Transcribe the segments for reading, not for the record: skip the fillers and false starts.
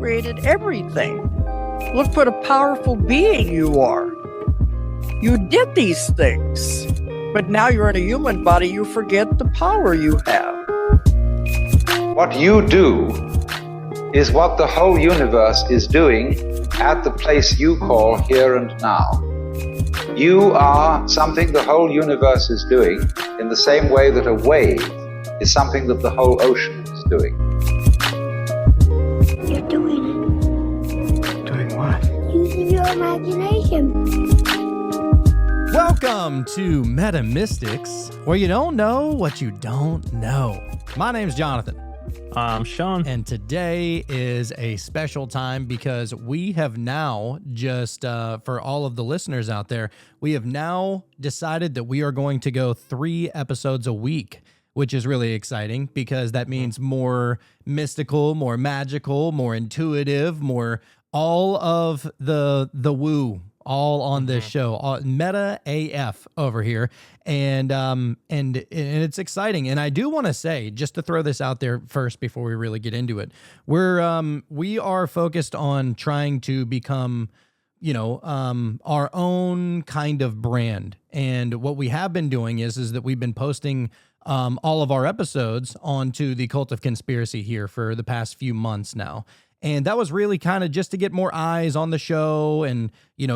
created everything. Look what a powerful being you are. You did these things, but now you're in a human body, you forget the power you have. What you do is what the whole universe is doing at the place you call here and now. You are something the whole universe is doing in the same way that a wave is something that the whole ocean is doing. You're doing it. Doing what? Using your imagination. Welcome to Meta Mystics, where you don't know what you don't know. My name's Jonathan. I'm Sean. And today is a special time because we have now just, for all of the listeners out there, we have now decided that we are going to go 3 episodes a week, which is really exciting because that means more mystical, more magical, more intuitive, more all of the woo, all on this show, meta AF over here. And it's exciting. And I do want to say, just to throw this out there first before we really get into it, we are focused on trying to become, our own kind of brand. And what we have been doing is that we've been posting all of our episodes onto the Cult of Conspiracy here for the past few months now. And that was really kind of just to get more eyes on the show and,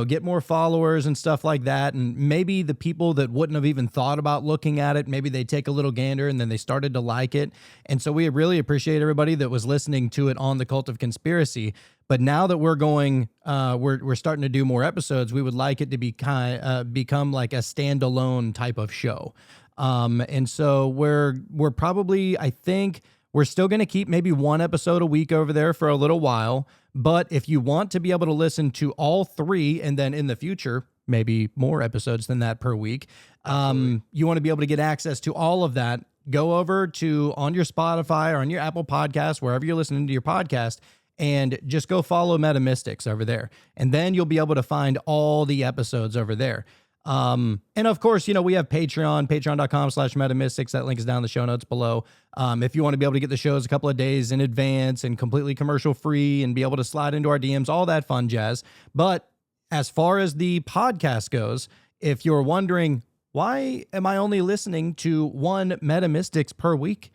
get more followers and stuff like that. And maybe the people that wouldn't have even thought about looking at it, maybe they take a little gander and then they started to like it. And so we really appreciate everybody that was listening to it on the Cult of Conspiracy. But now that we're going, we're starting to do more episodes, we would like it to be become like a standalone type of show. And so we're probably, I think, we're still going to keep maybe 1 episode a week over there for a little while. But if you want to be able to listen to all 3 and then in the future, maybe more episodes than that per week, you want to be able to get access to all of that, go over to on your Spotify or on your Apple Podcast, wherever you're listening to your podcast, and just go follow Meta Mystics over there. And then you'll be able to find all the episodes over there. And of course, we have Patreon, patreon.com/metamystics. That link is down in the show notes below. If you want to be able to get the shows a couple of days in advance and completely commercial free and be able to slide into our DMs, all that fun jazz. But as far as the podcast goes, if you're wondering, why am I only listening to 1 Meta Mystics per week?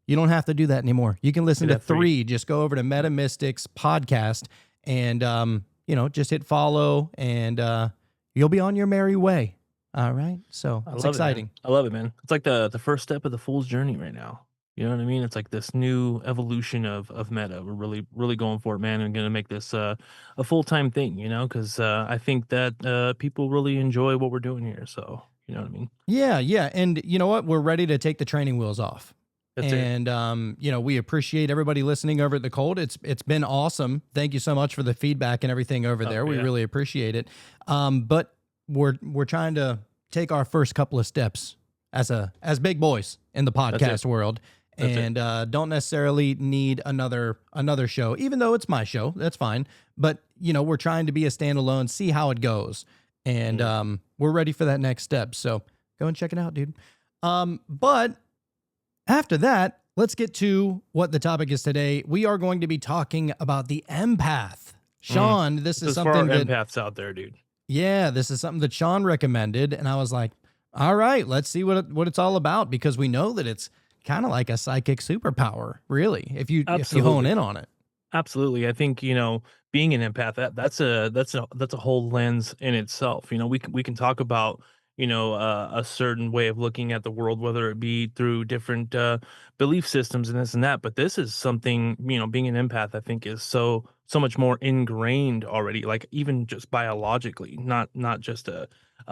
You don't have to do that anymore. You can listen to 3. Just go over to Meta Mystics podcast and, just hit follow and, you'll be on your merry way. All right. So it's exciting. I love it, man. It's like the first step of the fool's journey right now. You know what I mean? It's like this new evolution of meta. We're really, really going for it, man. And going to make this a full-time thing, because I think that people really enjoy what we're doing here. So, you know what I mean? Yeah. Yeah. And you know what? We're ready to take the training wheels off. That's and, we appreciate everybody listening over at the Cold. It's been awesome. Thank you so much for the feedback and everything over there. We really appreciate it. But we're trying to take our first couple of steps as big boys in the podcast world. And don't necessarily need another show, even though it's my show. That's fine. But, we're trying to be a standalone, see how it goes. And we're ready for that next step. So go and check it out, dude. But after that, let's get to what the topic is today. We are going to be talking about the empath. Sean, this is something for our that empaths out there, dude. Yeah, this is something that Sean recommended. And I was like, all right, let's see what it's all about, because we know that it's kind of like a psychic superpower, really, if you hone in on it. Absolutely. I think, being an empath, that's a whole lens in itself. We can talk about, a certain way of looking at the world, whether it be through different belief systems and this and that. But this is something, being an empath, I think is so much more ingrained already, like even just biologically, not just a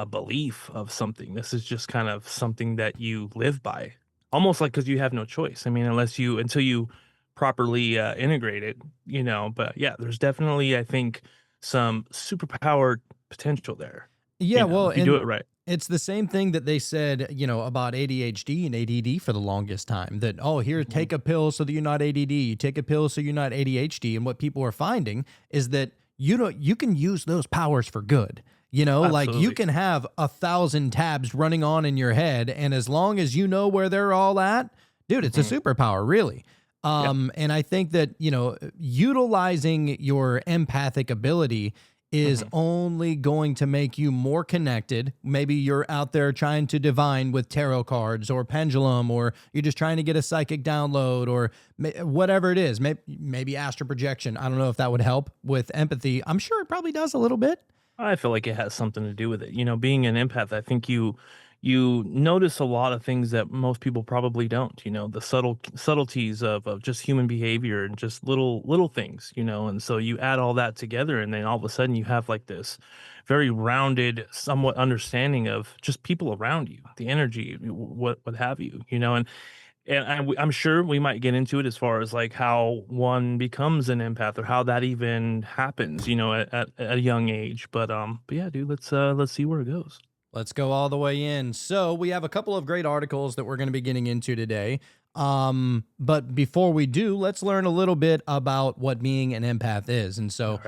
belief of something. This is just kind of something that you live by, almost like, because you have no choice. I mean, until you properly integrate it, but yeah, there's definitely, I think, some superpower potential there. Yeah, well, if you do it right. It's the same thing that they said, about ADHD and ADD for the longest time, that, here, take a pill so that you're not ADD, take a pill so you're not ADHD. And what people are finding is that, you can use those powers for good. Like you can have 1,000 tabs running on in your head. And as long as you know where they're all at, dude, it's a superpower, really. And I think that, utilizing your empathic ability is only going to make you more connected. Maybe you're out there trying to divine with tarot cards or pendulum, or you're just trying to get a psychic download, or whatever it is, maybe astral projection. I don't know if that would help with empathy. I'm sure it probably does a little bit. I feel like it has something to do with it. Being an empath, I think you notice a lot of things that most people probably don't. The subtleties of just human behavior and just little things. And so you add all that together, and then all of a sudden you have like this very rounded, somewhat understanding of just people around you, the energy, what have you. I'm sure we might get into it as far as like how one becomes an empath or how that even happens, at a young age. But yeah, dude, let's see where it goes. Let's go all the way in. So we have a couple of great articles that we're going to be getting into today. But before we do, let's learn a little bit about what being an empath is. And so,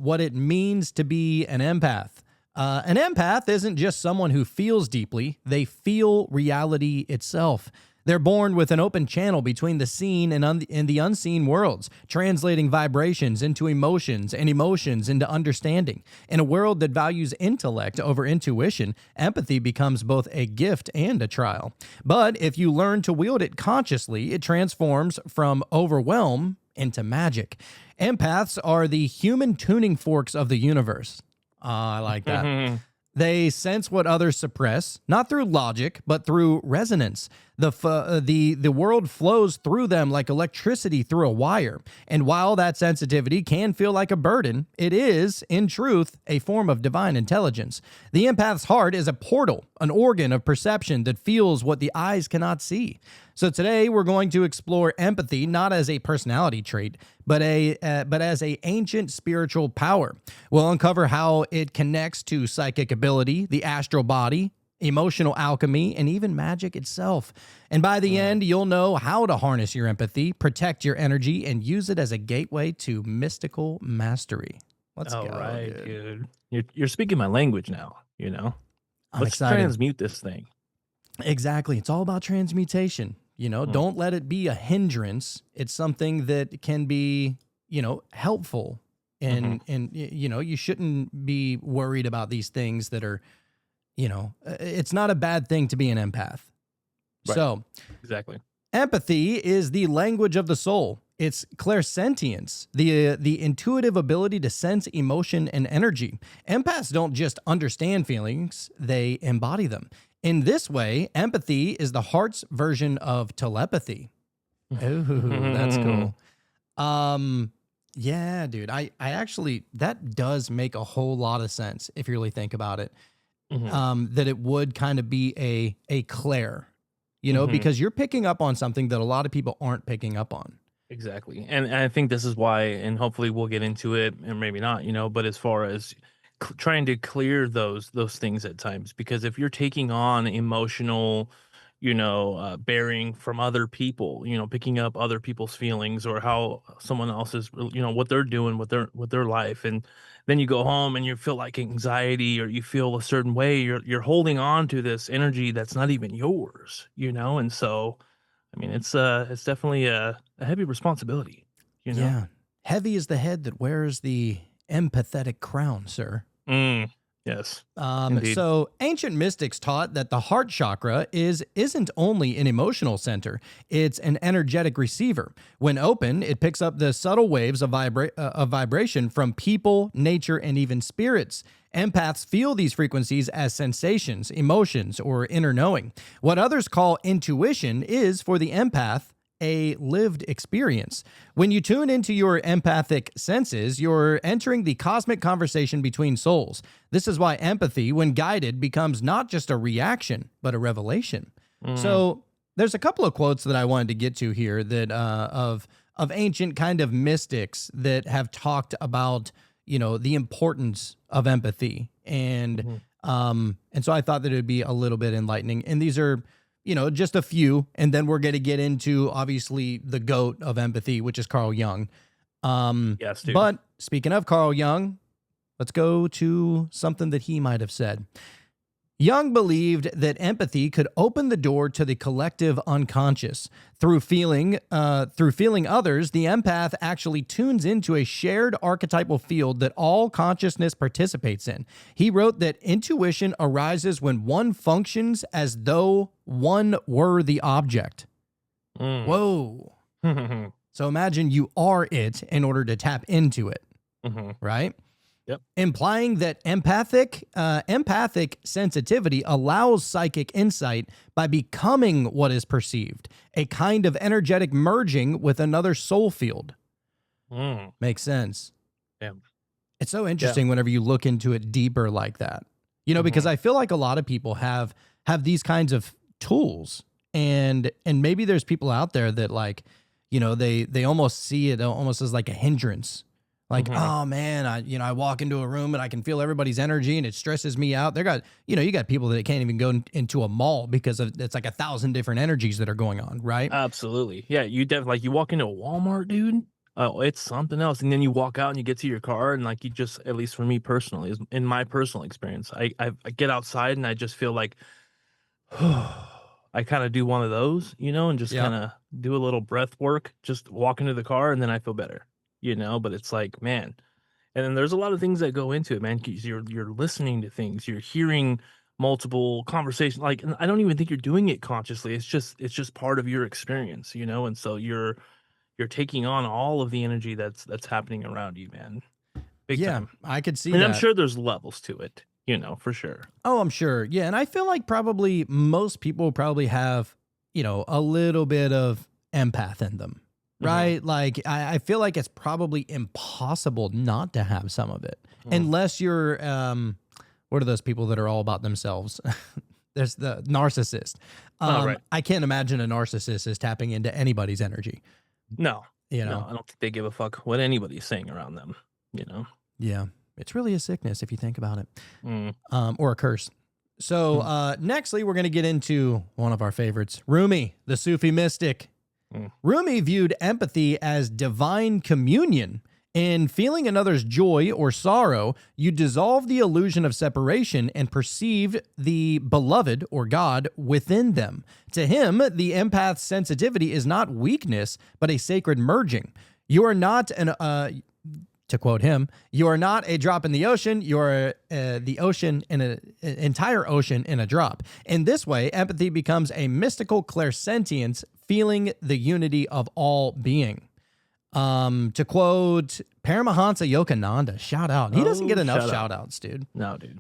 what it means to be an empath. An empath isn't just someone who feels deeply. They feel reality itself. They're born with an open channel between the seen and the unseen worlds, translating vibrations into emotions and emotions into understanding. In a world that values intellect over intuition, empathy becomes both a gift and a trial. But if you learn to wield it consciously, it transforms from overwhelm into magic. Empaths are the human tuning forks of the universe. I like that. They sense what others suppress, not through logic, but through resonance. The world flows through them like electricity through a wire. And while that sensitivity can feel like a burden, it is, in truth, a form of divine intelligence. The empath's heart is a portal, an organ of perception that feels what the eyes cannot see. So today we're going to explore empathy not as a personality trait, but as a ancient spiritual power. We'll uncover how it connects to psychic ability, the astral body, emotional alchemy, and even magic itself. And by the end, you'll know how to harness your empathy, protect your energy, and use it as a gateway to mystical mastery. Let's go, dude. You're speaking my language now, I'm Let's excited. transmute this thing. Exactly. It's all about transmutation. Don't let it be a hindrance. It's something that can be, helpful. And you shouldn't be worried about these things that are, it's not a bad thing to be an empath. Right. So Exactly. empathy is the language of the soul. It's clairsentience, the intuitive ability to sense emotion and energy. Empaths don't just understand feelings, they embody them. In this way, empathy is the heart's version of telepathy. Ooh, that's cool. Yeah, dude. I actually, that does make a whole lot of sense if you really think about it. That it would kind of be a clair, because you're picking up on something that a lot of people aren't picking up on. Exactly. And I think this is why, and hopefully we'll get into it, and maybe not, but as far as trying to clear those things at times, because if you're taking on emotional, bearing from other people, picking up other people's feelings or how someone else is, what they're doing with their life, and then you go home and you feel like anxiety or you feel a certain way, you're holding on to this energy that's not even yours, and so I mean it's definitely a heavy responsibility, Yeah. Heavy is the head that wears the empathetic crown, sir. Yes. Indeed. So ancient mystics taught that the heart chakra isn't only an emotional center, it's an energetic receiver. When open, it picks up the subtle waves of vibration from people, nature, and even spirits. Empaths feel these frequencies as sensations, emotions, or inner knowing. What others call intuition is, for the empath, a lived experience. When you tune into your empathic senses, you're entering the cosmic conversation between souls. This is why empathy, when guided, becomes not just a reaction, but a revelation. So there's a couple of quotes that I wanted to get to here that of ancient kind of mystics that have talked about, the importance of empathy. And so I thought that it would be a little bit enlightening. And these are, just a few, and then we're going to get into, obviously, the GOAT of empathy, which is Carl Jung. Yes, dude. But speaking of Carl Jung, let's go to something that he might have said. Jung believed that empathy could open the door to the collective unconscious. Through feeling others, the empath actually tunes into a shared archetypal field that all consciousness participates in. He wrote that intuition arises when one functions as though one were the object. Whoa. So imagine you are it in order to tap into it, right? Yep. Implying that empathic sensitivity allows psychic insight by becoming what is perceived, a kind of energetic merging with another soul field. Makes sense. Yeah. It's so interesting whenever you look into it deeper like that, you know, because I feel like a lot of people have these kinds of tools, and maybe there's people out there that, like, you know, they almost see it almost as like a hindrance. Like, oh man, I walk into a room and I can feel everybody's energy and it stresses me out. You got people that can't even go into a mall because it's like 1,000 different energies that are going on, right? Absolutely. Yeah, you definitely, like, you walk into a Walmart, dude. Oh, it's something else. And then you walk out and you get to your car, and like, you just, at least for me personally, in my personal experience, I get outside and I just feel like, I kind of do one of those, you know, and just kind of do a little breath work, just walk into the car, and then I feel better. You know, but it's like, man, and then there's a lot of things that go into it, man. 'Cause you're listening to things, you're hearing multiple conversations. Like, and I don't even think you're doing it consciously. It's just part of your experience, you know. And so you're taking on all of the energy that's happening around you, man. Big time. I could see And that. I'm sure there's levels to it, you know, for sure. Oh, I'm sure. Yeah, and I feel like probably most people probably have, you know, a little bit of empath in them. Right? Like, I feel like it's probably impossible not to have some of it. Unless you're, what are those people that are all about themselves? There's the narcissist. Right. I can't imagine a narcissist is tapping into anybody's energy. No. You know? No, I don't think they give a fuck what anybody's saying around them, you know? Yeah. It's really a sickness if you think about it. Or a curse. So, nextly, we're going to get into one of our favorites, Rumi, the Sufi mystic. Rumi viewed empathy as divine communion. In feeling another's joy or sorrow, you dissolve the illusion of separation and perceive the beloved or God within them. To him, the empath's sensitivity is not weakness, but a sacred merging. You are not to quote him, you are not a drop in the ocean, you are the ocean in an entire ocean in a drop. In this way, empathy becomes a mystical clairsentience, feeling the unity of all being. To quote Paramahansa Yogananda, shout out. He doesn't get enough shout outs, dude. No, dude.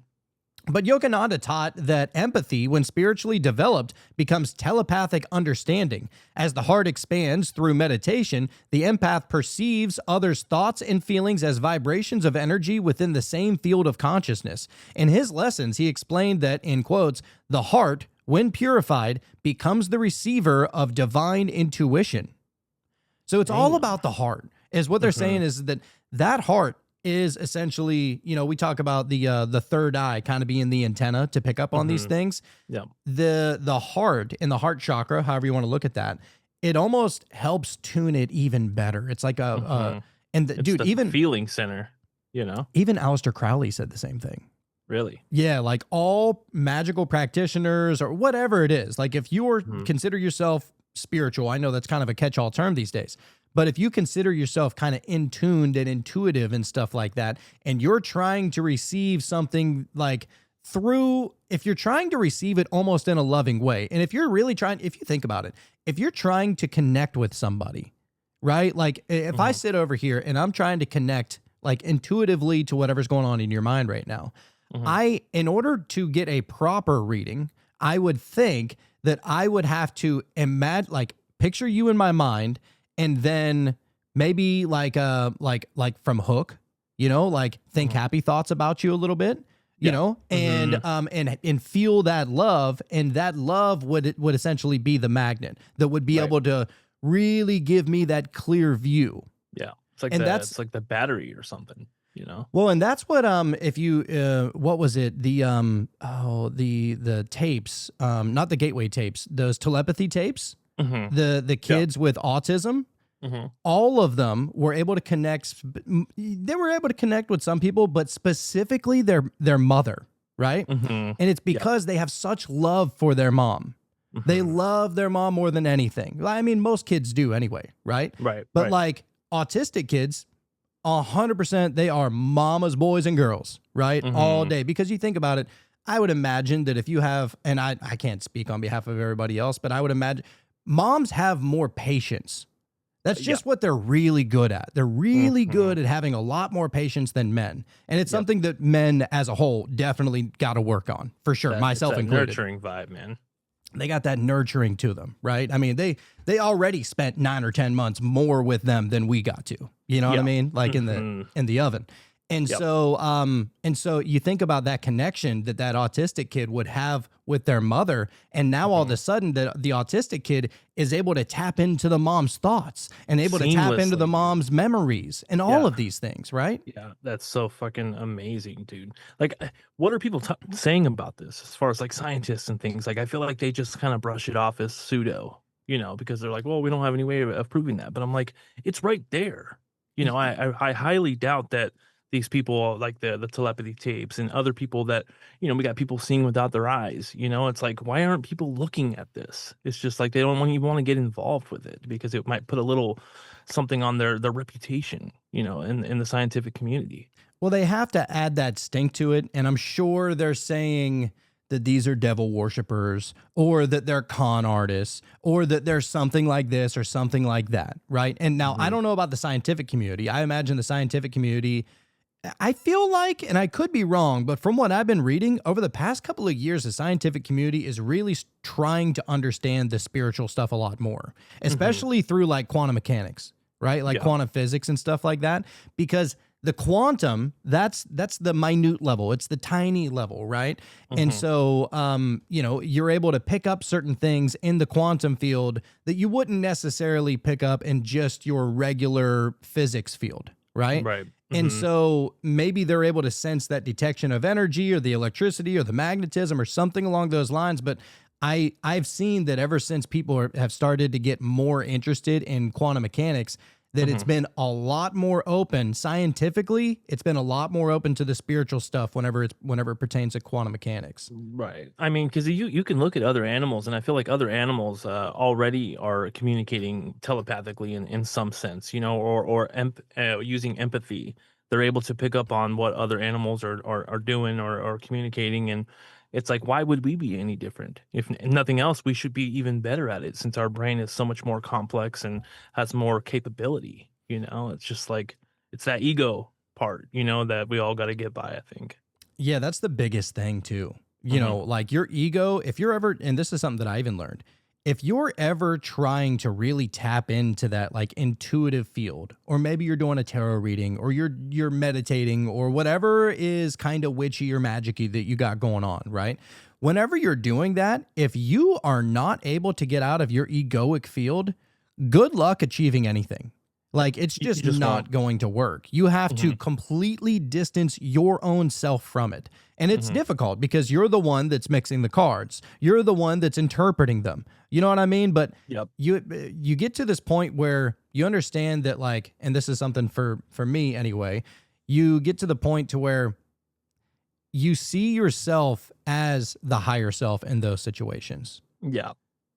But Yogananda taught that empathy, when spiritually developed, becomes telepathic understanding. As the heart expands through meditation, the empath perceives others' thoughts and feelings as vibrations of energy within the same field of consciousness. In his lessons, he explained that, in quotes, the heart, when purified, becomes the receiver of divine intuition. So it's all about the heart, is what they're saying, is that heart is essentially, you know, we talk about the third eye kind of being the antenna to pick up on these things. Yeah. The heart, in the heart chakra, however you want to look at that, it almost helps tune it even better. It's like It's dude, the even feeling center, you know? even Aleister Crowley said the same thing. Really? Yeah, like all magical practitioners or whatever it is, like if you consider yourself spiritual, I know that's kind of a catch-all term these days, but if you consider yourself kind of in-tuned and intuitive and stuff like that, and you're trying to receive something like if you're trying to receive it almost in a loving way, and if you're really trying, if you think about it, if you're trying to connect with somebody, right? Like if I sit over here and I'm trying to connect like intuitively to whatever's going on in your mind right now, in order to get a proper reading, I would think that I would have to picture you in my mind, and then maybe like from Hook, you know, like think happy thoughts about you a little bit, you know, and feel that love, and that love would essentially be the magnet that would be able to really give me that clear view. Yeah. It's like that's it's like the battery or something, you know? Well, and that's what if you what was it? The the tapes, not the gateway tapes, those telepathy tapes, the kids with autism, all of them were able to connect. They were able to connect with some people, but specifically their mother, right? Hmm. And it's Yeah. because they have such love for their mom. They Mhm. love their mom more than anything. I mean, most kids do anyway, right? Right. But Right. like autistic kids, 100% they are mama's boys and girls, right? All Hmm. day. Because you think about it, I would imagine that if you have, and I can't speak on behalf of everybody else, but I would imagine moms have more patience. That's Yeah. just what they're really good at. They're really Hmm. good at having a lot more patience than men. And it's Yep. something that men as a whole definitely got to work on, for sure, It's myself that included. nurturing vibe, man. They got that nurturing to them, right? I mean, they already spent 9 or 10 months more with them than we got to. You know what I Yeah. mean? Like Hmm. in the oven. Yep. And so you think about that connection that that autistic kid would have with their mother, and now all of Hmm. a sudden the autistic kid is able to tap into the mom's thoughts and able to tap into the Seamlessly. mom's memories and all Yeah. of these things, right? Yeah, that's so fucking amazing, dude. Like, what are people saying about this as far as like scientists and things? Like, I feel like they just kind of brush it off as pseudo, because they're like, well, we don't have any way of proving that. But I'm like, it's right there. I highly doubt that these people, like the telepathy tapes and other people that, we got people seeing without their eyes. It's like, why aren't people looking at this? It's just like they don't even want to get involved with it because it might put a little something on their reputation, in the scientific community. Well, they have to add that stink to it, and I'm sure they're saying that these are devil worshippers or that they're con artists or that there's something like this or something like that, right? And now I Mhm. don't know about the scientific community. I imagine the scientific community, I feel like, and I could be wrong, but from what I've been reading over the past couple of years, the scientific community is really trying to understand the spiritual stuff a lot more, Mhm. especially through like quantum mechanics, right? Like Yeah. quantum physics and stuff like that, because the quantum, that's the minute level. It's the tiny level, right? And Mhm. so, you're able to pick up certain things in the quantum field that you wouldn't necessarily pick up in just your regular physics field, right? Right. And Mhm. so maybe they're able to sense that detection of energy or the electricity or the magnetism or something along those lines. But I've seen that ever since people have started to get more interested in quantum mechanics, that it's Mhm. been a lot more open scientifically. It's been a lot more open to the spiritual stuff whenever it pertains to quantum mechanics. Right. I mean, because you can look at other animals, and I feel like other animals already are communicating telepathically in some sense, or using empathy. They're able to pick up on what other animals are doing or communicating, and it's like, why would we be any different? If nothing else, we should be even better at it since our brain is so much more complex and has more capability. It's just like it's that ego part, that we all got to get by. I think. Yeah, that's the biggest thing too. Hmm. Like your ego, if you're ever, and this is something that I even learned, if you're ever trying to really tap into that like intuitive field, or maybe you're doing a tarot reading or you're meditating or whatever is kind of witchy or magicy that you got going on, right? Whenever you're doing that, if you are not able to get out of your egoic field, good luck achieving anything. Like it's You just just won't. not going to work. You have to Hmm. completely distance your own self from it. And it's Hmm. difficult because you're the one that's mixing the cards. You're the one that's interpreting them. You know what I mean? But Yep. you get to this point where you understand that, like, and this is something for me anyway, you get to the point to where you see yourself as the higher self in those situations. Yeah.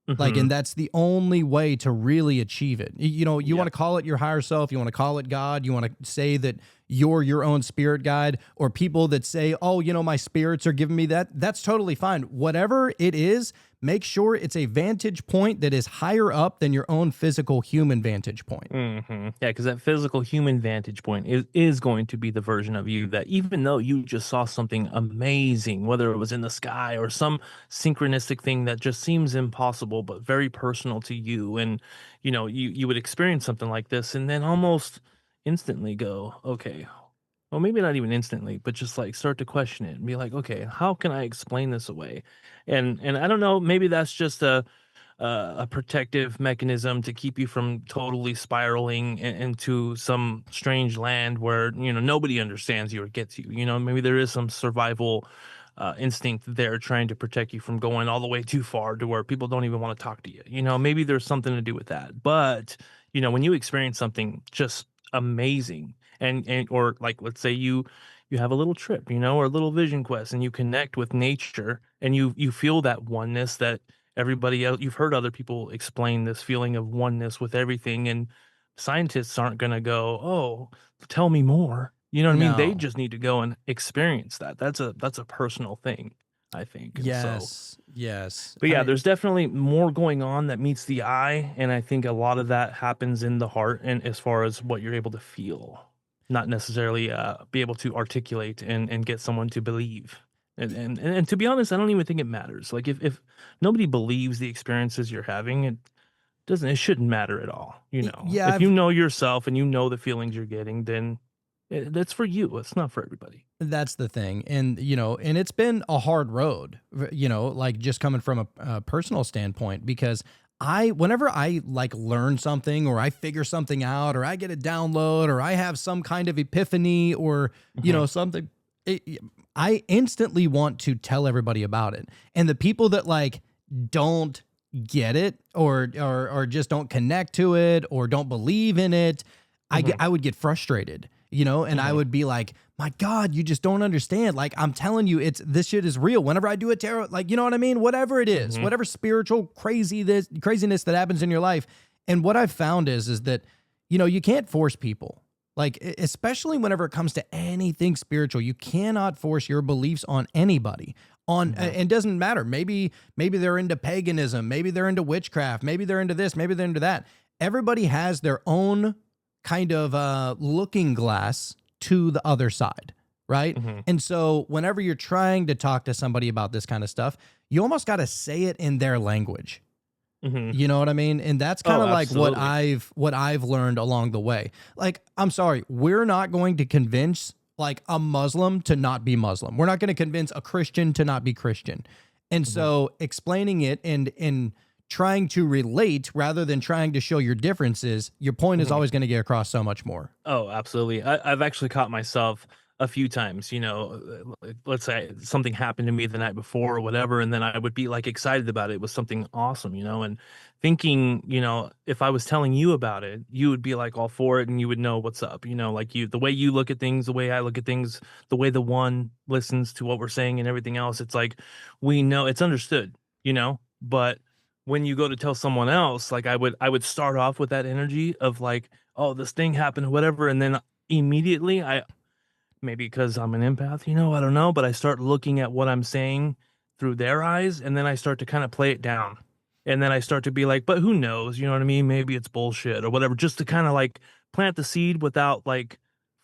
Like, Mhm. and that's the only way to really achieve it. You Yeah. want to call it your higher self, you want to call it God, you want to say that you're your own spirit guide, or people that say, oh, my spirits are giving me that. That's totally fine. Whatever it is, make sure it's a vantage point that is higher up than your own physical human vantage point. Mhm. Yeah, because that physical human vantage point is going to be the version of you that even though you just saw something amazing, whether it was in the sky or some synchronistic thing that just seems impossible but very personal to you, and you would experience something like this and then almost instantly go, okay, well, maybe not even instantly, but just like start to question it and be like, okay, how can I explain this away? And I don't know, maybe that's just a protective mechanism to keep you from totally spiraling into some strange land where nobody understands you or gets you. Maybe there is some survival instinct there trying to protect you from going all the way too far to where people don't even want to talk to you. Maybe there's something to do with that. But when you experience something just amazing, and or like let's say you you have a little trip, or a little vision quest, and you connect with nature, and you feel that oneness that everybody else. You've heard other people explain this feeling of oneness with everything, and scientists aren't going to go, "Oh, tell me more." You know what I mean? They No. just need to go and experience that. That's a personal thing, I think. And so, Yes. Yes. but I yeah, mean, there's definitely more going on that meets the eye, and I think a lot of that happens in the heart, and as far as what you're able to feel, not necessarily be able to articulate and get someone to believe. And to be honest, I don't even think it matters. Like if nobody believes the experiences you're having, it shouldn't matter at all. yeah, If you know yourself and you know the feelings you're getting, then that's for you. It's not for everybody. that's the thing. And, and it's been a hard road, like just coming from a personal standpoint, because whenever I like learn something or I figure something out or I get a download or I have some kind of epiphany or, something, I instantly want to tell everybody about it. And the people that like don't get it or just don't connect to it or don't believe in it, I would get frustrated, and I would be like, my God, you just don't understand. Like, I'm telling you, this shit is real. Whenever I do a tarot, like, you know what I mean? Whatever it is, whatever spiritual craziness that happens in your life. And what I've found is that, you can't force people. Like, especially whenever it comes to anything spiritual, you cannot force your beliefs on anybody. And it doesn't matter. Maybe they're into paganism. Maybe they're into witchcraft. Maybe they're into this. Maybe they're into that. Everybody has their own kind of looking glass to the other side, right? And so whenever you're trying to talk to somebody about this kind of stuff, you almost got to say it in their language. You know what I mean? And that's kind of like what I've learned along the way. Like, I'm sorry, we're not going to convince like a Muslim to not be Muslim. We're not going to convince a Christian to not be Christian. And so explaining it and trying to relate rather than trying to show your differences, your point is always going to get across so much more. Oh, absolutely. I've actually caught myself a few times, let's say something happened to me the night before or whatever, and then I would be like excited about it. It was something awesome, and thinking, if I was telling you about it, you would be like all for it and you would know what's up, like the way you look at things, the way I look at things, the way the one listens to what we're saying and everything else. It's like, we know it's understood, but when you go to tell someone else, like I would start off with that energy of like, oh, this thing happened, whatever. And then immediately maybe because I'm an empath, I don't know, but I start looking at what I'm saying through their eyes. And then I start to kind of play it down. And then I start to be like, but who knows? You know what I mean? Maybe it's bullshit or whatever, just to kind of like plant the seed without like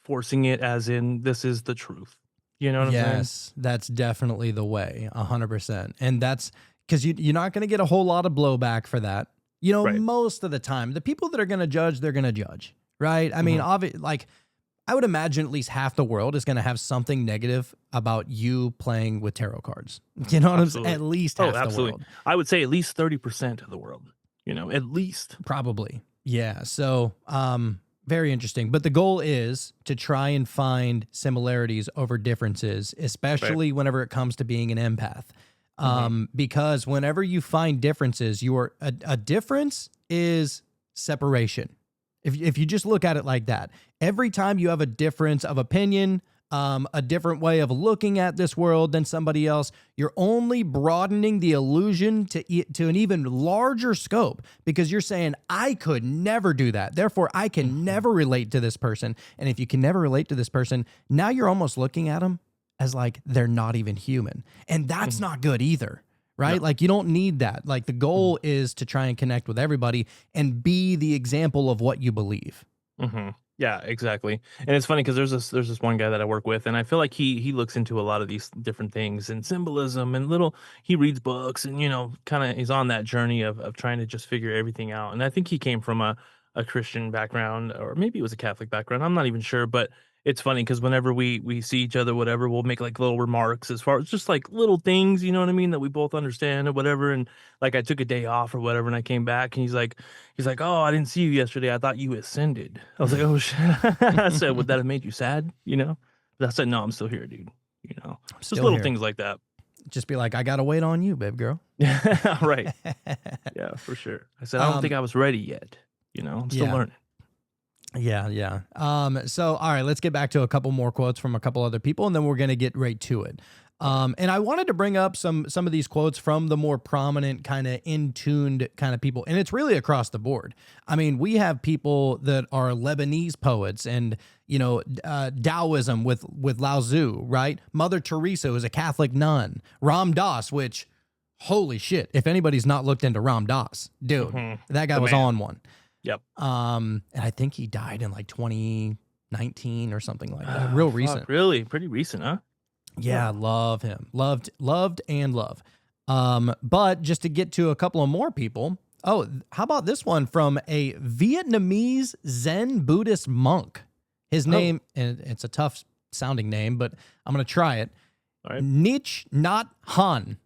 forcing it as in this is the truth. You know what I'm saying? Yes, that's definitely the way, 100%. And that's because you're not going to get a whole lot of blowback for that. Right. Most of the time, the people that are going to judge, they're going to judge, right? I mean, like, I would imagine at least half the world is going to have something negative about you playing with tarot cards. You know what I'm saying? At least half the world. I would say at least 30% of the world, at least. Probably. Yeah. So, very interesting. But the goal is to try and find similarities over differences, especially whenever it comes to being an empath. Because whenever you find differences, a difference is separation. If you just look at it like that, every time you have a difference of opinion, a different way of looking at this world than somebody else, you're only broadening the illusion to an even larger scope, because you're saying, I could never do that. Therefore, I can never relate to this person. And if you can never relate to this person, now you're almost looking at them as like they're not even human. And that's not good either, right? No. Like, you don't need that. Like, the goal is to try and connect with everybody and be the example of what you believe. Yeah, exactly. And it's funny because there's this one guy that I work with, and I feel like he looks into a lot of these different things and symbolism and he reads books and, kind of he's on that journey of trying to just figure everything out. And I think he came from a Christian background, or maybe it was a Catholic background. I'm not even sure, but it's funny because whenever we see each other, whatever, we'll make like little remarks as far as just like little things, you know what I mean, that we both understand or whatever. And like, I took a day off or whatever, and I came back and he's like, oh, I didn't see you yesterday. I thought you ascended. I was like, oh shit. I said, would that have made you sad? But I said, no, I'm still here, dude. Just little things like that. Just be like, I gotta wait on you, babe girl. Right. Yeah, for sure. I said, I don't think I was ready yet. I'm still learning. Yeah. So all right, let's get back to a couple more quotes from a couple other people, and then we're gonna get right to it. And I wanted to bring up some of these quotes from the more prominent kind of in-tuned kind of people, and it's really across the board. I mean, we have people that are Lebanese poets, and Taoism with Lao Tzu, right? Mother Teresa was a Catholic nun. Ram Dass, which, holy shit, if anybody's not looked into Ram Dass, dude, that guy The was man. on one. Yep. And I think he died in like 2019 or something like that. Real recent. Really? Pretty recent, huh? Yeah, love him. Loved and love. But just to get to a couple of more people. Oh, how about this one from a Vietnamese Zen Buddhist monk? His name, and it's a tough sounding name, but I'm going to try it. All right. Thich Nhat Hanh.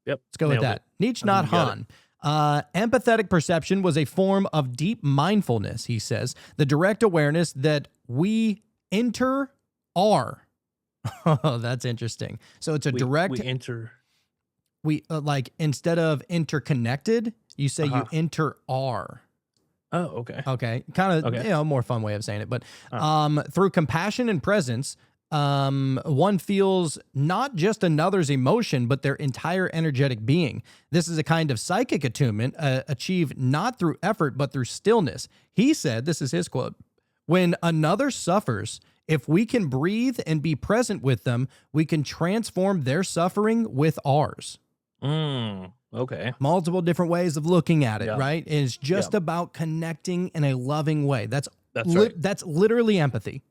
Yep. Let's go with nailed that. it. Thich Nhat You got Hanh. Empathetic perception was a form of deep mindfulness, he says. The direct awareness that we enter are. Oh, that's interesting. So it's a direct. We enter. We like instead of interconnected, you say you enter are. Oh, okay. Okay, kind of Okay. more fun way of saying it, but through compassion and presence, one feels not just another's emotion, but their entire energetic being. This is a kind of psychic attunement achieved not through effort, but through stillness. He said, this is his quote, "When another suffers, if we can breathe and be present with them, we can transform their suffering with ours." Okay. Multiple different ways of looking at it, Yeah. right? And it's just about connecting in a loving way. That's right. That's literally empathy.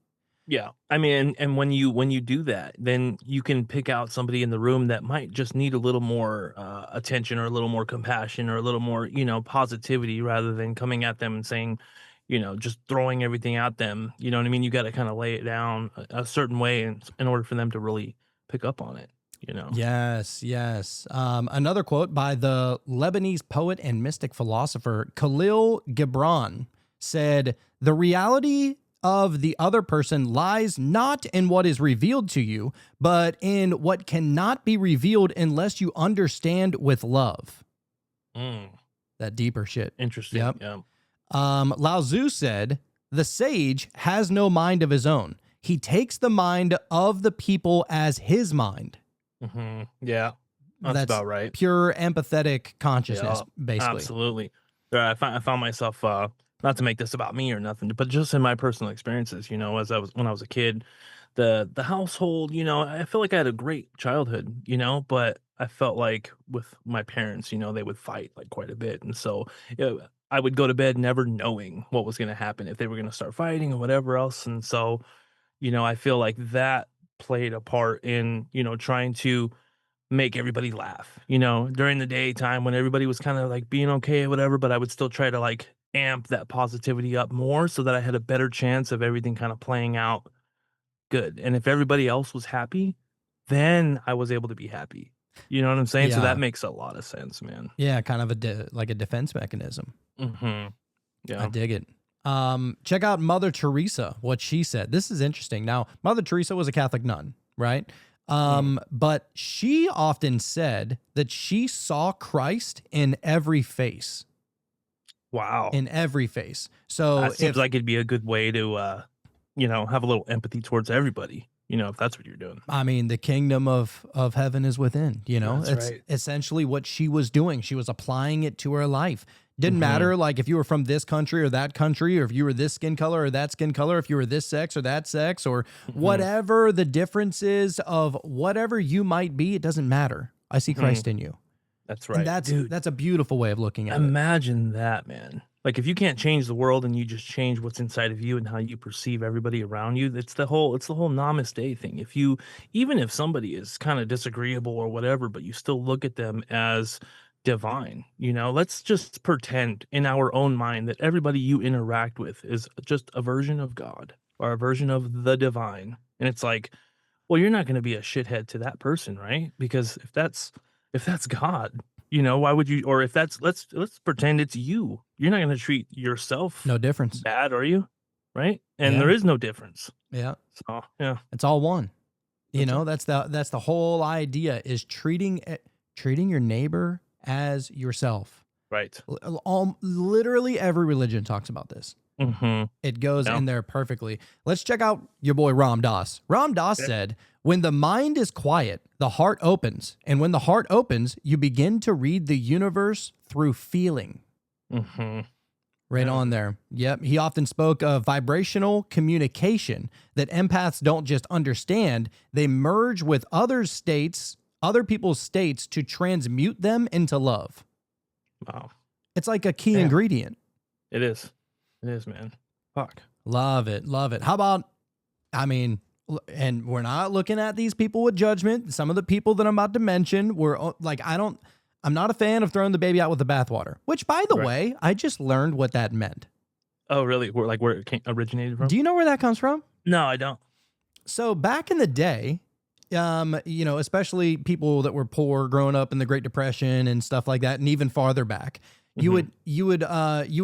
Yeah. I mean, and when you do that, then you can pick out somebody in the room that might just need a little more attention or a little more compassion or a little more, positivity rather than coming at them and saying, just throwing everything at them. You know what I mean? You got to kind of lay it down a certain way in order for them to really pick up on it, Yes. Another quote by the Lebanese poet and mystic philosopher Khalil Gibran said, "The reality of the other person lies not in what is revealed to you, but in what cannot be revealed unless you understand with love." That deeper shit. Interesting. Yep. Yeah. Lao Tzu said, "The sage has no mind of his own. He takes the mind of the people as his mind." Yeah. That's about right. Pure empathetic consciousness, basically. Absolutely. Yeah, I found myself not to make this about me or nothing, but just in my personal experiences, when I was a kid, the household, I feel like I had a great childhood, but I felt like with my parents, they would fight like quite a bit. And so I would go to bed never knowing what was going to happen, if they were going to start fighting or whatever else. And so, I feel like that played a part in, trying to make everybody laugh, during the daytime when everybody was kind of like being okay or whatever, but I would still try to like amp that positivity up more so that I had a better chance of everything kind of playing out good. And if everybody else was happy, then I was able to be happy. You know what I'm saying? So Yeah. that makes a lot of sense, man. Yeah, kind of like a defense mechanism. Yeah. I dig it. Check out Mother Teresa, what she said. This is interesting. Now, Mother Teresa was a Catholic nun, right? But she often said that she saw Christ in every face. Wow. In every face. So That seems like it'd be a good way to, have a little empathy towards everybody, if that's what you're doing. I mean, the kingdom of heaven is within, That's it's right. essentially what she was doing. She was applying it to her life. Didn't matter like if you were from this country or that country, or if you were this skin color or that skin color, if you were this sex or that sex, or whatever the difference is of whatever you might be, it doesn't matter. I see Christ in you. That's right. And that's a beautiful way of looking at it. Imagine that, man. Like if you can't change the world and you just change what's inside of you and how you perceive everybody around you, it's the whole namaste thing. Even if somebody is kind of disagreeable or whatever, but you still look at them as divine, let's just pretend in our own mind that everybody you interact with is just a version of God or a version of the divine. And it's like, well, you're not going to be a shithead to that person, right? Because if that's God, why would you? Or if that's let's pretend it's you. You're not going to treat yourself No difference. bad, are you? Right? And Yeah. there is no difference. Yeah. So yeah, It's all one. That's the whole idea, is treating your neighbor as yourself. right. Literally every religion talks about this. Mm-hmm. It goes Yeah. in there perfectly. Let's check out your boy Ram Dass. Ram Dass Okay. said, "When the mind is quiet, the heart opens. And when the heart opens, you begin to read the universe through feeling." Mm-hmm. Right Yeah. on there. Yep. He often spoke of vibrational communication, that empaths don't just understand, they merge with other people's states to transmute them into love. Wow. It's like a key Yeah. ingredient. It is. It is, man. Fuck. Love it. Love it. How about, I mean, and we're not looking at these people with judgment. Some of the people that I'm about to mention were like, I'm not a fan of throwing the baby out with the bathwater, which, by the Right. way, I just learned what that meant. Oh, really? Where it originated from? Do you know where that comes from? No, I don't. So back in the day, especially people that were poor growing up in the Great Depression and stuff like that, and even farther back, you would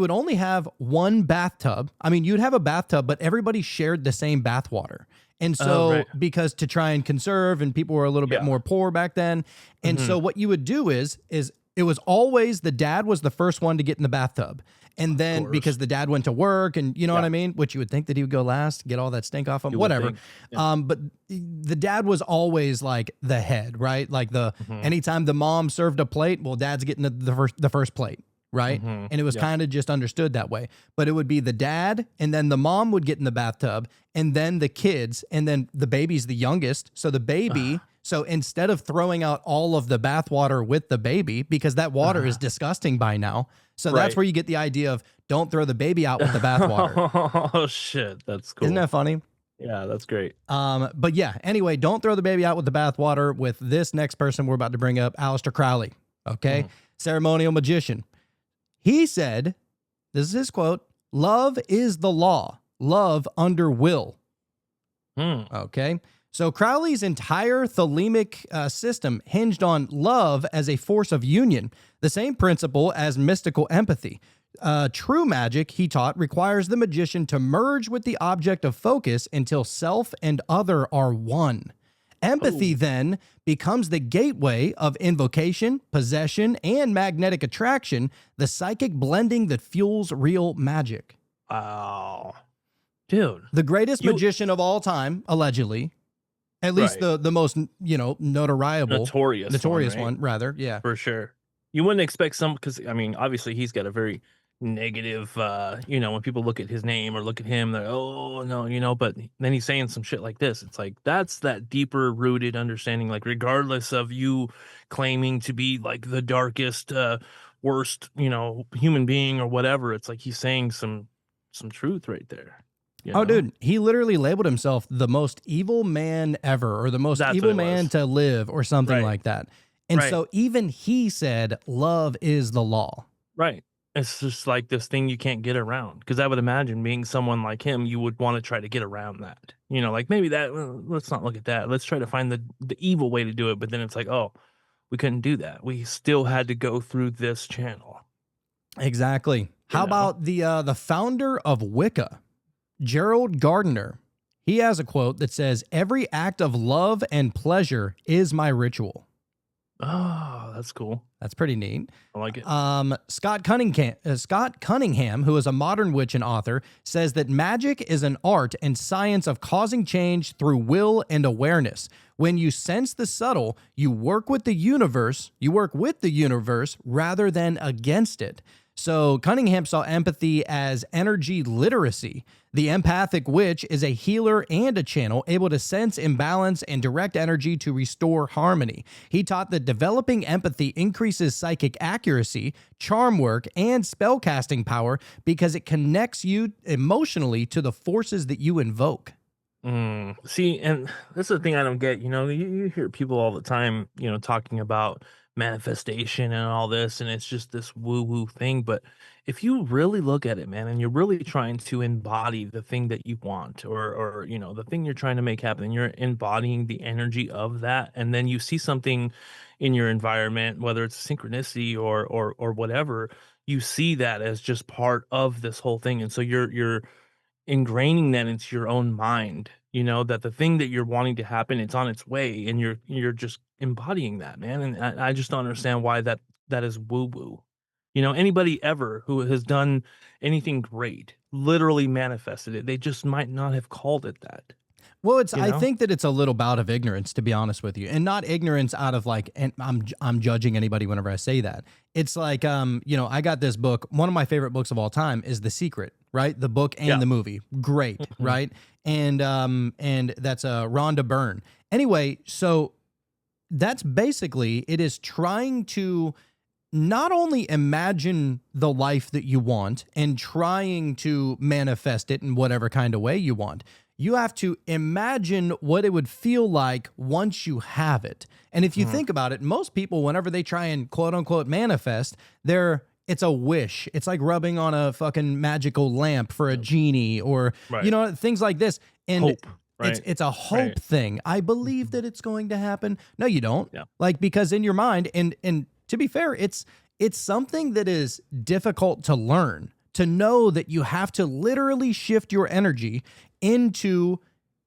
only have one bathtub. I mean, you'd have a bathtub, but everybody shared the same bathwater. And so, right. because to try and conserve, and people were a little bit Yeah. more poor back then, and so what you would do is it was always the dad was the first one to get in the bathtub. And then course. because the dad went to work, and you know what Yeah. I mean, which you would think that he would go last, get all that stink off him, You would whatever. think. Yeah. But the dad was always like the head, right? Like Mm-hmm. anytime the mom served a plate, well, dad's getting the first plate, right? Mhm. And it was Yeah. kind of just understood that way. But it would be the dad, and then the mom would get in the bathtub, and then the kids, and then the baby's the youngest, so the baby. So instead of throwing out all of the bathwater with the baby, because that water is disgusting by now, so that's Right. where you get the idea of don't throw the baby out with the bathwater. Oh shit, that's cool. Isn't that funny? Yeah, that's great. But yeah, anyway, don't throw the baby out with the bathwater with this next person we're about to bring up, Aleister Crowley. Okay. Ceremonial magician. He said, this is his quote, "Love is the law, love under will." Okay. So Crowley's entire thelemic system hinged on love as a force of union, the same principle as mystical empathy. True magic, he taught, requires the magician to merge with the object of focus until self and other are one. Empathy then becomes the gateway of invocation, possession, and magnetic attraction, the psychic blending that fuels real magic. Wow. Dude. The greatest magician of all time, allegedly, at least Right. the most, notorious right? one, rather. Yeah. For sure. You wouldn't expect because I mean, obviously he's got a very negative when people look at his name or look at him, they're oh no, but then he's saying some shit like this. It's like that's that deeper rooted understanding, like regardless of you claiming to be like the darkest, worst, human being or whatever, it's like he's saying some truth right there. you Oh, know? dude, he literally labeled himself the most evil man ever, or the most That's evil what it man was. to live, or something Right. like that. And Right. so even he said, love is the law. Right. It's just like this thing you can't get around. Because I would imagine being someone like him, you would want to try to get around that. Like maybe that, well, let's not look at that. Let's try to find the evil way to do it. But then it's like, oh, we couldn't do that. We still had to go through this channel. Exactly. How know? about the founder of Wicca, Gerald Gardner? He has a quote that says, "Every act of love and pleasure is my ritual." Oh, that's cool. That's pretty neat. I like it. Scott Cunningham, who is a modern witch and author, says that magic is an art and science of causing change through will and awareness. When you sense the subtle, you work with the universe rather than against it. So Cunningham saw empathy as energy literacy. The empathic witch is a healer and a channel, able to sense imbalance and direct energy to restore harmony. He taught that developing empathy increases psychic accuracy, charm work, and spellcasting power because it connects you emotionally to the forces that you invoke. See, and this is the thing I don't get. You hear people all the time, talking about manifestation and all this, and it's just this woo-woo thing. But if you really look at it, man, and you're really trying to embody the thing that you want, or the thing you're trying to make happen, and you're embodying the energy of that, and then you see something in your environment, whether it's synchronicity or whatever, you see that as just part of this whole thing, and so you're ingraining that into your own mind, that the thing that you're wanting to happen, it's on its way, and you're just embodying that, man. And I just don't understand why that is woo woo, You know, anybody ever who has done anything great literally manifested it. They just might not have called it that. Well, it's You I know? think that it's a little bout of ignorance, to be honest with you, and not ignorance out of like, and I'm judging anybody whenever I say that. It's like, you know, I got this book. One of my favorite books of all time is The Secret, right? The book and Yeah. the movie, great, Mhm. right? And that's Rhonda Byrne. Anyway, so that's basically it is trying to not only imagine the life that you want and trying to manifest it in whatever kind of way you want. You have to imagine what it would feel like once you have it. And if you Mhm. think about it, most people, whenever they try and quote unquote manifest, it's a wish. It's like rubbing on a fucking magical lamp for a genie or, Right. you know, things like this. And Hope, right? it's a hope Right. thing. I believe that it's going to happen. No, you don't. Yeah. Like, because in your mind, and to be fair, it's something that is difficult to learn, to know that you have to literally shift your energy into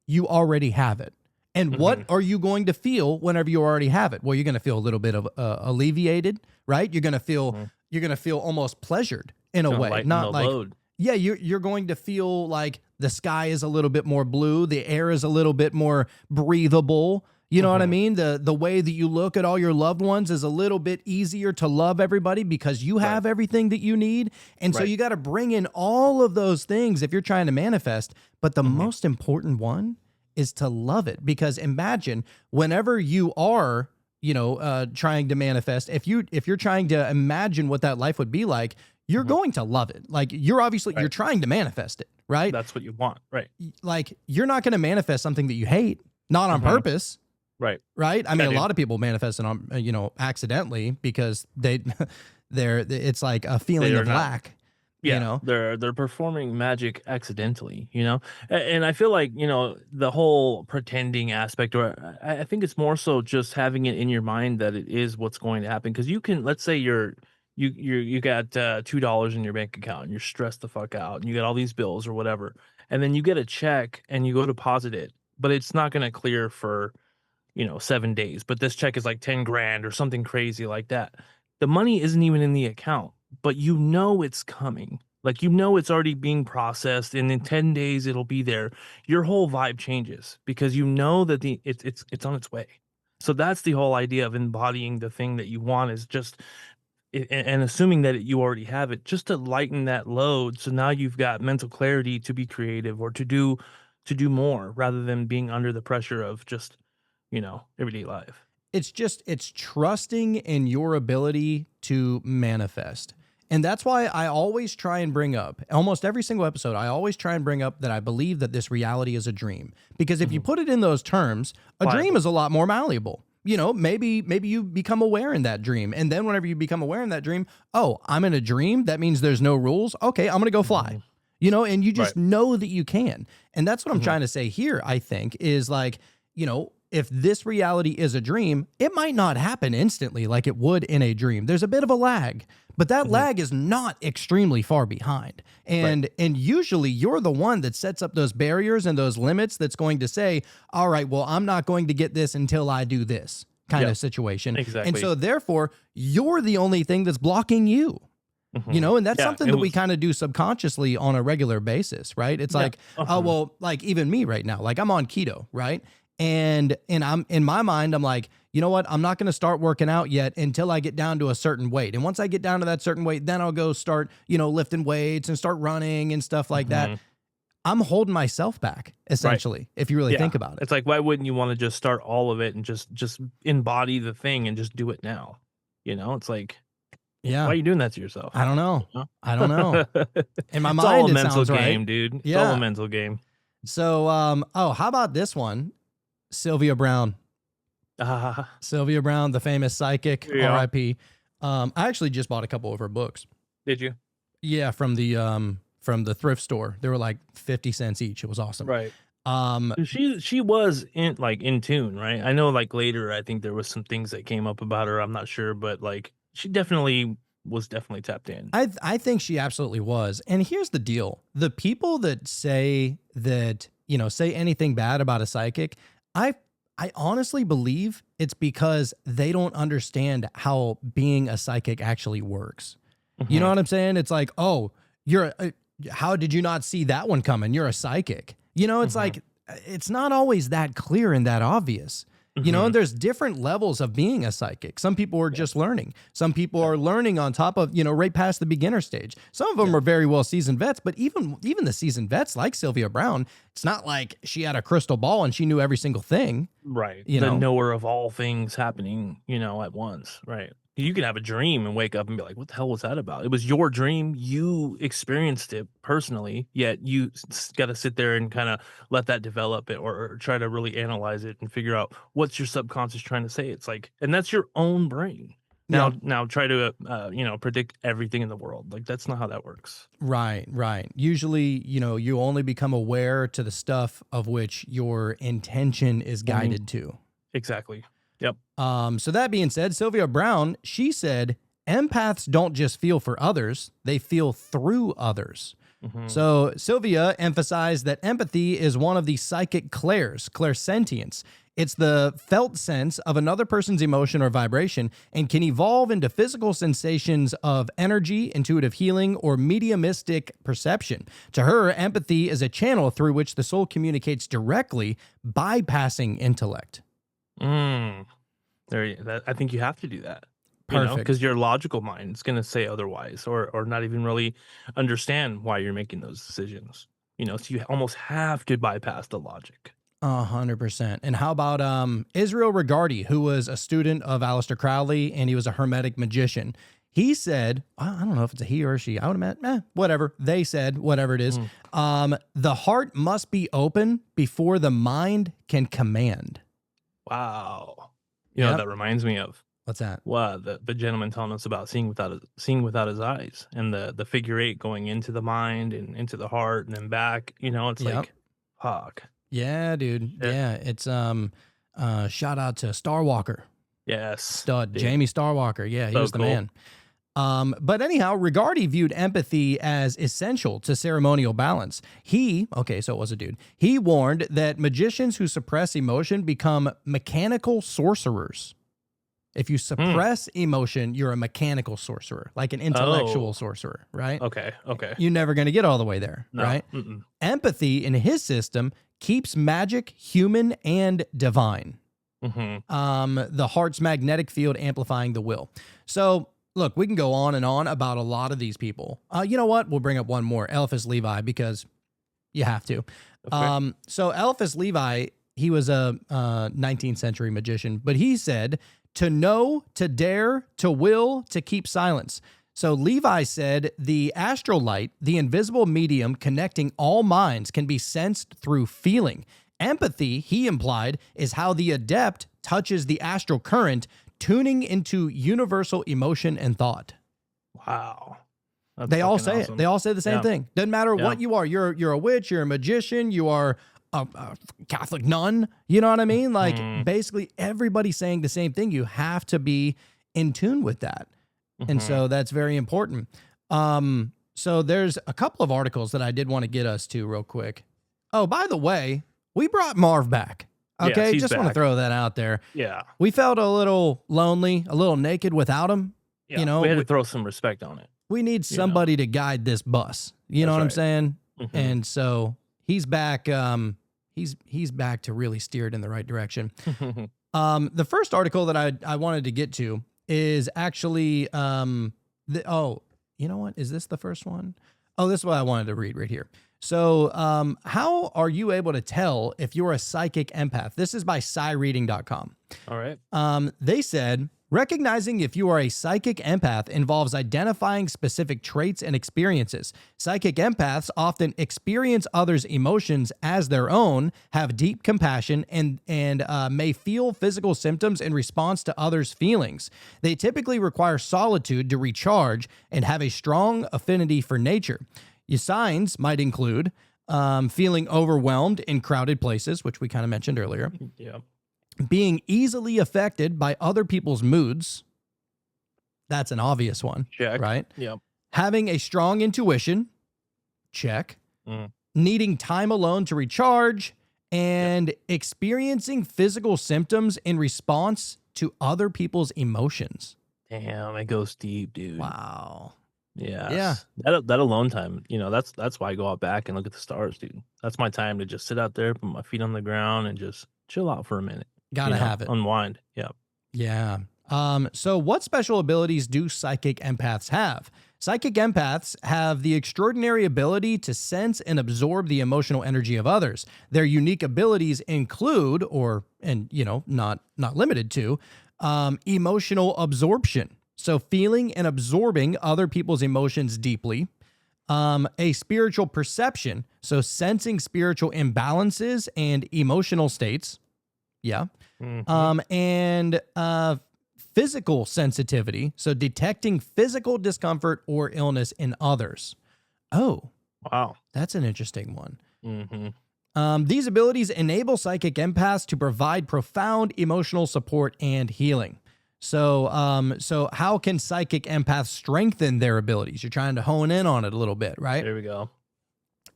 you already have it. And what are you going to feel whenever you already have it? Well, you're going to feel a little bit of alleviated, right? You're going to feel almost pleasured in a Gonna way, lighten not the like load. yeah, you're going to feel like the sky is a little bit more blue, the air is a little bit more breathable. You know what I mean? The way that you look at all your loved ones is a little bit easier to love everybody because you have everything that you need. And so Right. you got to bring in all of those things if you're trying to manifest. But the most important one is to love it, because imagine whenever you are, you know, trying to manifest, if you're trying to imagine what that life would be like, you're going to love it. Like you're obviously you're trying to manifest it, right? That's what you want, right? Like you're not going to manifest something that you hate, not on purpose, Right. right? I mean, a dude. lot of people manifest it on, you know, accidentally because it's like a feeling They're of not- lack. Yeah, You know? they're performing magic accidentally, you know, and I feel like, you know, the whole pretending aspect, or I think it's more so just having it in your mind that it is what's going to happen. Because you can, let's say you got $2 in your bank account and you're stressed the fuck out and you got all these bills or whatever, and then you get a check and you go deposit it, but it's not going to clear for 7 days, but this check is like 10 grand or something crazy like that. The money isn't even in the account, but you know it's coming. Like, you know it's already being processed, and in 10 days it'll be there. Your whole vibe changes because you know that it's on its way. So that's the whole idea of embodying the thing that you want, is just and assuming that you already have it, just to lighten that load. So now you've got mental clarity to be creative or to do more, rather than being under the pressure of just everyday life. It's trusting in your ability to manifest. And that's why I always try and bring up, almost every single episode, I always try and bring up that I believe that this reality is a dream. Because if you put it in those terms, a dream is a lot more malleable. You know, maybe you become aware in that dream. And then whenever you become aware in that dream, oh, I'm in a dream. That means there's no rules. Okay, I'm going to go fly. You know, and you just know that you can. And that's what I'm trying to say here, I think, is like, you know, if this reality is a dream, it might not happen instantly like it would in a dream. There's a bit of a lag, but that lag is not extremely far behind. And usually you're the one that sets up those barriers and those limits that's going to say, all right, well, I'm not going to get this until I do this kind of situation. Exactly. And so therefore, you're the only thing that's blocking you. You know, and that's something that we kind of do subconsciously on a regular basis, right? It's like, oh, well, like even me right now, like I'm on keto, right? And I'm in my mind, I'm like, you know what? I'm not going to start working out yet until I get down to a certain weight. And once I get down to that certain weight, then I'll go start, lifting weights and start running and stuff like that. I'm holding myself back, essentially, if you really think about it. It's like, why wouldn't you want to just start all of it and just embody the thing and just do it now? It's like, Yeah. why are you doing that to yourself? I don't know. Huh? I don't know. In my It's all mind, a it mental sounds game, right. dude. It's Yeah. all a mental game. So, how about this one? Sylvia Brown. Sylvia Brown, the famous psychic, Yeah. R.I.P. I actually just bought a couple of her books. Did you? Yeah, from the thrift store. They were like 50 cents each. It was awesome. Right. Um, She was in tune, right? I know, like, later I think there was some things that came up about her. I'm not sure, but like she was definitely tapped in. I think she absolutely was. And here's the deal. The people that say that, say anything bad about a psychic, I honestly believe it's because they don't understand how being a psychic actually works. You know Mhm. what I'm saying? It's like, oh, how did you not see that one coming? You're a psychic. It's Mhm. like, it's not always that clear and that obvious. And Mhm. there's different levels of being a psychic. Some people are just learning. Some people are learning on top of, right past the beginner stage. Some of them are very well seasoned vets, but even the seasoned vets like Sylvia Brown, it's not like she had a crystal ball and she knew every single thing, Right. you The know? knower of all things happening, at once. Right. You can have a dream and wake up and be like, what the hell was that about? It was your dream. You experienced it personally, yet you got to sit there and kind of let that develop it or try to really analyze it and figure out what's your subconscious trying to say. It's like, and that's your own brain. Yeah. Now try to, predict everything in the world. Like, that's not how that works. Right, right. Usually, you only become aware to the stuff of which your intention is guided to. Exactly. Yep. So that being said, Sylvia Brown, she said, empaths don't just feel for others, they feel through others. Mhm. So Sylvia emphasized that empathy is one of the psychic clairsentience. It's the felt sense of another person's emotion or vibration and can evolve into physical sensations of energy, intuitive healing, or mediumistic perception. To her, empathy is a channel through which the soul communicates directly, bypassing intellect. Mm. I think you have to do that. Perfect. Because your logical mind is going to say otherwise, or not even really understand why you're making those decisions. So you almost have to bypass the logic. 100%. And how about Israel Regardie, who was a student of Aleister Crowley and he was a Hermetic magician? He said, I don't know if it's a he or a she. I would imagine, whatever. They said, whatever it is. The heart must be open before the mind can command. Wow. You know Yep. what that reminds me of? What's that? Well, the gentleman telling us about seeing without his eyes, and the figure eight going into the mind and into the heart and then back. It's Yep. like, fuck. Yeah, dude. Yeah. It's shout out to Starwalker. Yes. Stud. dude. Jamie Starwalker. Yeah, he So was the cool. man. But anyhow, Regardie viewed empathy as essential to ceremonial balance. So it was a dude. He warned that magicians who suppress emotion become mechanical sorcerers. If you suppress emotion, you're a mechanical sorcerer, like an intellectual sorcerer, right? Okay. You're never going to get all the way there, No. right? Mm-mm. Empathy in his system keeps magic human and divine. Mm-hmm. The heart's magnetic field amplifying the will. So look, we can go on and on about a lot of these people. You know what? We'll bring up one more, Eliphas Levi, because you have to. Okay. So Eliphas Levi, he was a 19th century magician, but he said, to know, to dare, to will, to keep silence. So Levi said the astral light, the invisible medium connecting all minds, can be sensed through feeling. Empathy, he implied, is how the adept touches the astral current, tuning into universal emotion and thought. Wow. That's They all fucking say awesome. it. They all say the same Yeah. thing. Doesn't matter Yeah. what you are. You're a witch, you're a magician, you are a Catholic nun. You know what I mean? Like basically everybody's saying the same thing. You have to be in tune with that. And so that's very important. So there's a couple of articles that I did want to get us to real quick. Oh, by the way, we brought Marv back. Yes, Okay, he's just want to back. throw that out there. Yeah. We felt a little lonely, a little naked without him. Yeah. You know, we had to throw some respect on it. we need somebody to guide this bus. You know what I'm That's saying? Mhm. And so he's back. He's back to really steer it in the right direction. The first article that I wanted to get to is actually you know what? Is this the first one? Oh, this is what I wanted to read right here. So, how are you able to tell if you're a psychic empath? This is by SciReading.com. All right. They said, recognizing if you are a psychic empath involves identifying specific traits and experiences. Psychic empaths often experience others' emotions as their own, have deep compassion, and may feel physical symptoms in response to others' feelings. They typically require solitude to recharge and have a strong affinity for nature. Your signs might include feeling overwhelmed in crowded places, which we kind of mentioned earlier. Yeah. Being easily affected by other people's moods. That's an obvious one, Check. right? Yep. Having a strong intuition. Check. Mm. Needing time alone to recharge and experiencing physical symptoms in response to other people's emotions. Damn, it goes deep, dude. Wow. Yes. Yeah. That alone time, that's why I go out back and look at the stars, dude. That's my time to just sit out there, put my feet on the ground, and just chill out for a minute. Gotta have it. Unwind. Yeah. Yeah. So what special abilities do psychic empaths have? Psychic empaths have the extraordinary ability to sense and absorb the emotional energy of others. Their unique abilities include, not limited to, emotional absorption. So feeling and absorbing other people's emotions deeply. A spiritual perception. So sensing spiritual imbalances and emotional states. Yeah. Mhm. And physical sensitivity, so detecting physical discomfort or illness in others. Oh, Wow. that's an interesting one. Hmm. These abilities enable psychic empaths to provide profound emotional support and healing. So how can psychic empaths strengthen their abilities? You're trying to hone in on it a little bit, right? There we go.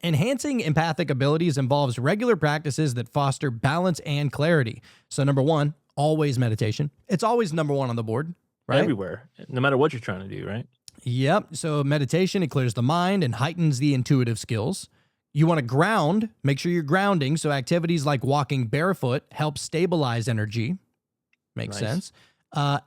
Enhancing empathic abilities involves regular practices that foster balance and clarity. So number one, always meditation. It's always number one on the board, right? Everywhere, no matter what you're trying to do, right? Yep. So meditation, it clears the mind and heightens the intuitive skills. You want to ground, make sure you're grounding. So activities like walking barefoot help stabilize energy. Makes Nice. sense.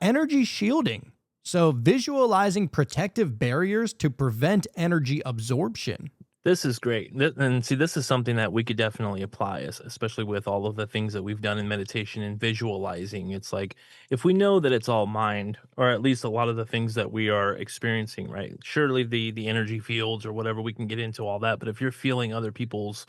Energy shielding. So visualizing protective barriers to prevent energy absorption. This is great. And see, this is something that we could definitely apply, especially with all of the things that we've done in meditation and visualizing. It's like if we know that it's all mind, or at least a lot of the things that we are experiencing, right? Surely the energy fields or whatever, we can get into all that. But if you're feeling other people's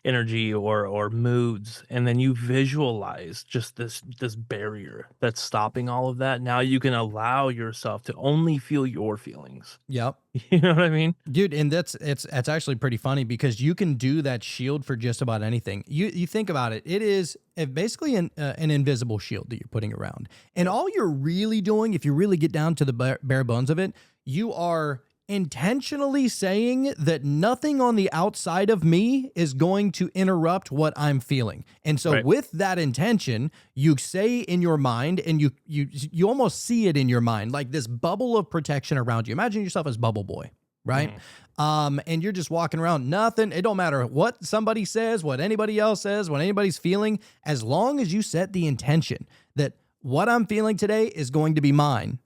energy or moods, and then you visualize just this barrier that's stopping all of that, now you can allow yourself to only feel your feelings. Yep. You know what I mean? Dude, and it's actually pretty funny because you can do that shield for just about anything. You think about it, it is basically an invisible shield that you're putting around. And all you're really doing, if you really get down to the bare bones of it, you are intentionally saying that nothing on the outside of me is going to interrupt what I'm feeling. And so Right. with that intention, you say in your mind, and you almost see it in your mind, like this bubble of protection around you. Imagine yourself as Bubble Boy, right? And you're just walking around, nothing. It don't matter what somebody says, what anybody else says, what anybody's feeling, as long as you set the intention that what I'm feeling today is going to be mine,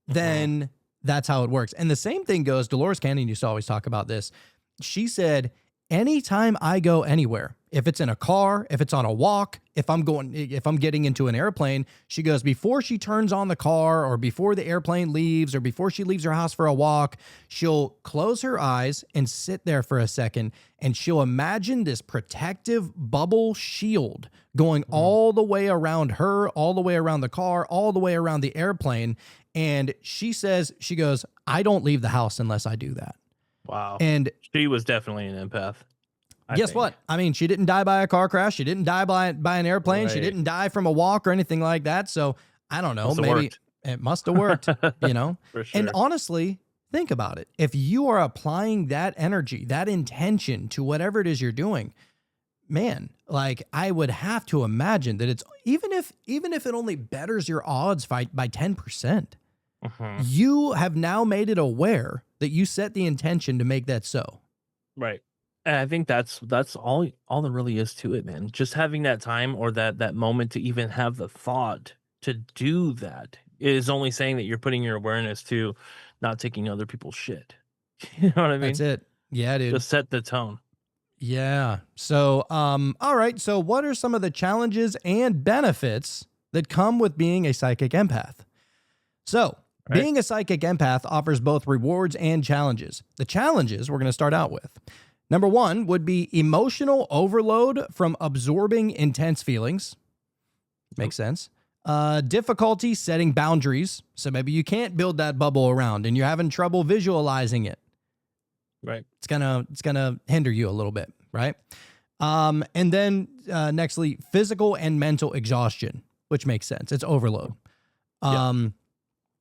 then that's how it works. And the same thing goes, Dolores Cannon used to always talk about this. She said, anytime I go anywhere, if it's in a car, if it's on a walk, if I'm getting into an airplane, she goes, before she turns on the car or before the airplane leaves or before she leaves her house for a walk, she'll close her eyes and sit there for a second, and she'll imagine this protective bubble shield going all the way around her, all the way around the car, all the way around the airplane. And she goes, I don't leave the house unless I do that. Wow. And She was definitely an empath. I guess think. what? I mean, she didn't die by a car crash. She didn't die by an airplane. She Right. didn't die from a walk or anything like that. So I don't know. Must've Maybe worked. it must have worked, you know? For sure. And honestly, think about it. If you are applying that energy, that intention to whatever it is you're doing, man, like I would have to imagine that it's even if it only betters your odds by 10%, Mhm. you have now made it aware that you set the intention to make that so. Right. And I think that's all there really is to it, man. Just having that time or that moment to even have the thought to do that is only saying that you're putting your awareness to not taking other people's shit. You know what I mean? That's it. Yeah, dude. Just set the tone. Yeah. So, all right. So what are some of the challenges and benefits that come with being a psychic empath? So, Right. being a psychic empath offers both rewards and challenges. The challenges we're going to start out with. Number one would be emotional overload from absorbing intense feelings. Makes sense. Difficulty setting boundaries. So maybe you can't build that bubble around and you're having trouble visualizing it. Right. It's gonna hinder you a little bit, right? And then nextly, physical and mental exhaustion, which makes sense. It's overload.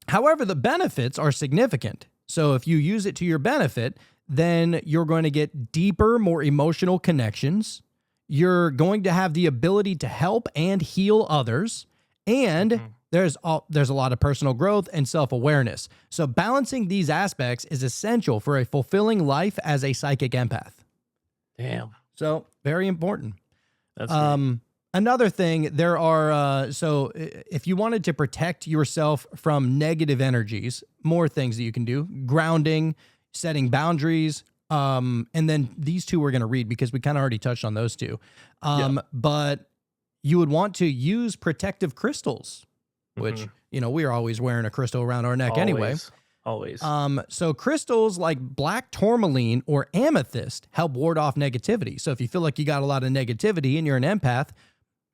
However, the benefits are significant. So if you use it to your benefit, then you're going to get deeper, more emotional connections. You're going to have the ability to help and heal others. And there's a lot of personal growth and self-awareness. So balancing these aspects is essential for a fulfilling life as a psychic empath. Damn. So very important. That's great. Another thing, there are, so if you wanted to protect yourself from negative energies, more things that you can do: grounding, setting boundaries, and then these two we're going to read because we kind of already touched on those two. But you would want to use protective crystals, which, you know, we are always wearing a crystal around our neck anyway. Always. So crystals like black tourmaline or amethyst help ward off negativity. So if you feel like you got a lot of negativity and you're an empath,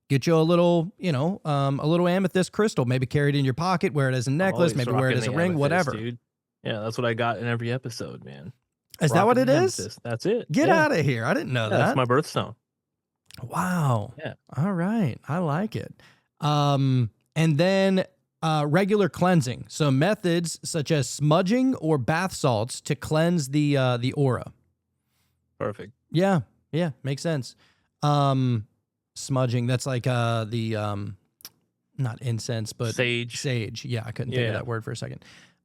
get you a little, you know, a little amethyst crystal, maybe carry it in your pocket, wear it as a necklace, maybe wear it as a ring, whatever. Dude. Yeah, that's what I got in every episode, man. Is that what it is? Amethyst. That's it. Get out of here. I didn't know that. That's my birthstone. Wow. Yeah. All right. I like it. And then regular cleansing. So methods such as smudging or bath salts to cleanse the aura. Perfect. Yeah. Yeah. Makes sense. Smudging. That's like the not incense, but Sage. Sage. Yeah. I couldn't think of that word for a second.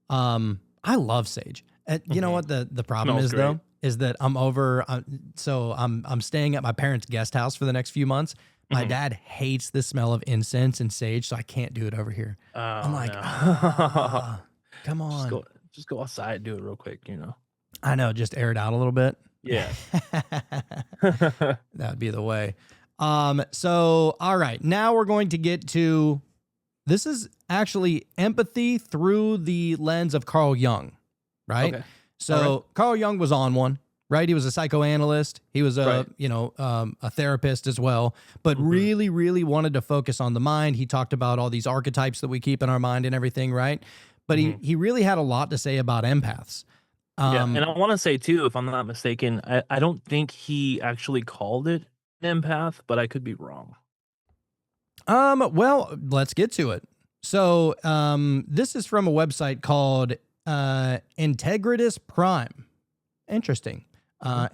I love sage. You know what the problem Smells is great. though? Is that I'm over, so I'm staying at my parents' guest house for the next few months. My dad hates the smell of incense and sage, so I can't do it over here. Oh, I'm like, no. come on. Just go outside and do it real quick, you know. I know, just air it out a little bit. Yeah. That'd be the way. So, all right, now we're going to get to, this is actually empathy through the lens of Carl Jung, right? Okay. So Carl Jung was on one, right? He was a psychoanalyst. He was a therapist as well, but really, really wanted to focus on the mind. He talked about all these archetypes that we keep in our mind and everything, right? But he really had a lot to say about empaths. And I want to say too, if I'm not mistaken, I don't think he actually called it an empath, but I could be wrong. Well, let's get to it. So this is from a website called Integritas Prime. Interesting.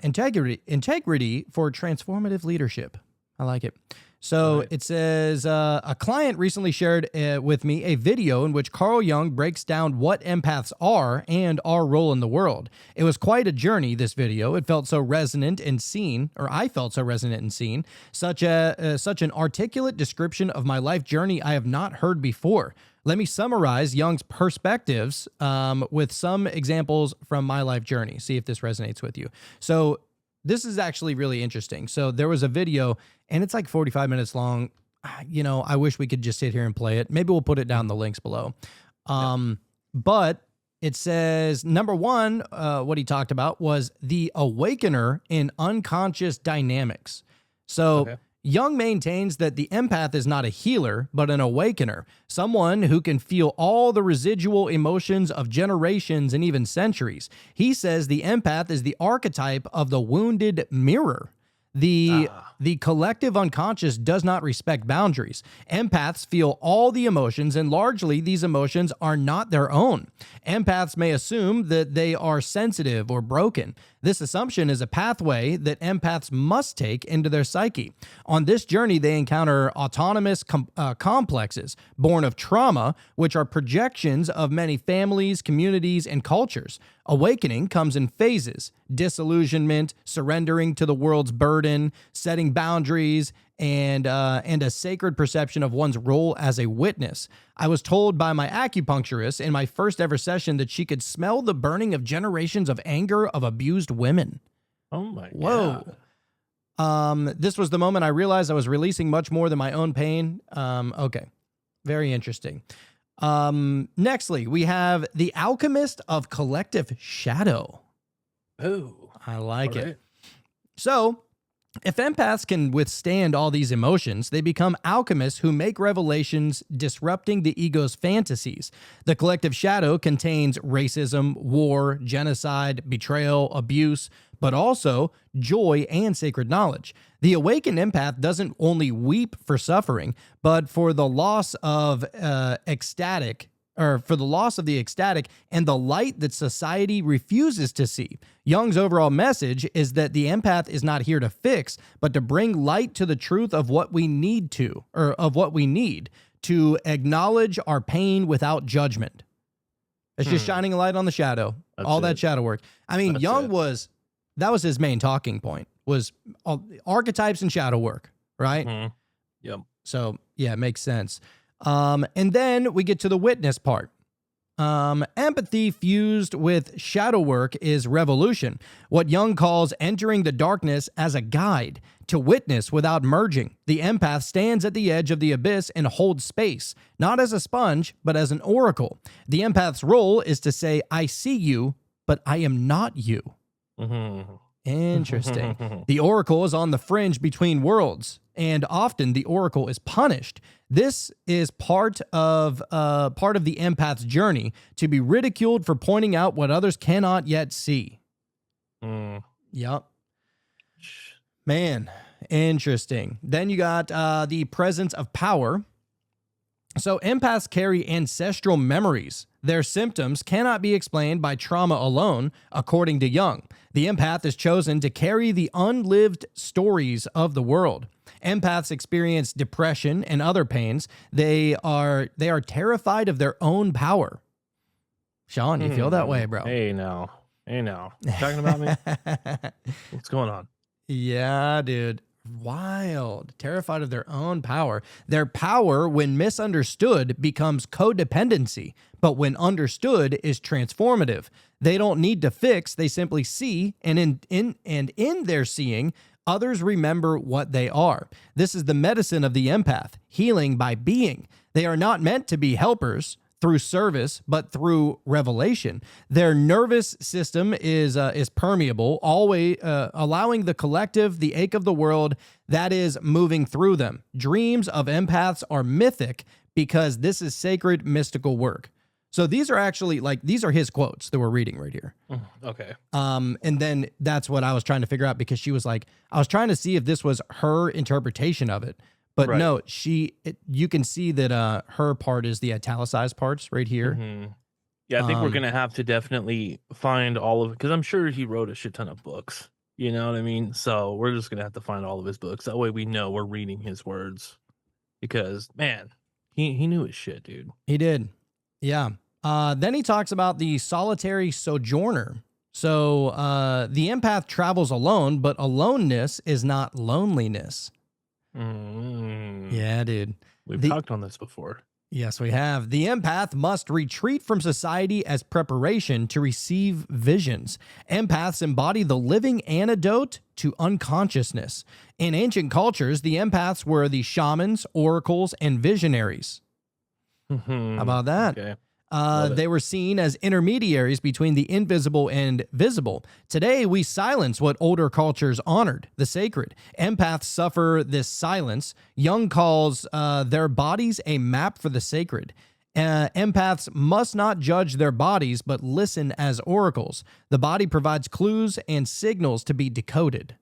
Integrity for transformative leadership. I like it. So it says, a client recently shared with me a video in which Carl Jung breaks down what empaths are and our role in the world. It was quite a journey, this video. It felt so resonant and seen, or I felt so resonant and seen, such an articulate description of my life journey I have not heard before. Let me summarize Jung's perspectives with some examples from my life journey. See if this resonates with you. So this is actually really interesting. So there was a video, and it's like 45 minutes long. You know, I wish we could just sit here and play it. Maybe we'll put it down in the links below. But it says, number one, what he talked about was the awakener in unconscious dynamics. So Jung maintains that the empath is not a healer, but an awakener, someone who can feel all the residual emotions of generations and even centuries. He says the empath is the archetype of the wounded mirror. The collective unconscious does not respect boundaries. Empaths feel all the emotions, and largely these emotions are not their own. Empaths may assume that they are sensitive or broken. This assumption is a pathway that empaths must take into their psyche. On this journey, they encounter autonomous complexes born of trauma, which are projections of many families, communities, and cultures. Awakening comes in phases: disillusionment, surrendering to the world's burden, setting boundaries, and a sacred perception of one's role as a witness. I was told by my acupuncturist in my first ever session that she could smell the burning of generations of anger of abused women. Oh my God. Whoa. This was the moment I realized I was releasing much more than my own pain. Okay. Very interesting. Nextly, we have the Alchemist of Collective Shadow. Oh, I like it. So, if empaths can withstand all these emotions, they become alchemists who make revelations disrupting the ego's fantasies. The collective shadow contains racism, war, genocide, betrayal, abuse, but also joy and sacred knowledge. The awakened empath doesn't only weep for suffering, but for the loss of the ecstatic and the light that society refuses to see. Jung's overall message is that the empath is not here to fix, but to bring light to the truth of what we need to acknowledge our pain without judgment. It's just shining a light on the shadow, That's all that it. shadow work. I mean, That's Jung it. that was his main talking point, was archetypes and shadow work, right? Mhm. Yep. So yeah, it makes sense. And then we get to the witness part. Empathy fused with shadow work is revolution, what Jung calls entering the darkness as a guide to witness without merging. The empath stands at the edge of the abyss and holds space, not as a sponge, but as an oracle. The empath's role is to say, I see you, but I am not you. Mhm. Interesting. The oracle is on the fringe between worlds, and often the oracle is punished. This is part of the empath's journey to be ridiculed for pointing out what others cannot yet see. Mm. Yep. Man, interesting. Then you got the presence of power. So empaths carry ancestral memories. Their symptoms cannot be explained by trauma alone, according to Jung. The empath is chosen to carry the unlived stories of the world. Empaths experience depression and other pains. They are terrified of their own power. Sean, you feel that way, bro? Hey now. Talking about me? What's going on? Yeah, dude. Wild. Terrified of their own power. Their power, when misunderstood, becomes codependency, but when understood, is transformative. They don't need to fix, they simply see, and in their seeing, others remember what they are. This is the medicine of the empath, healing by being. They are not meant to be helpers through service, but through revelation. Their nervous system is permeable, always allowing the collective, the ache of the world that is moving through them. Dreams of empaths are mythic because this is sacred, mystical work. So these are actually these are his quotes that we're reading right here. Okay. And then that's what I was trying to figure out, because she was like, I was trying to see if this was her interpretation of it. But Right. no, you can see that her part is the italicized parts right here. Mhm. Yeah, I think we're gonna have to definitely find all of it, because I'm sure he wrote a shit ton of books. You know what I mean? So we're just gonna have to find all of his books. That way we know we're reading his words. Because man, he knew his shit, dude. He did. Yeah. Then he talks about the solitary sojourner. So the empath travels alone, but aloneness is not loneliness. Mm. Yeah, dude. We've talked on this before. Yes, we have. The empath must retreat from society as preparation to receive visions. Empaths embody the living antidote to unconsciousness. In ancient cultures, the empaths were the shamans, oracles, and visionaries. How about that? Okay. They were seen as intermediaries between the invisible and visible. Today, we silence what older cultures honored, the sacred. Empaths suffer this silence. Jung calls their bodies a map for the sacred. Empaths must not judge their bodies, but listen as oracles. The body provides clues and signals to be decoded.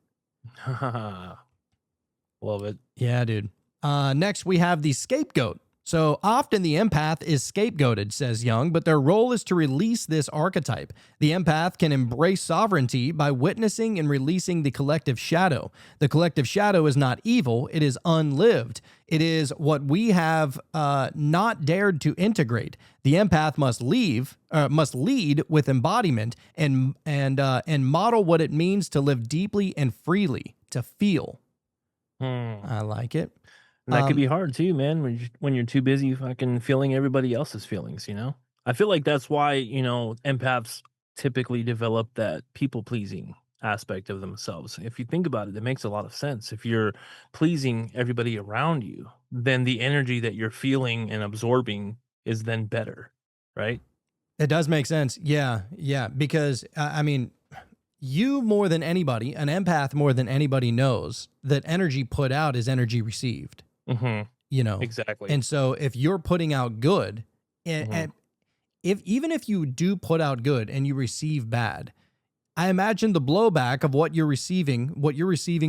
Love it. Yeah, dude. Next, we have the scapegoat. So often the empath is scapegoated, says Jung, but their role is to release this archetype. The empath can embrace sovereignty by witnessing and releasing the collective shadow. The collective shadow is not evil, it is unlived. It is what we have not dared to integrate. The empath must lead with embodiment and model what it means to live deeply and freely, to feel. I like it. And that could be hard too, man, when you're too busy fucking feeling everybody else's feelings, you know? I feel like that's why, empaths typically develop that people pleasing aspect of themselves. If you think about it, it makes a lot of sense. If you're pleasing everybody around you, then the energy that you're feeling and absorbing is then better, right? It does make sense. Yeah. Yeah. Because, I mean, you more than anybody, an empath more than anybody knows that energy put out is energy received. Mm-hmm. Exactly. And so if you're putting out good, and even if you do put out good and you receive bad, I imagine the blowback of what you're receiving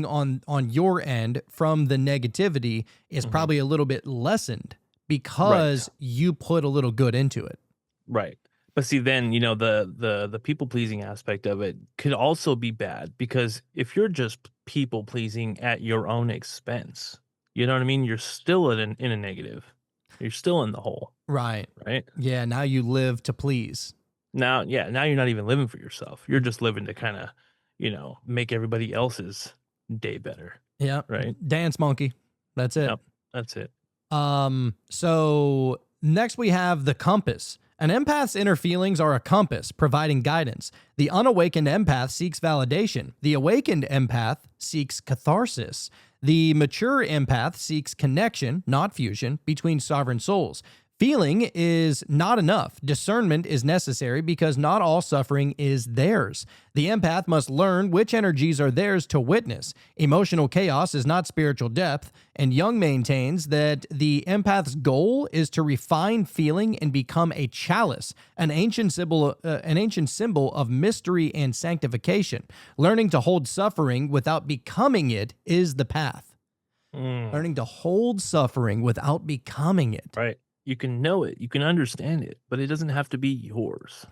on your end from the negativity is probably a little bit lessened because you put a little good into it. Right. But see, then, the people pleasing aspect of it could also be bad, because if you're just people pleasing at your own expense, you know what I mean? You're still in a negative. You're still in the hole, Right. right? Yeah. Now you live to please. Now, yeah, now you're not even living for yourself. You're just living to kind of, make everybody else's day better, Yep. right? Dance monkey. That's it. Yep, that's it. So next we have the compass. An empath's inner feelings are a compass, providing guidance. The unawakened empath seeks validation. The awakened empath seeks catharsis. The mature empath seeks connection, not fusion, between sovereign souls. Feeling is not enough. Discernment is necessary because not all suffering is theirs. The empath must learn which energies are theirs to witness. Emotional chaos is not spiritual depth, and Jung maintains that the empath's goal is to refine feeling and become a chalice, an ancient symbol of mystery and sanctification. Learning to hold suffering without becoming it is the path. Learning to hold suffering without becoming it. Right. You can know it, you can understand it, but it doesn't have to be yours.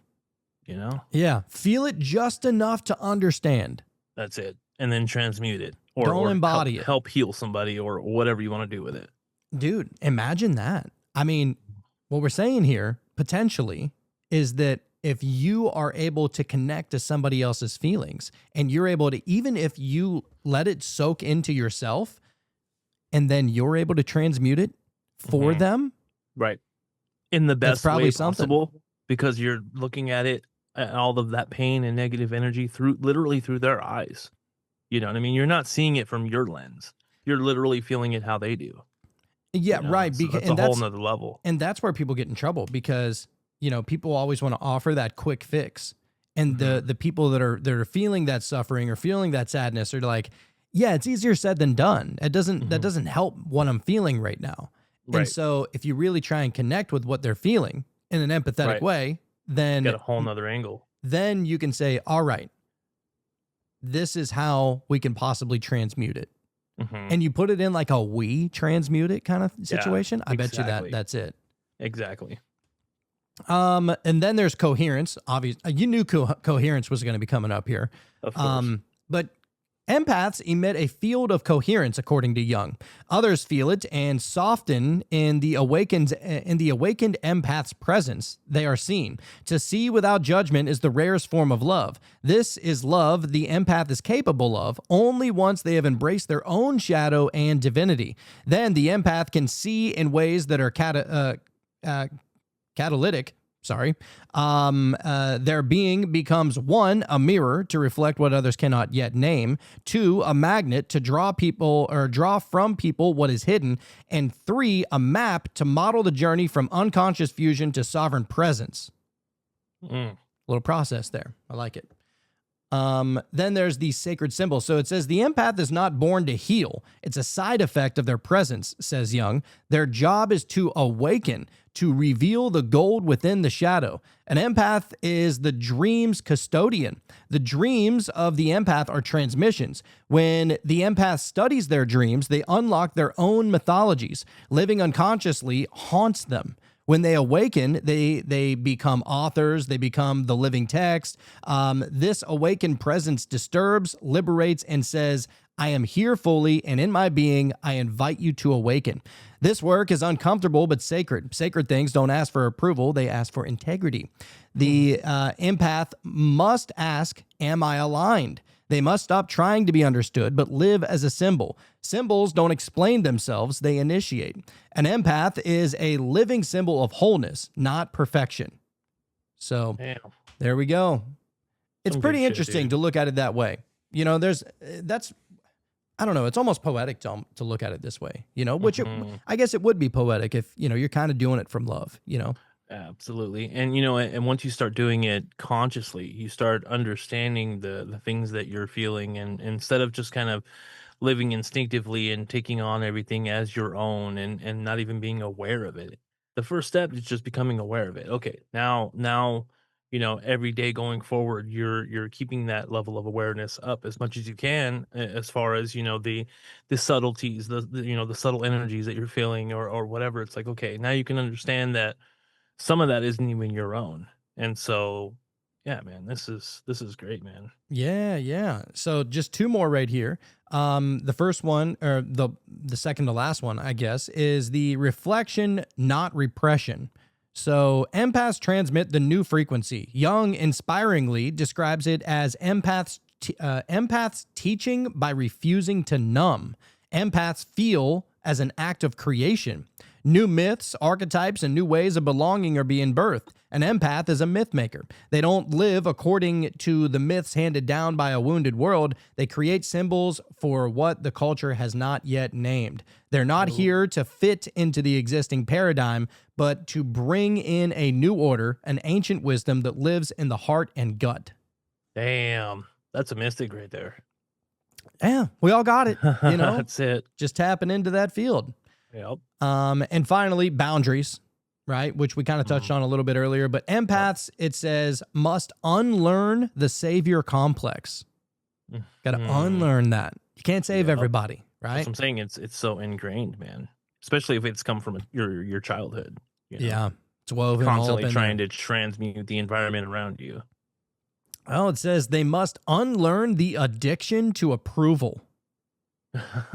Yeah. Feel it just enough to understand. That's it. And then transmute it. Or Don't embody help, it. help heal somebody or whatever you want to do with it. Dude, imagine that. I mean, what we're saying here potentially is that if you are able to connect to somebody else's feelings and you're able to, even if you let it soak into yourself and then you're able to transmute it for them. Right. In the best probably way something. possible, because you're looking at it, all of that pain and negative energy literally through their eyes. You know what I mean? You're not seeing it from your lens. You're literally feeling it how they do. Yeah, right. So that's a whole nother level. And that's where people get in trouble because, people always want to offer that quick fix. And the people that are feeling that suffering or feeling that sadness are like, yeah, it's easier said than done. That doesn't help what I'm feeling right now. Right. And so if you really try and connect with what they're feeling in an empathetic way, then Got a whole nother angle. Then you can say, all right, this is how we can possibly transmute it. And you put it in like a we transmute it kind of situation. I bet you that's it. Exactly. And then there's coherence. Obviously, you knew coherence was going to be coming up here. Of course. But empaths emit a field of coherence, according to Jung. Others feel it and soften in the awakened empath's presence. They are seen. To see without judgment is the rarest form of love. This is love the empath is capable of only once they have embraced their own shadow and divinity. Then the empath can see in ways that are catalytic. Their being becomes 1, a mirror to reflect what others cannot yet name, 2, a magnet to draw from people what is hidden, and 3, a map to model the journey from unconscious fusion to sovereign presence. Little process there. I like it. Then there's the sacred symbol. So it says the empath is not born to heal. It's a side effect of their presence, says Jung. Their job is to awaken, to reveal the gold within the shadow. An empath is the dream's custodian. The dreams of the empath are transmissions. When the empath studies their dreams, they unlock their own mythologies. Living unconsciously haunts them. When they awaken, they become authors, they become the living text. This awakened presence disturbs, liberates, and says, I am here fully, and in my being, I invite you to awaken. This work is uncomfortable but sacred. Sacred things don't ask for approval, they ask for integrity. The empath must ask, am I aligned? They must stop trying to be understood, but live as a symbol. Symbols don't explain themselves, they initiate. An empath is a living symbol of wholeness, not perfection. So there we go. It's pretty interesting to look at it that way. I don't know, it's almost poetic to look at it this way, which I guess it would be poetic if, you're kind of doing it from love, Absolutely. And and once you start doing it consciously, you start understanding the things that you're feeling, and instead of just kind of living instinctively and taking on everything as your own and not even being aware of it. The first step is just becoming aware of it. Okay, now every day going forward, you're keeping that level of awareness up as much as you can, as far as the subtleties, the subtle energies that you're feeling or whatever. It's like, okay, now you can understand that some of that isn't even your own. And so, yeah, man, this is great, man. Yeah. So just 2 more right here. The first one, or the second to last one, I guess, is the reflection, not repression. So empaths transmit the new frequency. Jung inspiringly describes it as empaths teaching by refusing to numb. Empaths feel as an act of creation. New myths, archetypes, and new ways of belonging are being birthed. An empath is a myth maker. They don't live according to the myths handed down by a wounded world. They create symbols for what the culture has not yet named. They're not here to fit into the existing paradigm, but to bring in a new order, an ancient wisdom that lives in the heart and gut. Damn, that's a mystic right there. Yeah, we all got it. You know, That's it. just tapping into that field. Yep. And finally, boundaries, right? Which we kind of touched on a little bit earlier. But empaths, it says, must unlearn the savior complex. Got to unlearn that. You can't save everybody, That's right? what I'm saying. It's so ingrained, man. Especially if it's come from your childhood. You know? Yeah, it's woven all up Constantly in trying there. to transmute the environment around you. Well, it says they must unlearn the addiction to approval.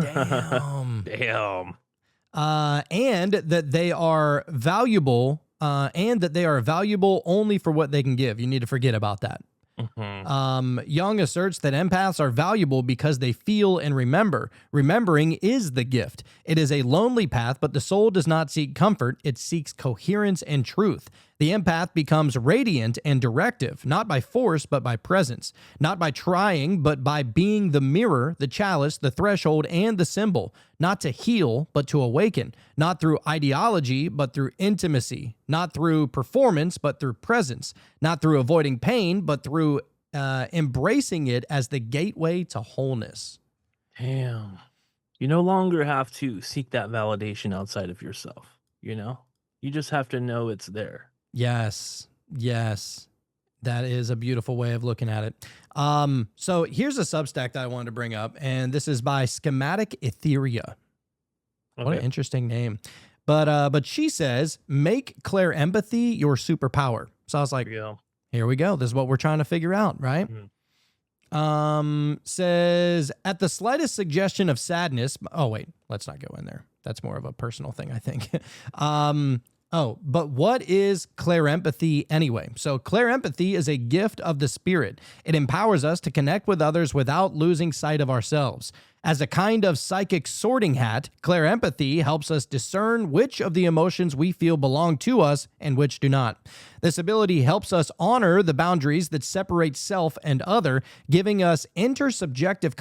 Damn. Damn. And that they are valuable, only for what they can give. You need to forget about that. Jung asserts that empaths are valuable because they feel and remember. Remembering is the gift. It is a lonely path, but the soul does not seek comfort. It seeks coherence and truth. The empath becomes radiant and directive, not by force, but by presence. Not by trying, but by being the mirror, the chalice, the threshold, and the symbol. Not to heal, but to awaken. Not through ideology, but through intimacy. Not through performance, but through presence. Not through avoiding pain, but through embracing it as the gateway to wholeness. Damn. You no longer have to seek that validation outside of yourself, you know? You just have to know it's there. Yes. That is a beautiful way of looking at it. So here's a Substack that I wanted to bring up, and this is by Schematic Etheria. What an Okay. interesting name. But she says, make clear empathy your superpower. So I was like, Yeah. here we go. This is what we're trying to figure out, right? Says, at the slightest suggestion of sadness. Oh, wait, let's not go in there. That's more of a personal thing, I think. But what is clarempathy anyway? So clarempathy is a gift of the spirit. It empowers us to connect with others without losing sight of ourselves. As a kind of psychic sorting hat, clarempathy helps us discern which of the emotions we feel belong to us and which do not. This ability helps us honor the boundaries that separate self and other, giving us intersubjective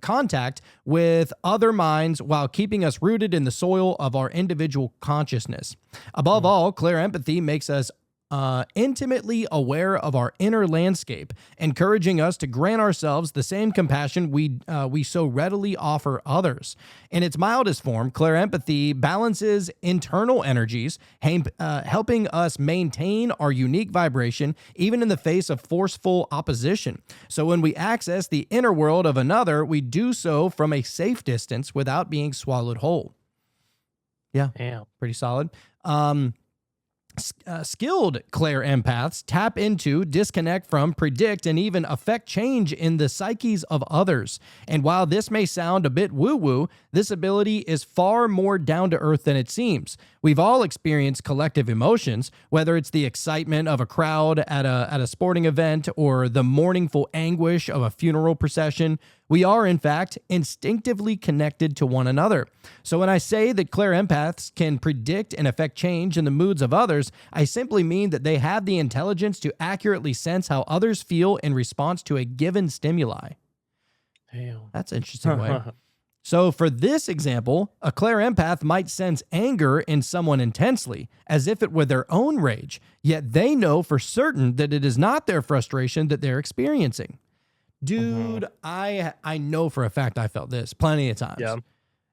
contact with other minds while keeping us rooted in the soil of our individual consciousness. Above all, clarempathy makes us intimately aware of our inner landscape, encouraging us to grant ourselves the same compassion we so readily offer others. In its mildest form, clarempathy balances internal energies, helping us maintain our unique vibration even in the face of forceful opposition. So when we access the inner world of another, we do so from a safe distance without being swallowed whole. Yeah, Damn. pretty solid. Skilled clairempaths tap into, disconnect from, predict, and even affect change in the psyches of others. And while this may sound a bit woo-woo, this ability is far more down-to-earth than it seems. We've all experienced collective emotions, whether it's the excitement of a crowd at a sporting event or the mournful anguish of a funeral procession. We are, in fact, instinctively connected to one another. So when I say that clairempaths can predict and affect change in the moods of others, I simply mean that they have the intelligence to accurately sense how others feel in response to a given stimuli. Damn. That's an interesting way. So for this example, a clairempath might sense anger in someone intensely, as if it were their own rage, yet they know for certain that it is not their frustration that they're experiencing. Dude, I know for a fact I felt this plenty of times. Yeah.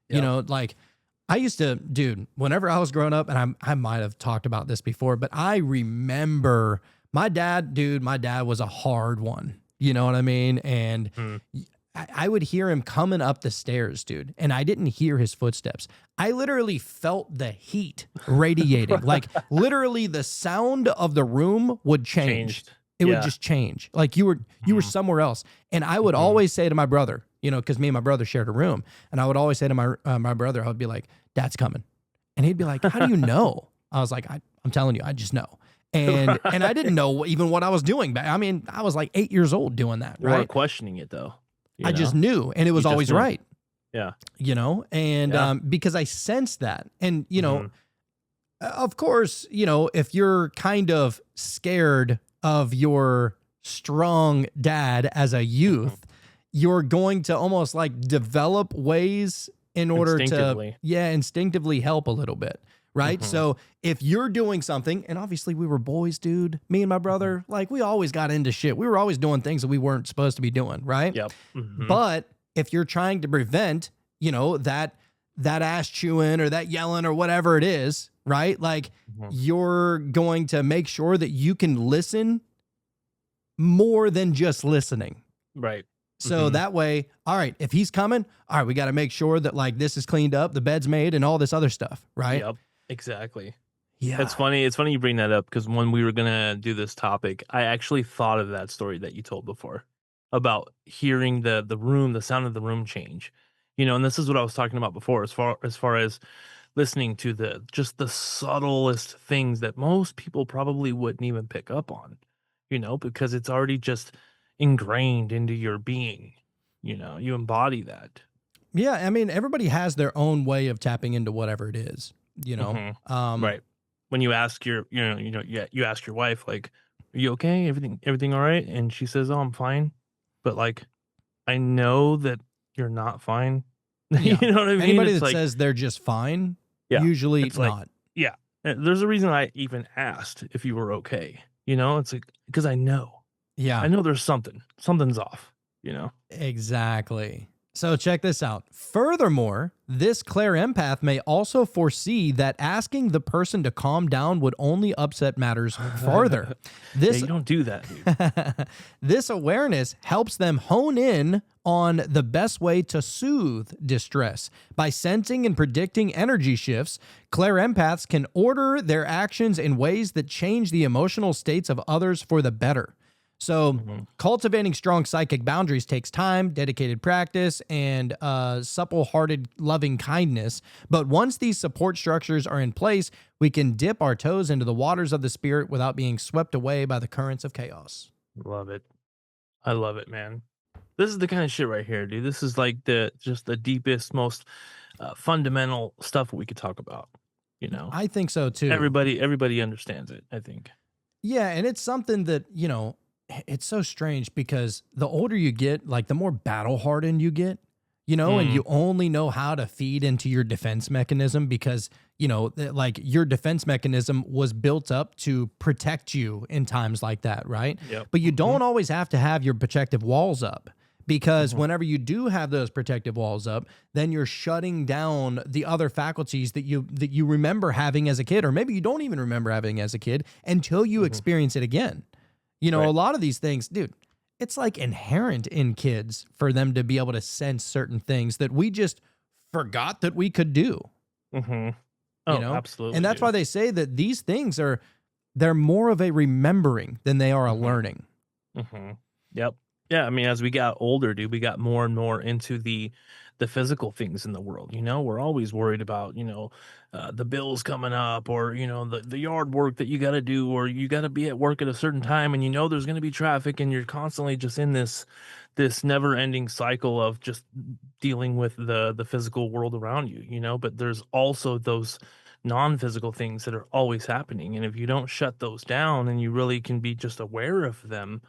You know, like I used to, dude, whenever I was growing up, and I might have talked about this before, but I remember my dad was a hard one. You know what I mean? And I would hear him coming up the stairs, dude, and I didn't hear his footsteps. I literally felt the heat radiating. Like literally the sound of the room would change. Changed. It would just change. Like you were somewhere else. And I would always say to my brother, because me and my brother shared a room. And I would always say to my brother, I would be like, Dad's coming. And he'd be like, how do you know? I was like, I'm telling you, I just know. And I didn't know even what I was doing. But I mean, I was like 8 years old doing that, You right? weren't questioning it though. I just knew, and it was You just always knew. right. Yeah. And Yeah. because I sensed that. And, Mhm. of course, if you're kind of scared of your strong dad as a youth, you're going to almost like develop ways in order Instinctively. to, instinctively help a little bit. Right. Mhm. So if you're doing something, and obviously we were boys, dude, me and my brother, like we always got into shit. We were always doing things that we weren't supposed to be doing. Right. Yep. Mhm. But if you're trying to prevent, that ass chewing or that yelling or whatever it is, right? Like Mhm. you're going to make sure that you can listen more than just listening. Right. So Mhm. that way, all right, if he's coming, all right, we got to make sure that like this is cleaned up, the bed's made, and all this other stuff, right? Yep. Exactly. Yeah. It's funny. It's funny you bring that up because when we were gonna do this topic, I actually thought of that story that you told before about hearing the room, the sound of the room change. And this is what I was talking about before, as far as listening to the subtlest things that most people probably wouldn't even pick up on, because it's already just ingrained into your being. You embody that. Yeah. I mean, everybody has their own way of tapping into whatever it is, Right. When you ask you ask your wife, like, are you okay? Everything all right? And she says, oh, I'm fine. But like, I know that you're not fine. Yeah. You know what I mean? Anybody It's that like, says they're just fine, Yeah, usually it's like- not. yeah, there's a reason I even asked if you were okay. It's like, because I know Yeah. there's something's off, Exactly. So check this out. Furthermore, this Claire empath may also foresee that asking the person to calm down would only upset matters farther. Yeah, This you don't do that, dude. this awareness helps them hone in on the best way to soothe distress. By sensing and predicting energy shifts, Claire empaths can order their actions in ways that change the emotional states of others for the better. So, cultivating strong psychic boundaries takes time, dedicated practice, and supple-hearted loving kindness. But once these support structures are in place, we can dip our toes into the waters of the spirit without being swept away by the currents of chaos. Love it. I love it, man. This is the kind of shit right here, dude. This is like the deepest, most fundamental stuff we could talk about. I think so too. Everybody understands it, I think. Yeah, and it's something that, it's so strange because the older you get, like the more battle hardened you get, and you only know how to feed into your defense mechanism because, like your defense mechanism was built up to protect you in times like that, right? Yep. But you don't always have to have your protective walls up because whenever you do have those protective walls up, then you're shutting down the other faculties that you remember having as a kid, or maybe you don't even remember having as a kid until you experience it again. Right. A lot of these things, dude, it's like inherent in kids for them to be able to sense certain things that we just forgot that we could do. Mm-hmm. Oh, know? absolutely. And that's dude. why they say that these things they're more of a remembering than they are a learning. Mm-hmm. Yep. Yeah. I mean, as we got older, dude, we got more and more into the physical things in the world. We're always worried about, the bills coming up or, the yard work that you got to do, or you got to be at work at a certain time and there's going to be traffic and you're constantly just in this never ending cycle of just dealing with the physical world around you, but there's also those non-physical things that are always happening. And if you don't shut those down and you really can be just aware of them,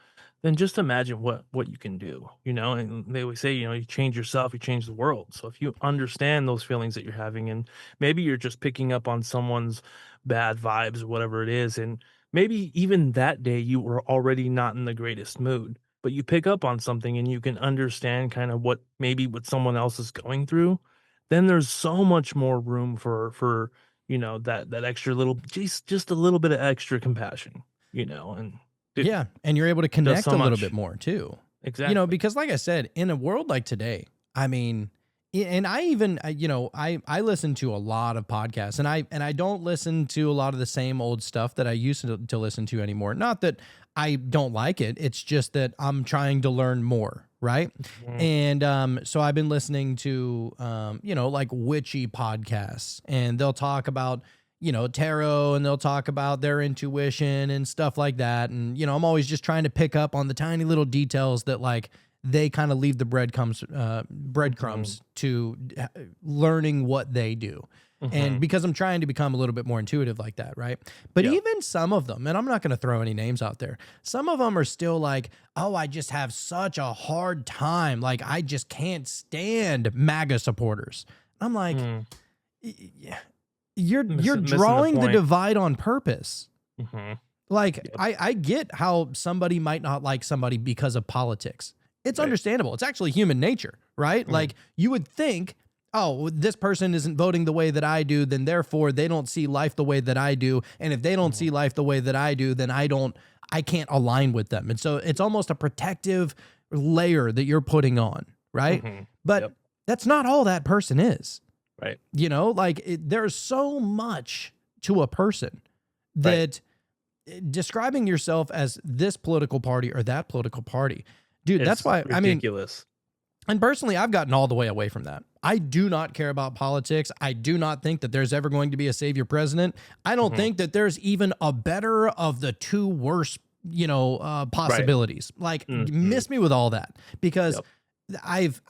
then just imagine what you can do, and they always say, you change yourself, you change the world. So if you understand those feelings that you're having, and maybe you're just picking up on someone's bad vibes or whatever it is, and maybe even that day you were already not in the greatest mood, but you pick up on something and you can understand kind of what someone else is going through, then there's so much more room for that extra little, just a little bit of extra compassion, and Dude, yeah. And you're able to connect so a little much. bit more too. exactly. Because like I said, in a world like today, I mean, And I even, I listen to a lot of podcasts, and I don't listen to a lot of the same old stuff that I used to listen to anymore. Not that I don't like it. It's just that I'm trying to learn more. Right. And so I've been listening to, like witchy podcasts, and they'll talk about, tarot, and they'll talk about their intuition and stuff like that. And, I'm always just trying to pick up on the tiny little details that like they kind of leave the breadcrumbs to learning what they do. And because I'm trying to become a little bit more intuitive like that, right? But even some of them, and I'm not going to throw any names out there, some of them are still like, oh, I just have such a hard time. Like, I just can't stand MAGA supporters. I'm like, you're drawing the divide on purpose. Like, I get how somebody might not like somebody because of politics. It's understandable. It's actually human nature, right? Like, you would think, oh, this person isn't voting the way that I do, then therefore they don't see life the way that I do. And if they don't see life the way that I do, then I can't align with them. And so it's almost a protective layer that you're putting on, right? But that's not all that person is. Right. There's so much to a person that describing yourself as this political party or that political party, dude, that's why, ridiculous. And personally, I've gotten all the way away from that. I do not care about politics. I do not think that there's ever going to be a savior president. I don't think that there's even a better of the two worst, possibilities. Like, miss me with all that, because I've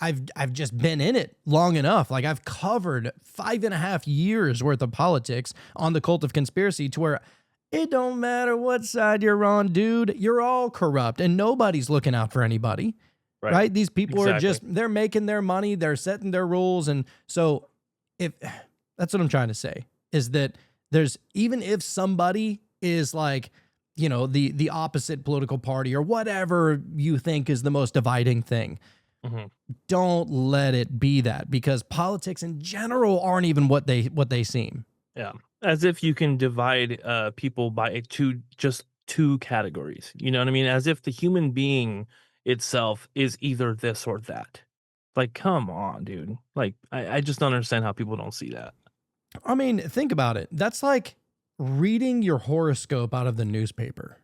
just been in it long enough. Like, I've covered 5.5 years worth of politics on the Cult of Conspiracy to where it don't matter what side you're on, dude. You're all corrupt and nobody's looking out for anybody. Right? These people are they're making their money, they're setting their rules. And so that's what I'm trying to say, is that even if somebody is like, the opposite political party or whatever you think is the most dividing thing, don't let it be that, because politics in general aren't even what they seem. Yeah. As if you can divide people by two categories. You know what I mean? As if the human being itself is either this or that. Like, come on, dude. Like, I just don't understand how people don't see that. I mean, think about it. That's like reading your horoscope out of the newspaper.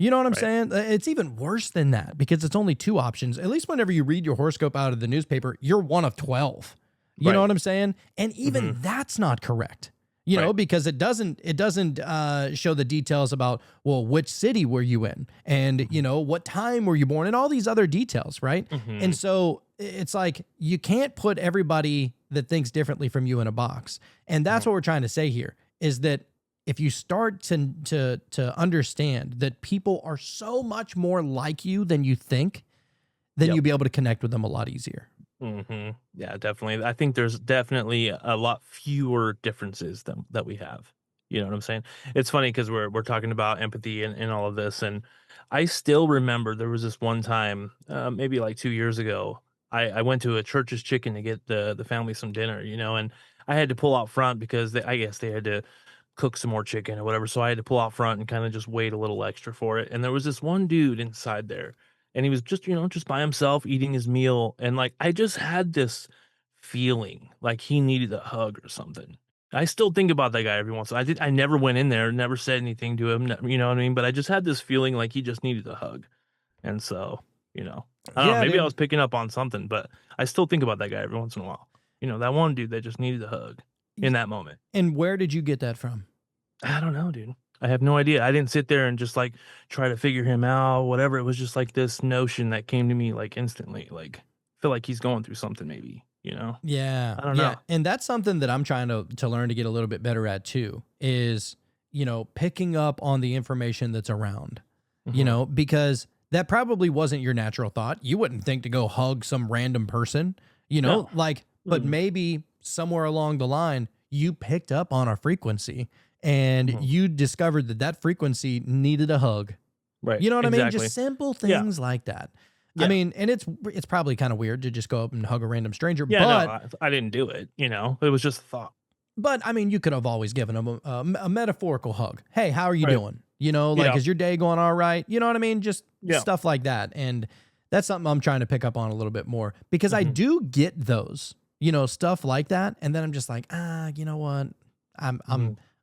You know what I'm saying? It's even worse than that, because it's only two options. At least whenever you read your horoscope out of the newspaper, you're one of 12. You know what I'm saying? And even that's not correct. Because it doesn't show the details about, well, which city were you in, and what time were you born, and all these other details, right? And so it's like, you can't put everybody that thinks differently from you in a box. And that's what we're trying to say here, is that if you start to understand that people are so much more like you than you think, then you'll be able to connect with them a lot easier. Yeah, definitely. I think there's definitely a lot fewer differences that we have. You know what I'm saying? It's funny because we're talking about empathy and all of this, and I still remember there was this one time, maybe like 2 years ago, I went to a Church's Chicken to get the family some dinner, and I had to pull out front because I guess they had to cook some more chicken or whatever, so I had to pull out front and kind of just wait a little extra for it. And there was this one dude inside there, and he was just, just by himself eating his meal. And like, I just had this feeling like he needed a hug or something. I still think about that guy every once in a while. I never went in there, never said anything to him, you know what I mean? But I just had this feeling like he just needed a hug. And so, I don't know, maybe I was picking up on something, but I still think about that guy every once in a while. That one dude that just needed a hug in that moment. And where did you get that from? I don't know, dude. I have no idea. I didn't sit there and just like try to figure him out, whatever. It was just like this notion that came to me like instantly. Like, I feel like he's going through something, maybe, Yeah. I don't know. And that's something that I'm trying to learn to get a little bit better at too, is, picking up on the information that's around, because that probably wasn't your natural thought. You wouldn't think to go hug some random person, No. but maybe somewhere along the line, you picked up on a frequency, and you discovered that frequency needed a hug. Right. You know what I mean? Just simple things like that. Yeah. I mean, and it's probably kind of weird to just go up and hug a random stranger. Yeah, but no, I didn't do it. It was just a thought. But I mean, you could have always given them a metaphorical hug. Hey, how are you doing? Is your day going all right? You know what I mean? Just stuff like that. And that's something I'm trying to pick up on a little bit more, because I do get those stuff like that. And then I'm just like, you know what? I'm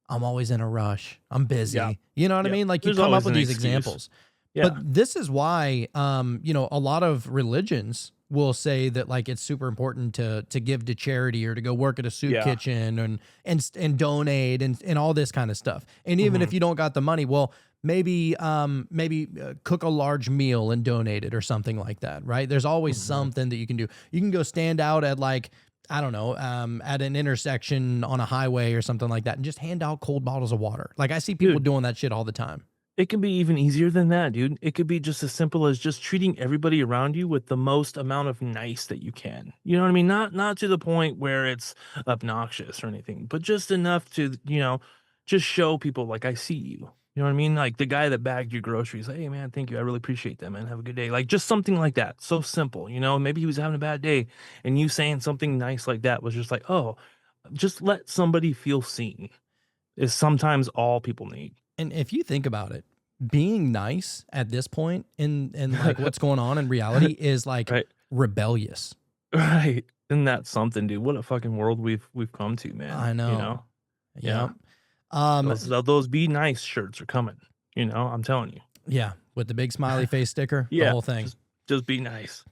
always in a rush. I'm busy. Yeah. You know what I Yeah. mean? Like, you There's come up always with an these excuse. examples. Yeah. But this is why, a lot of religions will say that, like, it's super important to give to charity or to go work at a soup Yeah. kitchen and donate and all this kind of stuff. And even if you don't got the money, well, maybe cook a large meal and donate it or something like that, right? There's always something that you can do. You can go stand out at, like, I don't know, at an intersection on a highway or something like that and just hand out cold bottles of water. Like, I see people Dude. doing that shit all the time. It can be even easier than that, dude. It could be just as simple as just treating everybody around you with the most amount of nice that you can. You know what I mean? Not to the point where it's obnoxious or anything, but just enough to, just show people like I see you. You know what I mean? Like the guy that bagged your groceries, hey man, thank you. I really appreciate that, man. Have a good day. Like just something like that. So simple, maybe he was having a bad day and you saying something nice like that was just like, oh, just let somebody feel seen is sometimes all people need. And if you think about it, being nice at this point in like what's going on in reality is like Right. rebellious. Right. Isn't that something, dude? What a fucking world we've come to, man. I know. You know? Yeah. Those be nice shirts are coming. I'm telling you. Yeah, with the big smiley face sticker, the Yeah. whole thing. Just be nice.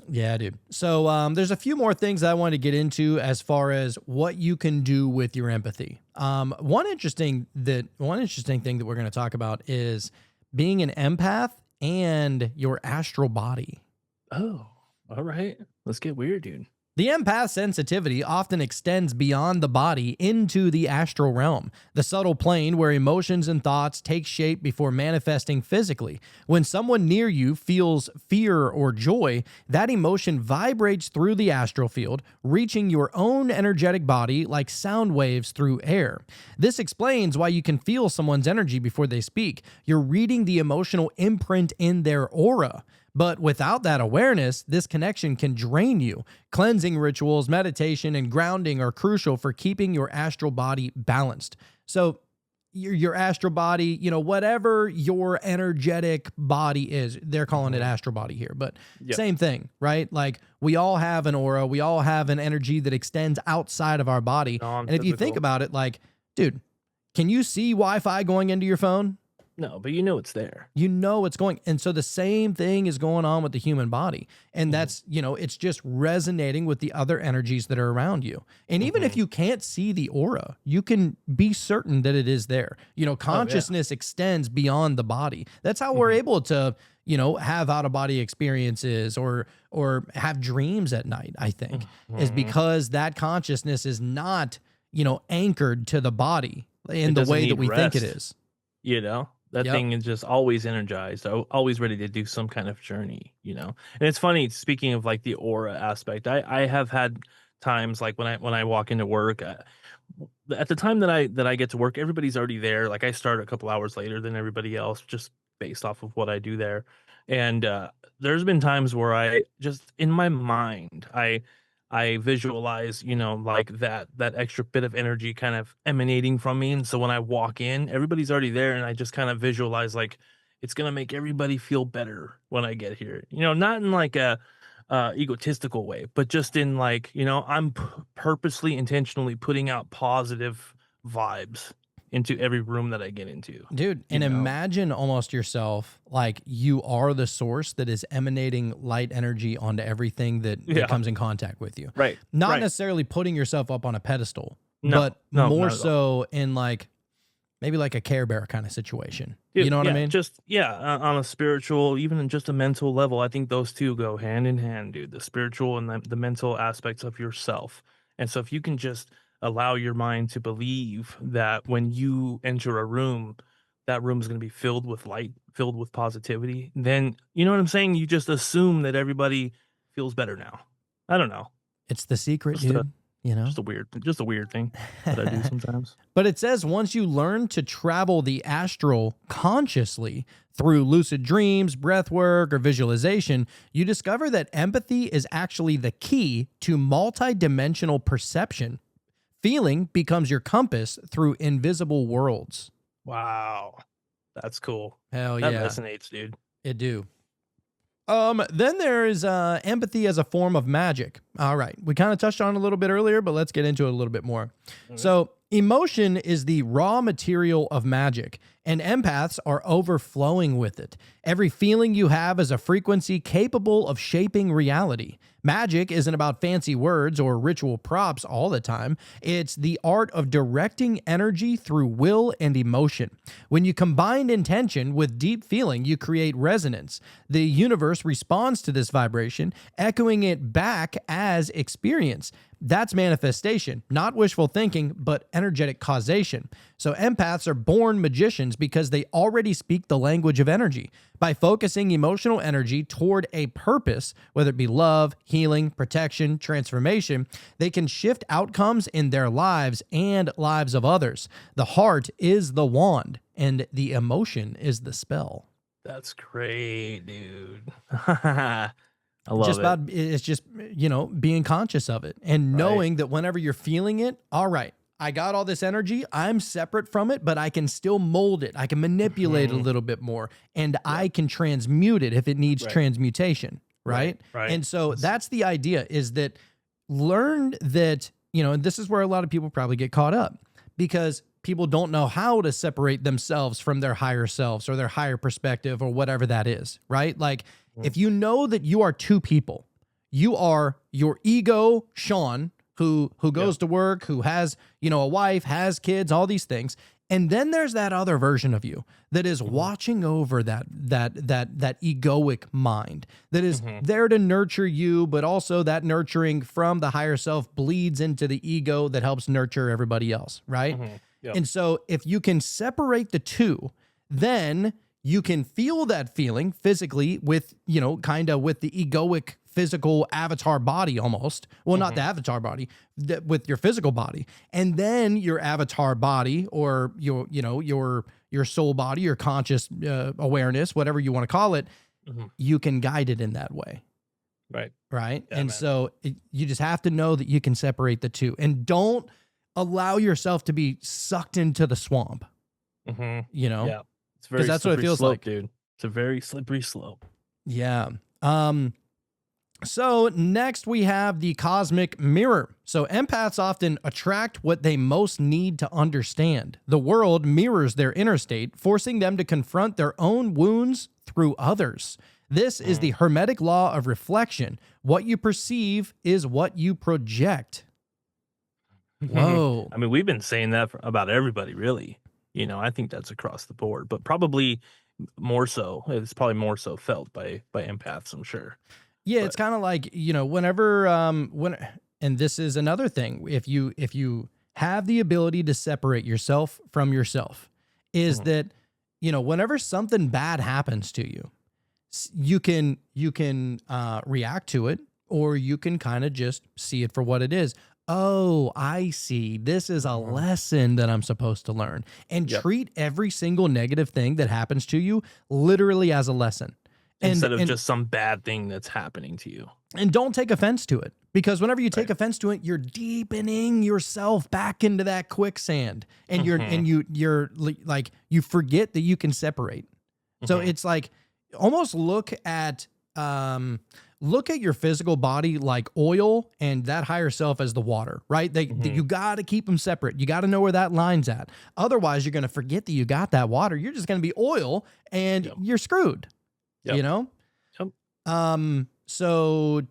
Yeah, dude. So there's a few more things that I wanted to get into as far as what you can do with your empathy. One interesting thing that we're going to talk about is being an empath and your astral body. Oh, all right. Let's get weird, dude. The empath sensitivity often extends beyond the body into the astral realm, the subtle plane where emotions and thoughts take shape before manifesting physically. When someone near you feels fear or joy, that emotion vibrates through the astral field, reaching your own energetic body like sound waves through air. This explains why you can feel someone's energy before they speak. You're reading the emotional imprint in their aura. But without that awareness, this connection can drain you. Cleansing rituals, meditation, and grounding are crucial for keeping your astral body balanced. So your astral body, whatever your energetic body is, they're calling it astral body here, but same thing, right? Like we all have an aura, we all have an energy that extends outside of our body. And if you think about it, like, dude, can you see Wi-Fi going into your phone? No, but it's there. It's going. And so the same thing is going on with the human body. And that's, it's just resonating with the other energies that are around you. And even if you can't see the aura, you can be certain that it is there. Consciousness extends beyond the body. That's how we're able to, have out of body experiences or have dreams at night, I think, is because that consciousness is not, anchored to the body in the way that we think it is. That thing is just always energized, always ready to do some kind of journey, And it's funny, speaking of like the aura aspect, I have had times like when I walk into work, at the time that I get to work, everybody's already there. Like I start a couple hours later than everybody else, just based off of what I do there. And there's been times where I just in my mind, I visualize, like that extra bit of energy kind of emanating from me. And so when I walk in, everybody's already there. And I just kind of visualize like, it's going to make everybody feel better when I get here, not in like a egotistical way, but just in like, I'm purposely, intentionally putting out positive vibes into every room that I get into. Dude, and imagine almost yourself like you are the source that is emanating light energy onto everything that comes in contact with you. Right. Not necessarily putting yourself up on a pedestal, but more more so in like maybe like a Care Bear kind of situation. Dude, you know what I mean? Just on a spiritual, even in just a mental level, I think those two go hand in hand, dude. The spiritual and the mental aspects of yourself. And so if you can just allow your mind to believe that when you enter a room, that room is going to be filled with light, filled with positivity, then you know what I'm saying? You just assume that everybody feels better now. I don't know. It's the secret, Just dude. Just a weird thing that I do sometimes. But it says once you learn to travel the astral consciously through lucid dreams, breath work, or visualization, you discover that empathy is actually the key to multidimensional perception. Feeling becomes your compass through invisible worlds. Wow. That's cool. Hell That yeah. resonates, dude. It do. Then there is empathy as a form of magic. All right. We kind of touched on it a little bit earlier, but let's get into it a little bit more. So, emotion is the raw material of magic, and empaths are overflowing with it. Every feeling you have is a frequency capable of shaping reality. Magic isn't about fancy words or ritual props all the time. It's the art of directing energy through will and emotion. When you combine intention with deep feeling, you create resonance. The universe responds to this vibration, echoing it back as experience. That's manifestation, not wishful thinking, but energetic causation. So empaths are born magicians because they already speak the language of energy. By focusing emotional energy toward a purpose, whether it be love, healing, protection, transformation, they can shift outcomes in their lives and lives of others. The heart is the wand, and the emotion is the spell. That's great, dude. I love Just it. about, it's just, being conscious of it and knowing that whenever you're feeling it, all right, I got all this energy, I'm separate from it, but I can still mold it. I can manipulate it a little bit more, and I can transmute it if it needs transmutation, right? Right. And so that's the idea, is that learn that, and this is where a lot of people probably get caught up, because people don't know how to separate themselves from their higher selves or their higher perspective or whatever that is, right? Like, if you know that you are two people, you are your ego, Sean, who goes to work, who has, a wife, has kids, all these things. And then there's that other version of you that is watching over that egoic mind that is there to nurture you, but also that nurturing from the higher self bleeds into the ego that helps nurture everybody else, right? And so if you can separate the two, then you can feel that feeling physically with, kind of with the egoic physical avatar body almost. Well, not the avatar body, with your physical body. And then your avatar body, or your soul body, your conscious awareness, whatever you want to call it, you can guide it in that way. Right. Right. Yeah, and man. so you just have to know that you can separate the two, and don't allow yourself to be sucked into the swamp. Yeah. It's very that's what it slippery feels slope, like. dude. It's a very slippery slope. Yeah. So next we have the cosmic mirror. So empaths often attract what they most need to understand. The world mirrors their inner state, forcing them to confront their own wounds through others. This is the Hermetic law of reflection. What you perceive is what you project. Whoa. I mean, we've been saying that about everybody, really. I think that's across the board, but probably more so. It's probably more so felt by empaths, I'm sure. Yeah, it's kind of like, whenever and this is another thing, if you have the ability to separate yourself from yourself, is that, whenever something bad happens to you, you can react to it, or you can kind of just see it for what it is. Oh, I see. This is a lesson that I'm supposed to learn, and treat every single negative thing that happens to you literally as a lesson. Instead of just some bad thing that's happening to you. And don't take offense to it, because whenever you take offense to it, you're deepening yourself back into that quicksand, and you're like, you forget that you can separate. So it's like, almost look at your physical body like oil, and that higher self as the water, right? You got to keep them separate. You got to know where that line's at. Otherwise, you're going to forget that you got that water. You're just going to be oil, and you're screwed. Yep. So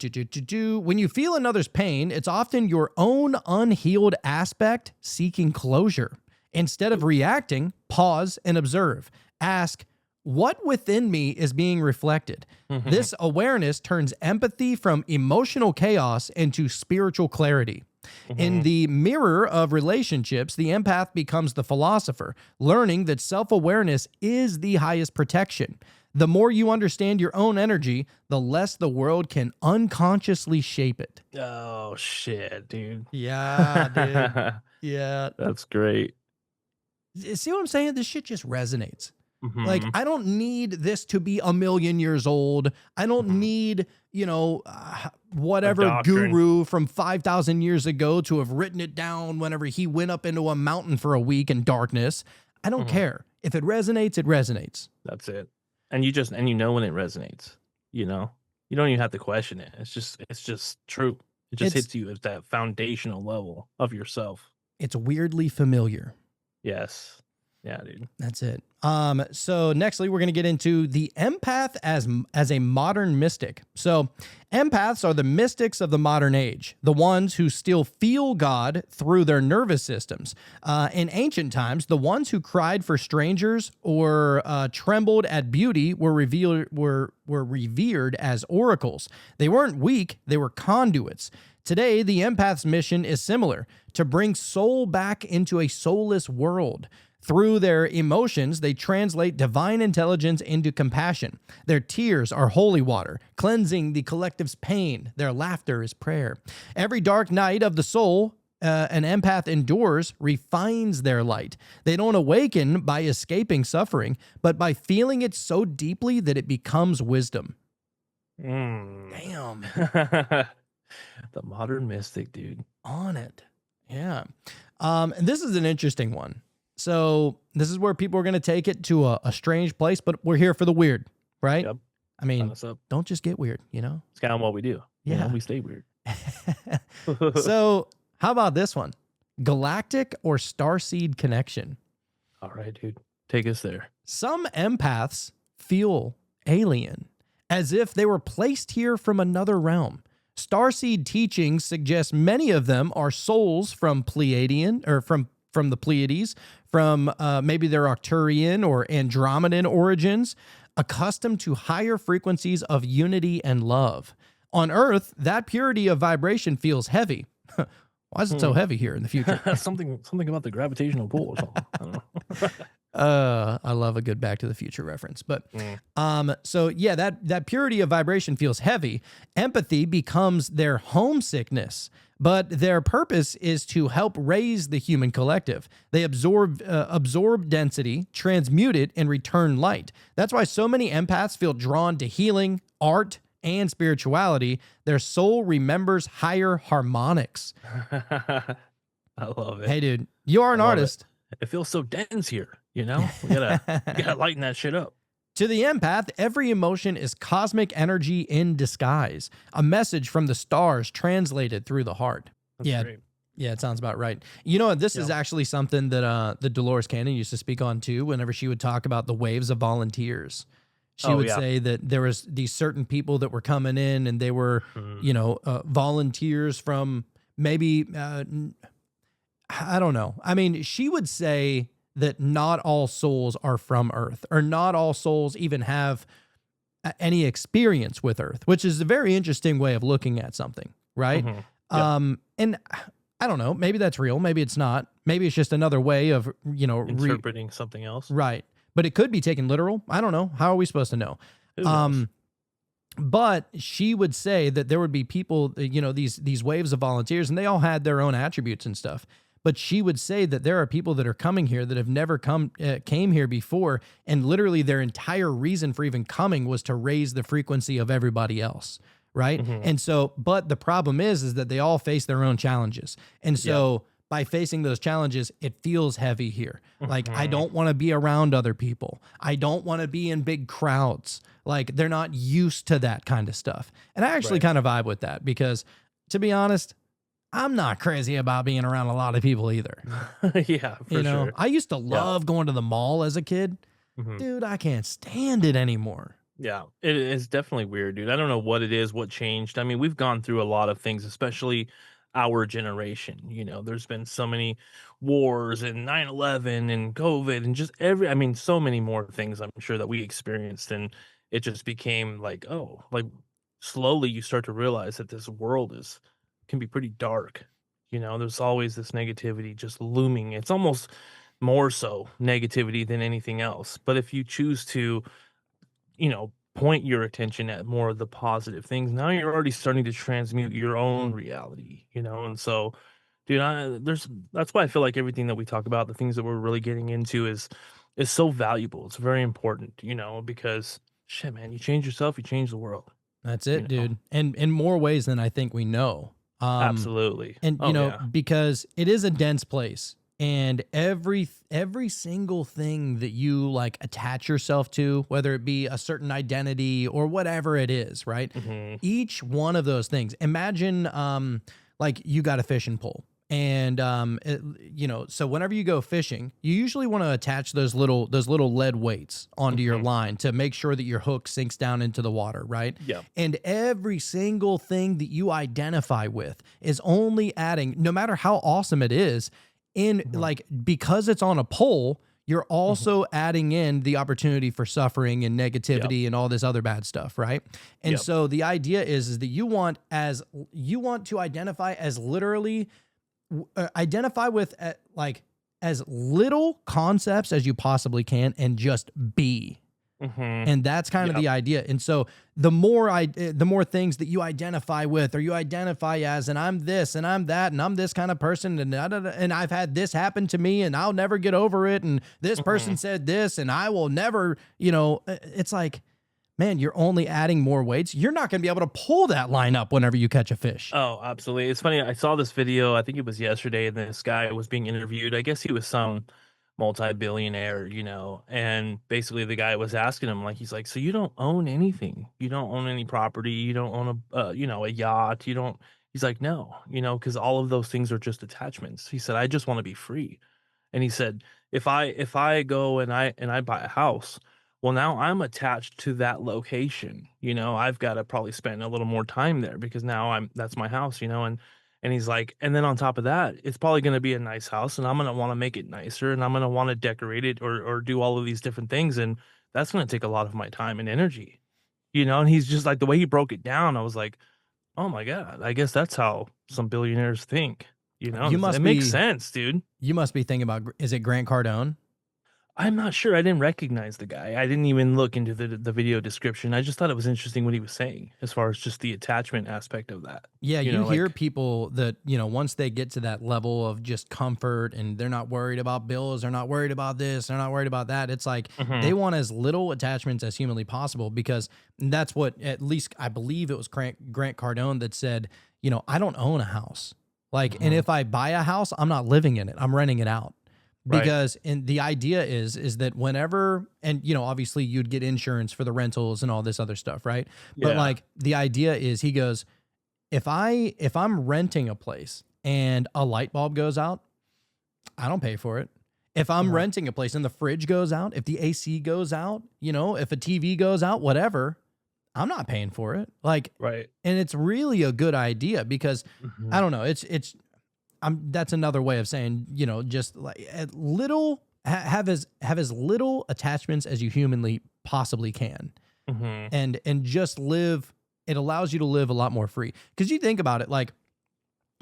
when you feel another's pain, it's often your own unhealed aspect seeking closure. Instead of reacting, pause and observe. Ask, what within me is being reflected? This awareness turns empathy from emotional chaos into spiritual clarity. In the mirror of relationships, the empath becomes the philosopher, learning that self-awareness is the highest protection. The more you understand your own energy, the less the world can unconsciously shape it. Oh, shit, dude. Yeah, dude. Yeah. That's great. See what I'm saying? This shit just resonates. Mhm. Like, I don't need this to be 1,000,000 years old. I don't need, whatever doctrine. guru from 5,000 years ago to have written it down whenever he went up into a mountain for a week in darkness. I don't care. If it resonates, it resonates. That's it. And you know when it resonates. You know, you don't even have to question it. It's just true. It just It's hits you at that foundational level of yourself. it's weirdly familiar. Yes. Yeah, dude. That's it. So nextly, we're going to get into the empath as a modern mystic. So empaths are the mystics of the modern age, the ones who still feel God through their nervous systems. In ancient times, the ones who cried for strangers or trembled at beauty were revered as oracles. They weren't weak; they were conduits. Today, the empath's mission is similar: to bring soul back into a soulless world. Through their emotions, they translate divine intelligence into compassion. Their tears are holy water, cleansing the collective's pain. Their laughter is prayer. Every dark night of the soul an empath endures refines their light. They don't awaken by escaping suffering, but by feeling it so deeply that it becomes wisdom. Mm. Damn. The modern mystic, dude. On it. Yeah. And this is an interesting one. So this is where people are going to take it to a strange place, but we're here for the weird, right? Yep. I mean, Sign us up. don't just get weird, you know? It's kind of what we do. You know, Yeah. we stay weird. So how about this one? Galactic or starseed connection. All right, dude. Take us there. Some empaths feel alien, as if they were placed here from another realm. Starseed teachings suggest many of them are souls from Pleiadian or from the Pleiades, from maybe their Arcturian or Andromedan origins, accustomed to higher frequencies of unity and love. On Earth, that purity of vibration feels heavy. Why is it so heavy here in the future? something about the gravitational pull or something. I don't know. I love a good Back to the Future reference. But so yeah, that purity of vibration feels heavy. Empathy becomes their homesickness, but their purpose is to help raise the human collective. They absorb density, transmute it, and return light. That's why so many empaths feel drawn to healing, art, and spirituality. Their soul remembers higher harmonics. I love it. Hey, dude, you are an artist. It feels so dense here, you know? We gotta lighten that shit up. To the empath, every emotion is cosmic energy in disguise, a message from the stars translated through the heart. That's great. Yeah, it sounds about right. You know, this is actually something that the Dolores Cannon used to speak on too, whenever she would talk about the waves of volunteers. She would say that there was these certain people that were coming in and they were, you know, volunteers from maybe, I don't know. I mean, she would say that not all souls are from Earth, or not all souls even have any experience with Earth, which is a very interesting way of looking at something, right? And I don't know, maybe that's real, maybe it's not. Maybe it's just another way of, you know, interpreting something else. Right. But it could be taken literal. I don't know. How are we supposed to know? Who knows? But she would say that there would be people, you know, these waves of volunteers, and they all had their own attributes and stuff. But she would say that there are people that are coming here that have never came here before, and literally their entire reason for even coming was to raise the frequency of everybody else, right? And so, but the problem is that they all face their own challenges, and so by facing those challenges, it feels heavy here. Like, I don't want to be around other people. I don't want to be in big crowds. Like, they're not used to that kind of stuff, and I actually kind of vibe with that because, to be honest, I'm not crazy about being around a lot of people either. Yeah, for You know, sure. I used to love going to the mall as a kid. Dude, I can't stand it anymore. Yeah, it is definitely weird, dude. I don't know what it is, what changed. I mean, we've gone through a lot of things, especially our generation. You know, there's been so many wars and 9/11 and COVID and just I mean, so many more things I'm sure that we experienced. And it just became like, oh, like slowly you start to realize that this world can be pretty dark. You know, there's always this negativity just looming. It's almost more so negativity than anything else. But if you choose to, you know, point your attention at more of the positive things, now you're already starting to transmute your own reality, you know? And so, dude, that's why I feel like everything that we talk about, the things that we're really getting into is so valuable. It's very important, you know, because shit, man, you change yourself, you change the world. That's it, You know? dude. And in more ways than I think we know. Absolutely. And, Oh, you know, yeah. because it is a dense place. and every single thing that you like attach yourself to, whether it be a certain identity or whatever it is, right? Mhm. Each one of those things. Imagine like you got a fishing pole. And so whenever you go fishing, you usually want to attach those little lead weights onto your Mhm. line to make sure that your hook sinks down into the water, right? Yeah. And every single thing that you identify with is only adding, no matter how awesome it is, in Mhm. like because it's on a pole, you're Mhm. also adding in the opportunity for suffering and Yep. negativity and all this other bad stuff, right? And Yep. so the idea is that you want to identify as literally identify with like as little concepts as you possibly can and just be. Mhm. And that's kind of Yep. the idea. And so the more things that you identify with or you identify as, and I'm this and I'm that and I'm this kind of person and and I've had this happen to me and I'll never get over it and this person Mhm. said this and I will never, it's like, man, you're only adding more weights. You're not going to be able to pull that line up whenever you catch a fish. Oh, absolutely. It's funny. I saw this video, I think it was yesterday, and this guy was being interviewed. I guess he was some multi-billionaire, and basically the guy was asking him, like, he's like, so you don't own anything. You don't own any property. You don't own a yacht. You don't, he's like, no, because all of those things are just attachments. He said, I just want to be free. And he said, if I go and I buy a house, well, now I'm attached to that location. I've got to probably spend a little more time there because now that's my house, and he's like, and then on top of that, it's probably going to be a nice house and I'm going to want to make it nicer and I'm going to want to decorate it or do all of these different things and that's going to take a lot of my time and energy. And he's just like the way he broke it down, I was like, "Oh my god, I guess that's how some billionaires think." You It must makes be sense, dude. you must be thinking about, is it Grant Cardone? I'm not sure, I didn't recognize the guy. I didn't even look into the video description. I just thought it was interesting what he was saying as far as just the attachment aspect of that. Yeah, You you know, hear like people that, once they get to that level of just comfort and they're not worried about bills, they're not worried about this, they're not worried about that. It's like they Mhm, want as little attachments as humanly possible because that's what, at least I believe it was Grant Cardone that said, I don't own a house. Like, and mhm, if I buy a house, I'm not living in it, I'm renting it out. right. Because and the idea is that whenever, and obviously you'd get insurance for the rentals and all this other stuff, right? But Yeah, like the idea is, he goes, if I'm renting a place and a light bulb goes out, I don't pay for it. If I'm uh-huh, renting a place and the fridge goes out, if the AC goes out, if a TV goes out, whatever, I'm not paying for it. Like, right. and it's really a good idea because I Mhm, don't know, that's another way of saying, just like have as little attachments as you humanly possibly can, mhm, and just live. It allows you to live a lot more free. Because you think about it, like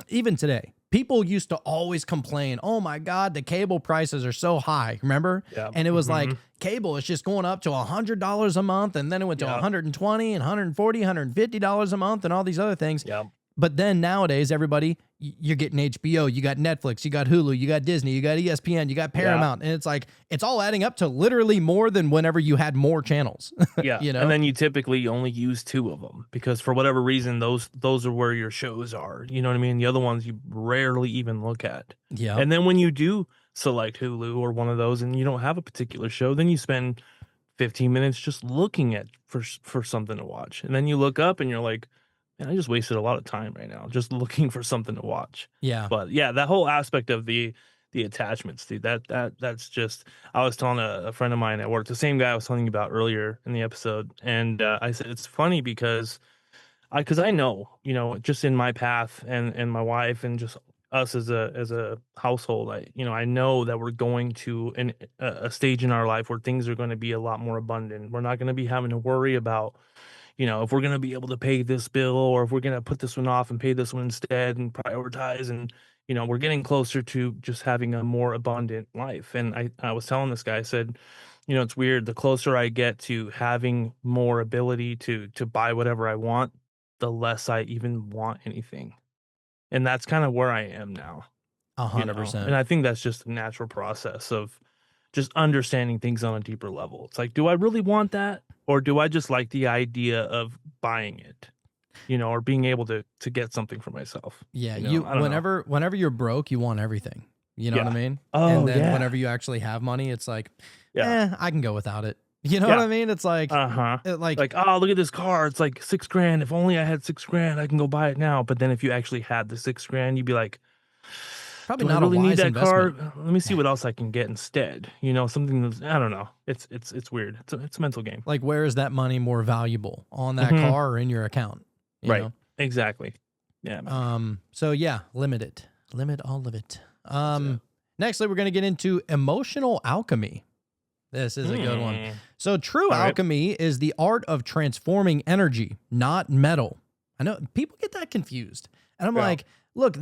even today, people used to always complain, "Oh my God, the cable prices are so high." Remember? yeah, And it was like mhm, cable is just going up to $100 a month, and then it went to yeah, 120 and 140, $150 a month, and all these other things. yeah, But then nowadays, everybody, you're getting HBO, you got Netflix, you got Hulu, you got Disney, you got ESPN, you got yeah. Paramount, and it's like it's all adding up to literally more than whenever you had more channels. Yeah, you and know? then you typically only use 2 of them because for whatever reason, those are where your shows are, you know what I mean? The other ones you rarely even look at. Yep. And then when you do select Hulu or one of those and you don't have a particular show, then you spend 15 minutes just looking at for something to watch. And then you look up and you're like, "Man, I just wasted a lot of time right now just looking for something to watch." Yeah. But yeah, that whole aspect of the attachments, dude, that's just I was telling a friend of mine at work, the same guy I was telling you about earlier in the episode, and I said it's funny because I know, just in my path and my wife and just us as a household, I know that we're going to a stage in our life where things are going to be a lot more abundant. We're not going to be having to worry about, if we're going to be able to pay this bill or if we're going to put this one off and pay this one instead and prioritize. And, we're getting closer to just having a more abundant life. And I was telling this guy, I said, it's weird. The closer I get to having more ability to buy whatever I want, the less I even want anything. And that's kind of where I am now, a hundred and percent. I think that's just a natural process of just understanding things on a deeper level. It's like, do I really want that? Or do I just like the idea of buying it, or being able to get something for myself? Yeah. You I don't know. whenever you're broke, you want everything. You know what I Yeah. mean? Oh, And then yeah. whenever you actually have money, it's like, Yeah. I can go without it. You know what Yeah. I mean? It's like, Uh-huh. like, Like, oh, look at this car. It's like 6 grand. If only I had 6 grand, I can go buy it now. But then if you actually had the 6 grand, you'd be like, probably do I not a really need wise that investment. car? Let me see what else I can get instead. You know, something that's, I don't know. It's weird. It's a mental game. Like, where is that money more valuable, on that Mhm. car or in your account? You Right. know? Exactly. Yeah. Man. So yeah, limit all of it. Nextly, we're going to get into emotional alchemy. This is a good one. Mm. So true All right. alchemy is the art of transforming energy, not metal. I know people get that confused. And I'm Yeah. like, look,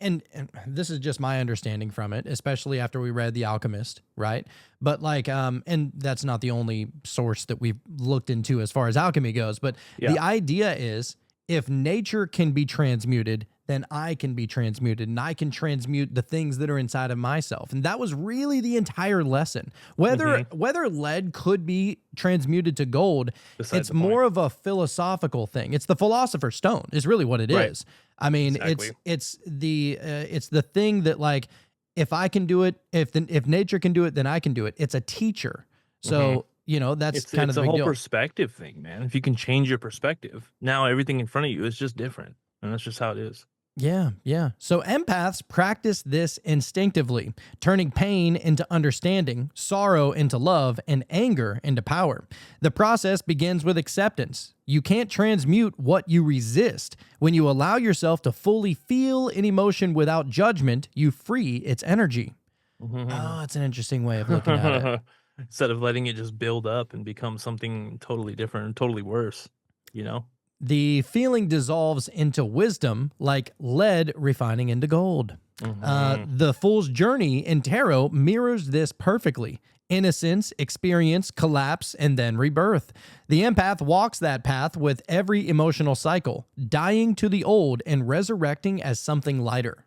and this is just my understanding from it, especially after we read The Alchemist, right? But like, and that's not the only source that we've looked into as far as alchemy goes. But Yeah. the idea is, if nature can be transmuted, then I can be transmuted, and I can transmute the things that are inside of myself. And that was really the entire lesson. Whether lead could be transmuted to gold, Besides it's the point. more of a philosophical thing. It's the philosopher's stone is really what it Right. is. I mean, Exactly. it's the thing that, like, if I can do it, if nature can do it, then I can do it. It's a teacher. So, that's It's kind of a the big whole deal. perspective thing, man. If you can change your perspective, now everything in front of you is just different, and that's just how it is. Yeah, yeah. So empaths practice this instinctively, turning pain into understanding, sorrow into love, and anger into power. The process begins with acceptance. You can't transmute what you resist. When you allow yourself to fully feel an emotion without judgment, you free its energy. Oh, it's an interesting way of looking at it. Instead of letting it just build up and become something totally different and totally worse, you know? The feeling dissolves into wisdom, like lead refining into gold. The Fool's Journey in tarot mirrors this perfectly. Innocence, experience, collapse, and then rebirth. The empath walks that path with every emotional cycle, dying to the old and resurrecting as something lighter.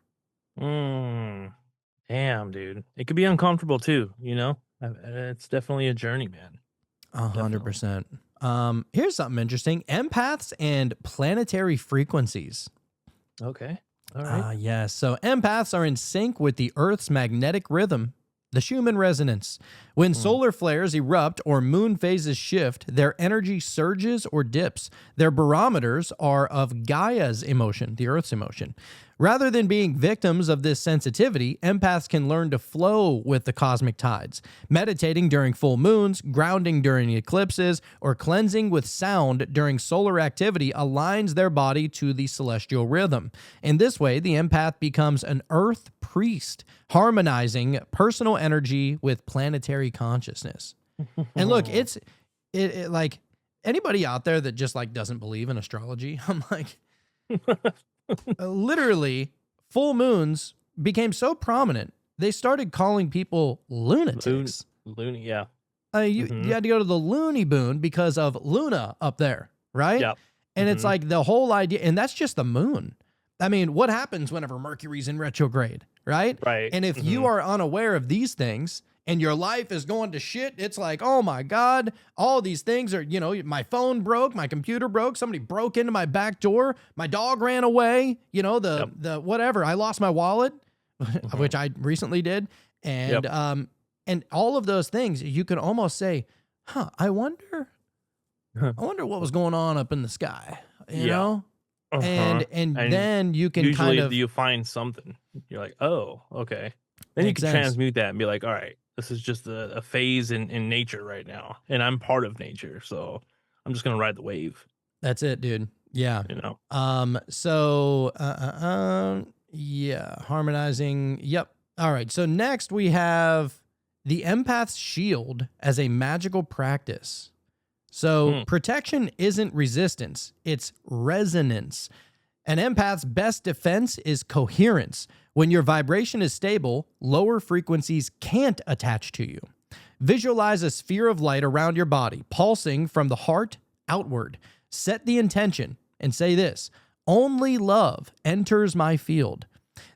Damn, dude. It could be uncomfortable too, you know? It's definitely a journey, man. 100%. Here's something interesting. Empaths and planetary frequencies. Okay. All right. Yes. So empaths are in sync with the Earth's magnetic rhythm, the Schumann resonance. When solar flares erupt or moon phases shift, their energy surges or dips. Their barometers are of Gaia's emotion, the Earth's emotion. Rather than being victims of this sensitivity, empaths can learn to flow with the cosmic tides. Meditating during full moons, grounding during eclipses, or cleansing with sound during solar activity aligns their body to the celestial rhythm. In this way, the empath becomes an earth priest, harmonizing personal energy with planetary consciousness. And look, it like anybody out there that just like doesn't believe in astrology, I'm like, literally, full moons became so prominent, they started calling people lunatics. Loony, yeah. You had to go to the loony boon because of Luna up there, right? Yep. And it's like the whole idea, and that's just the moon. I mean, what happens whenever Mercury's in retrograde, right? Right. And if you are unaware of these things and your life is going to shit, it's like, oh my God, all these things are, my phone broke, my computer broke, somebody broke into my back door, my dog ran away, the whatever, I lost my wallet, which I recently did. And, and all of those things, you can almost say, I wonder what was going on up in the sky, you know? And then you can usually kind of, you find something. You're like, oh, okay. Then you Makes can sense. transmute that and be like, all right, this is just a phase in nature right now. And I'm part of nature. So I'm just going to ride the wave, that's it, dude. Yeah. you know? Harmonizing. Yep. All right. So next we have the empath's shield as a magical practice. So protection isn't resistance, it's resonance. An empath's best defense is coherence. When your vibration is stable, lower frequencies can't attach to you. Visualize a sphere of light around your body, pulsing from the heart outward. Set the intention and say this: only love enters my field.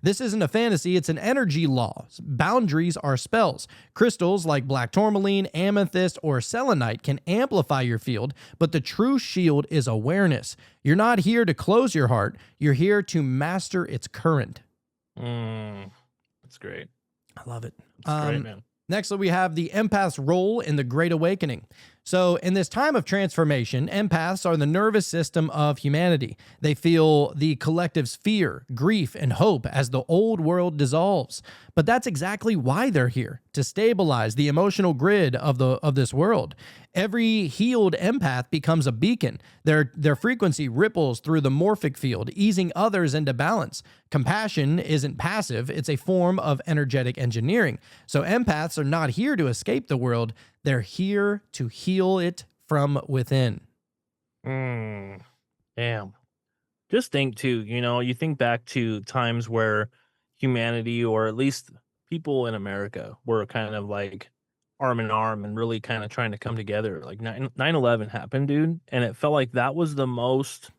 This isn't a fantasy, it's an energy law. Boundaries are spells. Crystals like black tourmaline, amethyst, or selenite can amplify your field, but the true shield is awareness. You're not here to close your heart, you're here to master its current. That's great. I love it. That's great, man. Next, we have the empath's role in the Great Awakening. So, in this time of transformation, empaths are the nervous system of humanity. They feel the collective's fear, grief, and hope as the old world dissolves. But that's exactly why they're here, to stabilize the emotional grid of this world. Every healed empath becomes a beacon. Their frequency ripples through the morphic field, easing others into balance. Compassion isn't passive, it's a form of energetic engineering. So empaths are not here to escape the world, they're here to heal it from within. Damn. Just think too, you think back to times where humanity, or at least people in America, were kind of like arm in arm and really kind of trying to come together. Like 9/11 happened, dude, and it felt like that was the most,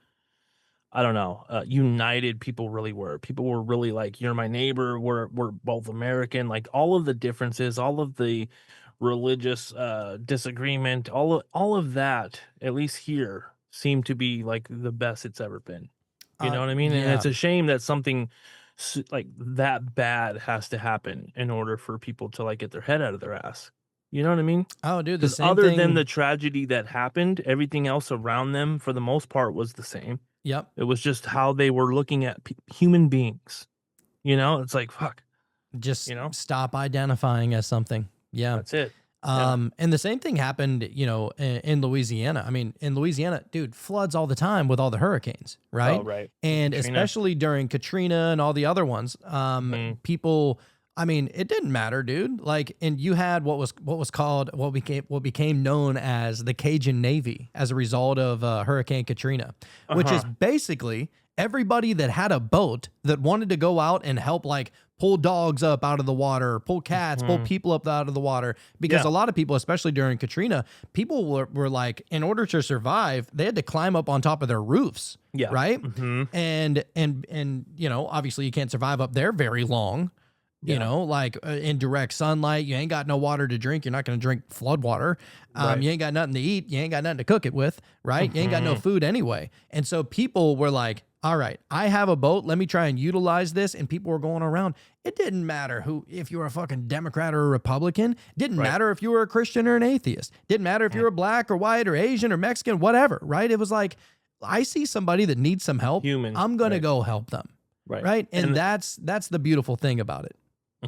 I don't know, united people really were. People were really like, you're my neighbor, we're both American. Like all of the differences, all of the religious disagreement, all of that, at least here, seemed to be like the best it's ever been. You know what I mean? And yeah. it's a shame that something like that bad has to happen in order for people to like get their head out of their ass. You know what I mean? Oh, dude, the Because same other thing. than the tragedy that happened, everything else around them, for the most part, was the same. Yep. It was just how they were looking at human beings. It's like, fuck. Just stop identifying as something. Yeah. That's it. And the same thing happened, in Louisiana. I mean, in Louisiana, dude, floods all the time with all the hurricanes, right? Oh, right. And Katrina. especially during Katrina and all the other ones, people, I mean, it didn't matter, dude. Like, and you had what became known as the Cajun Navy as a result of Hurricane Katrina, which is basically everybody that had a boat that wanted to go out and help, like, pull dogs up out of the water, pull cats, pull people up out of the water. Because a lot of people, especially during Katrina, people were like, in order to survive, they had to climb up on top of their roofs. Yeah. Right. And obviously you can't survive up there very long. Like in direct sunlight, you ain't got no water to drink. You're not going to drink flood water. Right. You ain't got nothing to eat. You ain't got nothing to cook it with, right? You ain't got no food anyway. And so people were like, all right, I have a boat. Let me try and utilize this. And people were going around. It didn't matter if you were a fucking Democrat or a Republican. Didn't matter if you were a Christian or an atheist. Didn't matter if you were black or white or Asian or Mexican, whatever, right? It was like, I see somebody that needs some help. I'm going to go help them. Right. And that's the beautiful thing about it.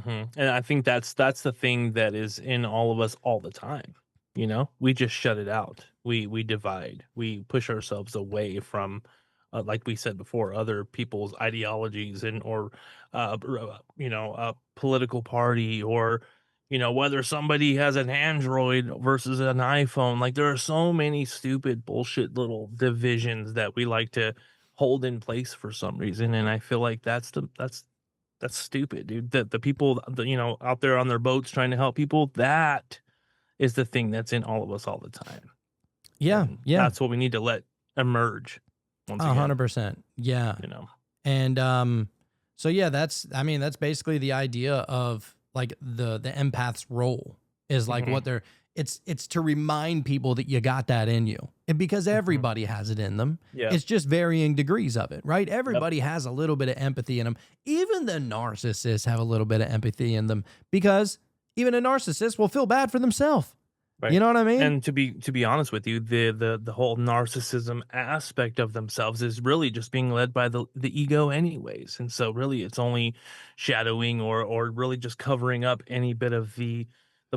And I think that's the thing that is in all of us all the time. We just shut it out. We divide. We push ourselves away from, like we said before, other people's ideologies or a political party, or whether somebody has an Android versus an iPhone. Like, there are so many stupid bullshit little divisions that we like to hold in place for some reason, and I feel like that's stupid, dude. The people out there on their boats trying to help people, that is the thing that's in all of us all the time. Yeah. And that's what we need to let emerge. 100%. Yeah. And so yeah, that's basically the idea of like the empath's role is like what they're it's to remind people that you got that in you. And because everybody has it in them. Yeah. It's just varying degrees of it, right? Everybody has a little bit of empathy in them. Even the narcissists have a little bit of empathy in them, because even a narcissist will feel bad for themselves. Right. You know what I mean? And to be honest with you, the whole narcissism aspect of themselves is really just being led by the ego anyways. And so really it's only shadowing or really just covering up any bit of the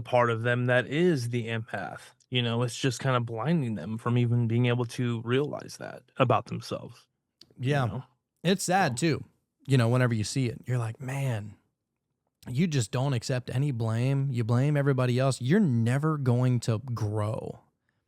part of them that is the empath. It's just kind of blinding them from even being able to realize that about themselves. Yeah. It's sad too. Whenever you see it, you're like, man, you just don't accept any blame. You blame everybody else. You're never going to grow.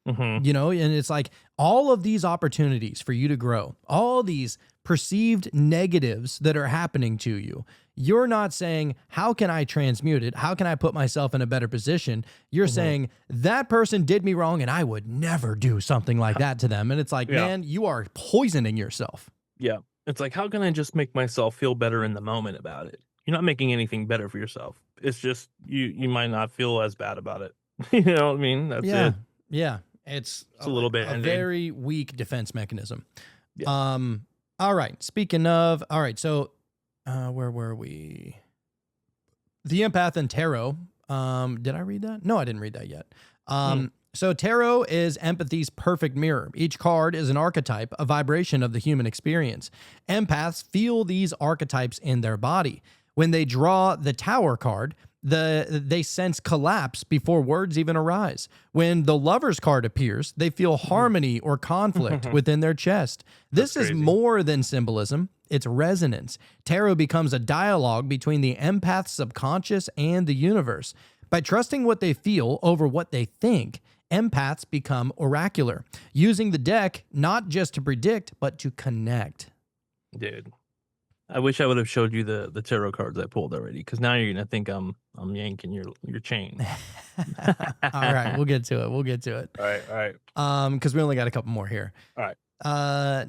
And it's like all of these opportunities for you to grow, all these perceived negatives that are happening to you, you're not saying, how can I transmute it? How can I put myself in a better position? You're saying, that person did me wrong and I would never do something like that to them. And it's like, man, you are poisoning yourself. Yeah. It's like, how can I just make myself feel better in the moment about it? You're not making anything better for yourself. It's just you might not feel as bad about it. You know what I mean? That's it. Yeah. It's a little bit a very weak defense mechanism. Yeah. All right. Speaking of, all right. So where were we? The Empath and Tarot. Did I read that? No, I didn't read that yet. So Tarot is empathy's perfect mirror. Each card is an archetype, a vibration of the human experience. Empaths feel these archetypes in their body. When they draw the Tower card, they sense collapse before words even arise. When the Lover's card appears, they feel harmony or conflict within their chest. This is more than symbolism. It's resonance. Tarot becomes a dialogue between the empath's subconscious and the universe. By trusting what they feel over what they think, empaths become oracular, using the deck not just to predict, but to connect. Dude, I wish I would have showed you the tarot cards I pulled already, because now you're gonna think I'm yanking your chain. All right, we'll get to it. All right. Because we only got a couple more here. All right.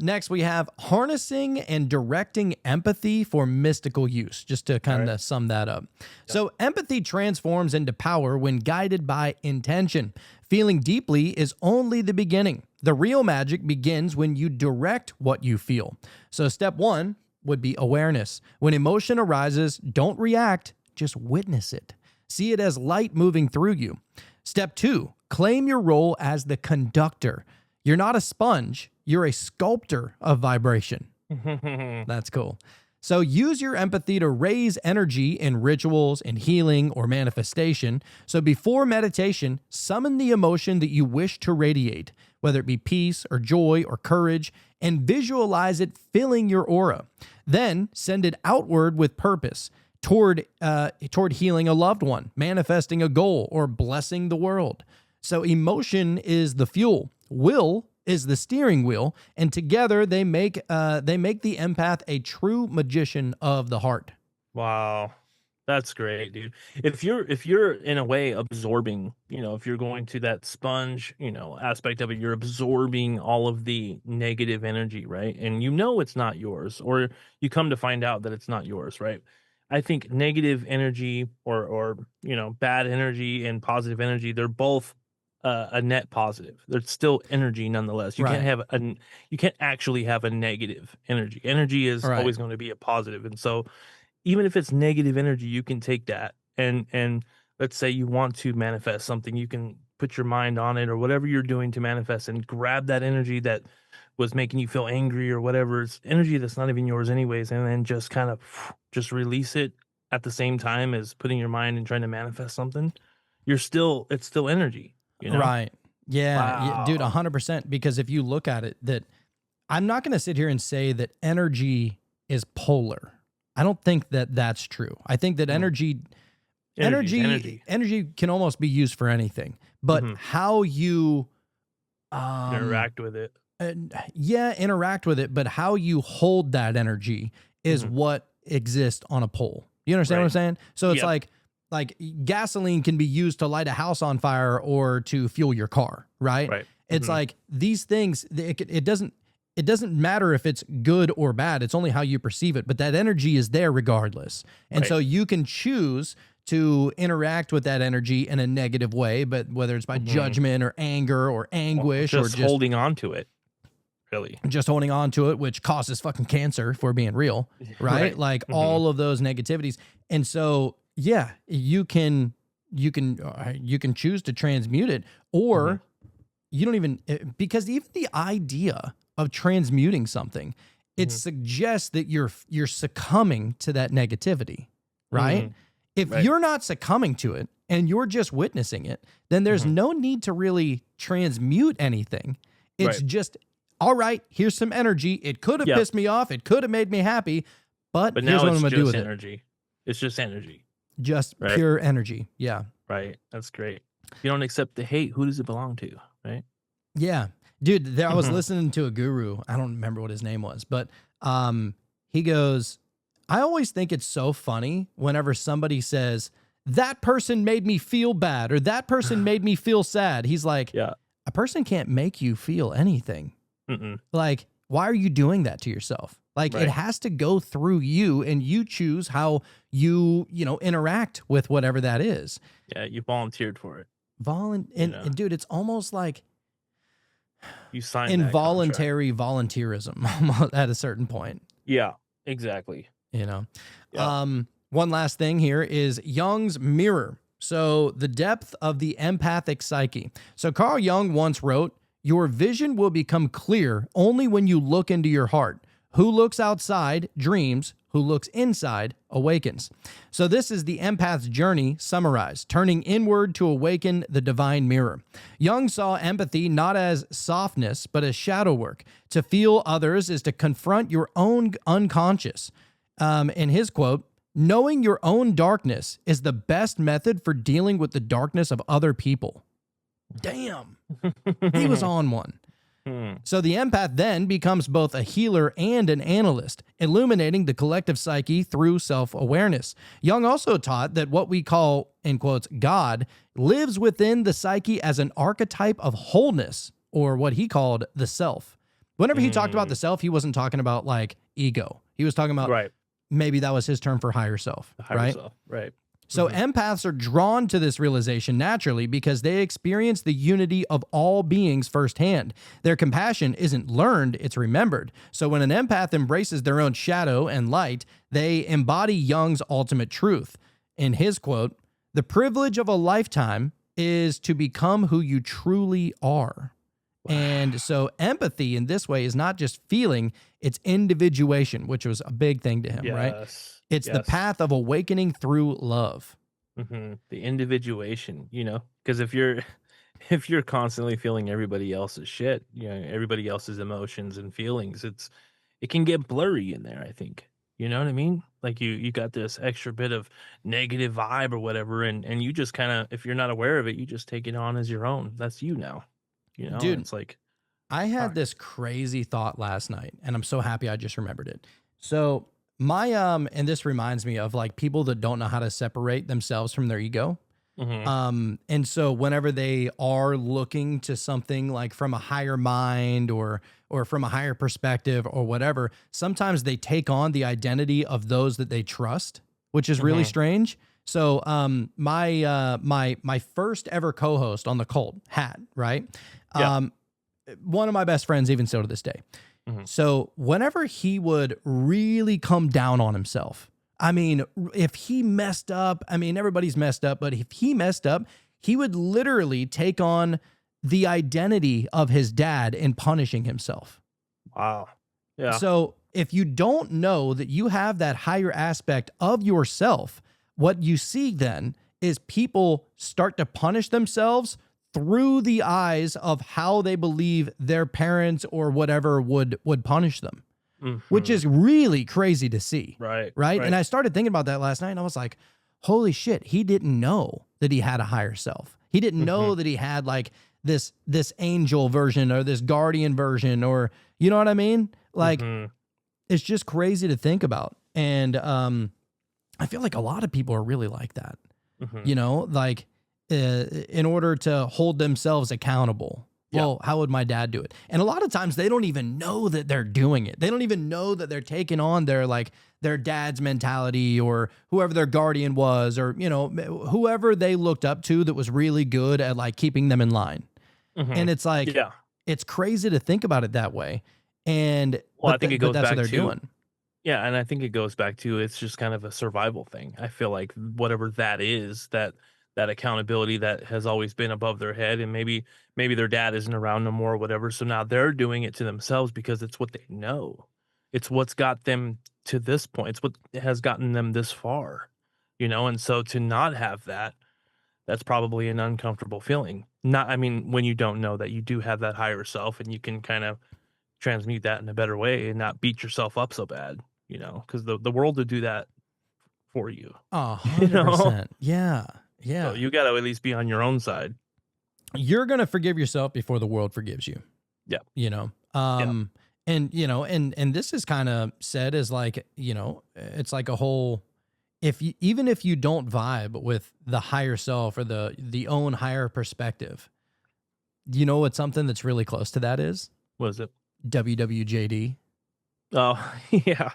Next we have harnessing and directing empathy for mystical use, just to kind of sum that up. So empathy transforms into power when guided by intention. Feeling deeply is only the beginning. The real magic begins when you direct what you feel. So step 1 would be awareness. When emotion arises, don't react, just witness it. See it as light moving through you. Step 2, claim your role as the conductor. You're not a sponge, you're a sculptor of vibration. That's cool. So use your empathy to raise energy in rituals, in healing, or manifestation. So before meditation, summon the emotion that you wish to radiate, whether it be peace or joy or courage, and visualize it filling your aura. Then send it outward with purpose toward healing a loved one, manifesting a goal, or blessing the world. So emotion is the fuel. Will is the steering wheel, and together they make the empath a true magician of the heart. Wow. That's great, dude. If you're in a way absorbing, if you're going to that sponge, aspect of it, you're absorbing all of the negative energy, right? And it's not yours, or you come to find out that it's not yours, right? I think negative energy or bad energy and positive energy, they're both a net positive. There's still energy nonetheless. You can't actually have a negative energy. Energy is always going to be a positive. And so even if it's negative energy, you can take that and let's say you want to manifest something, you can put your mind on it or whatever you're doing to manifest and grab that energy that was making you feel angry or whatever. It's energy that's not even yours anyways, and then just kind of just release it at the same time as putting your mind and trying to manifest something. It's still energy. Right. Yeah. Wow. Dude, 100%. Because if you look at it, that I'm not going to sit here and say that energy is polar. I don't think that that's true. I think that energy can almost be used for anything, but how you interact with it. Interact with it, but how you hold that energy is what exists on a pole. You understand what I'm saying? So it's like gasoline can be used to light a house on fire or to fuel your car, right? Right. It's like these things, it doesn't matter if it's good or bad. It's only how you perceive it, but that energy is there regardless. And so you can choose to interact with that energy in a negative way, but whether it's by judgment or anger or anguish or just holding on to it, really. Just holding on to it, which causes fucking cancer, if we're being real, right? Like all of those negativities. And so, yeah, you can choose to transmute it, or you don't even, because even the idea of transmuting something, it suggests that you're succumbing to that negativity, right? If you're not succumbing to it and you're just witnessing it, then there's no need to really transmute anything. It's just, all right, here's some energy. It could have pissed me off. It could have made me happy, but here's now what I'm it's going to do with energy. it. It's just energy. Just pure energy. Yeah. Right. That's great. If you don't accept the hate, who does it belong to? Right. Yeah. Dude, I was listening to a guru. I don't remember what his name was, but he goes, I always think it's so funny whenever somebody says, that person made me feel bad or that person made me feel sad. He's like, a person can't make you feel anything. Like, why are you doing that to yourself? Like, it has to go through you, and you choose how you interact with whatever that is. Yeah, you volunteered for it. And dude, it's almost like you signed involuntary volunteerism at a certain point. Yeah, exactly. One One last thing here is Jung's mirror. So the depth of the empathic psyche. So Carl Jung once wrote, "Your vision will become clear only when you look into your heart. Who looks outside dreams, who looks inside awakens." So this is the empath's journey summarized, turning inward to awaken the divine mirror. Jung saw empathy not as softness, but as shadow work. To feel others is to confront your own unconscious. In his quote, "Knowing your own darkness is the best method for dealing with the darkness of other people." Damn. He was on one. So the empath then becomes both a healer and an analyst, illuminating the collective psyche through self-awareness. Jung also taught that what we call, in quotes, God, lives within the psyche as an archetype of wholeness, or what he called the self. Whenever he talked about the self, he wasn't talking about like ego. He was talking about Right. maybe that was his term for higher self, Higher right? self. Right. So empaths are drawn to this realization naturally because they experience the unity of all beings firsthand. Their compassion isn't learned, it's remembered. So when an empath embraces their own shadow and light, they embody Jung's ultimate truth. In his quote, "The privilege of a lifetime is to become who you truly are." And so empathy in this way is not just feeling, it's individuation, which was a big thing to him, right? Yes. It's the path of awakening through love. The individuation, because if you're if you're constantly feeling everybody else's shit, everybody else's emotions and feelings, it can get blurry in there, I think. You know what I mean? Like you got this extra bit of negative vibe or whatever, and you just kind of, if you're not aware of it, you just take it on as your own. That's you now. Dude, it's like, I had fuck. this crazy thought last night, and I'm so happy I just remembered it. So my and this reminds me of like people that don't know how to separate themselves from their ego. And so whenever they are looking to something like from a higher mind or from a higher perspective or whatever, sometimes they take on the identity of those that they trust, which is really strange. So my first ever co-host on the Cult, Hat, right? Yeah. One of my best friends, even still to this day. So whenever he would really come down on himself, I mean, if he messed up, I mean, everybody's messed up, but if he messed up, he would literally take on the identity of his dad in punishing himself. Wow. Yeah. So if you don't know that you have that higher aspect of yourself, what you see then is people start to punish themselves through the eyes of how they believe their parents or whatever would punish them, which is really crazy to see. Right. And I started thinking about that last night, and I was like, holy shit, he didn't know that he had a higher self. He didn't know that he had like this angel version or this guardian version, or you know what I mean? Like, it's just crazy to think about. And I feel like a lot of people are really like that, like in order to hold themselves accountable. Well, how would my dad do it? And a lot of times they don't even know that they're doing it. They don't even know that they're taking on their dad's mentality or whoever their guardian was, or, whoever they looked up to that was really good at like keeping them in line. And it's like, it's crazy to think about it that way. And I think it goes that's back what they're to doing. Yeah, and I think it goes back to, it's just kind of a survival thing. I feel like whatever that is, that accountability that has always been above their head, and maybe their dad isn't around no more or whatever, so now they're doing it to themselves because it's what they know. It's what's got them to this point. It's what has gotten them this far, and so to not have that, that's probably an uncomfortable feeling. When you don't know that you do have that higher self and you can kind of transmute that in a better way and not beat yourself up so bad, because the world would do that for you. 100%. Yeah. So you got to at least be on your own side. You're going to forgive yourself before the world forgives you. Yeah. And, and this is kind of said as like, it's like a whole, even if you don't vibe with the higher self or the own higher perspective, what something that's really close to that is? What is it? WWJD. Oh, yeah.